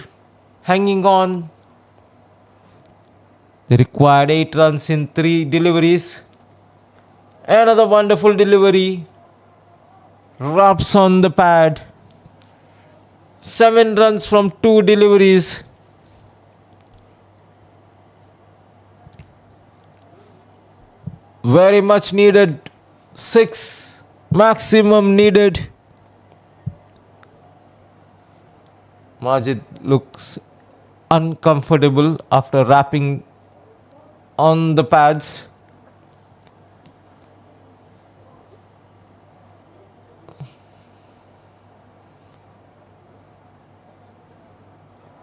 hanging on. They required 8 runs in 3 deliveries. Another wonderful delivery. Raps on the pad. 7 runs from 2 deliveries. Very much needed 6 maximum needed. Majid looks uncomfortable after wrapping on the pads.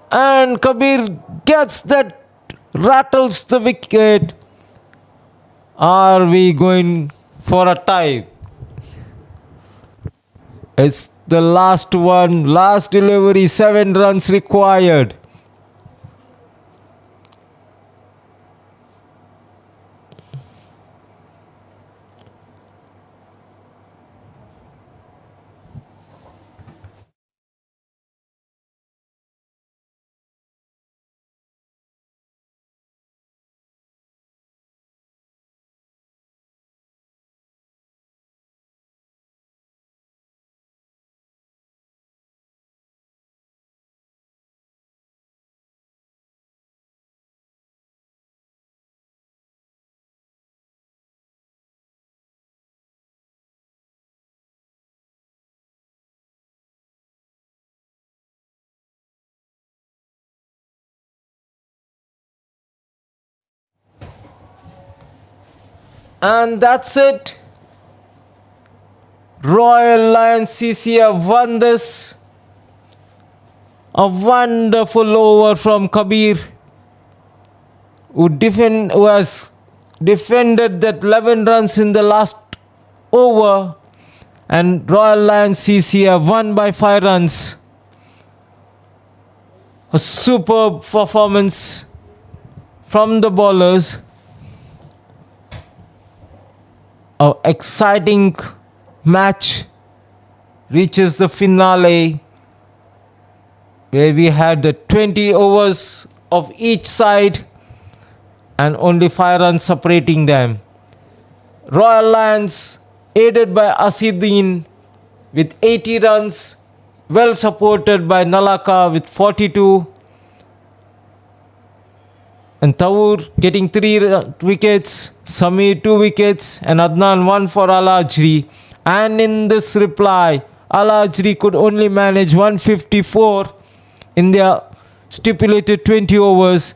And Kabir gets that, rattles the wicket. Are we going for a tie? It's the last one, last delivery, 7 runs required. And that's it. Royal Lions CC have won this. A wonderful over from Kabir, who has defended that 11 runs in the last over. And Royal Lions CC have won by 5 runs. A superb performance from the bowlers. An exciting match reaches the finale, where we had the 20 overs of each side and only 5 runs separating them. Royal Lions, aided by Asiddin with 80 runs, well supported by Nalaka with 42, and Taur getting 3 wickets, Samir 2 wickets, and Adnan 1 for Al-Ajri. And in this reply, Al-Ajri could only manage 154 in their stipulated 20 overs.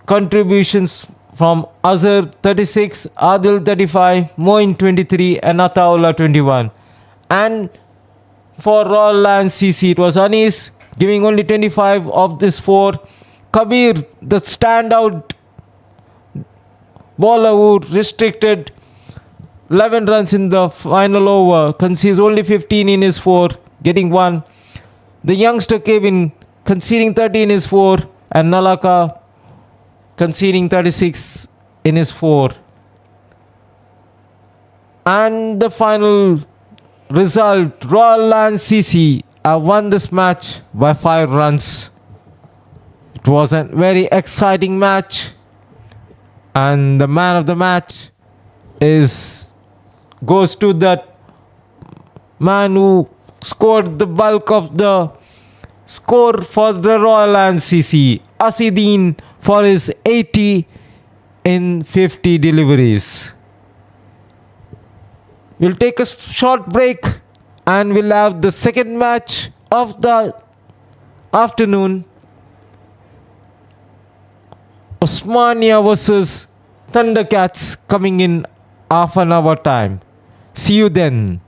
Contributions from Azhar 36, Adil 35, Moin 23, and Ataullah 21. And for Royal Lions CC, it was Anis giving only 25 of this 4. Kabir, the standout bowler who restricted 11 runs in the final over, concedes only 15 in his 4, getting 1. The youngster Kevin conceding 30 in his 4, and Nalaka conceding 36 in his 4. And the final result, Royal Lions CC have won this match by 5 runs. It was a very exciting match, and the man of the match goes to that man who scored the bulk of the score for the Royal Lions CC, Asiddin, for his 80 in 50 deliveries. We'll take a short break and we'll have the second match of the afternoon, Osmania versus Thundercats, coming in half an hour time. See you then.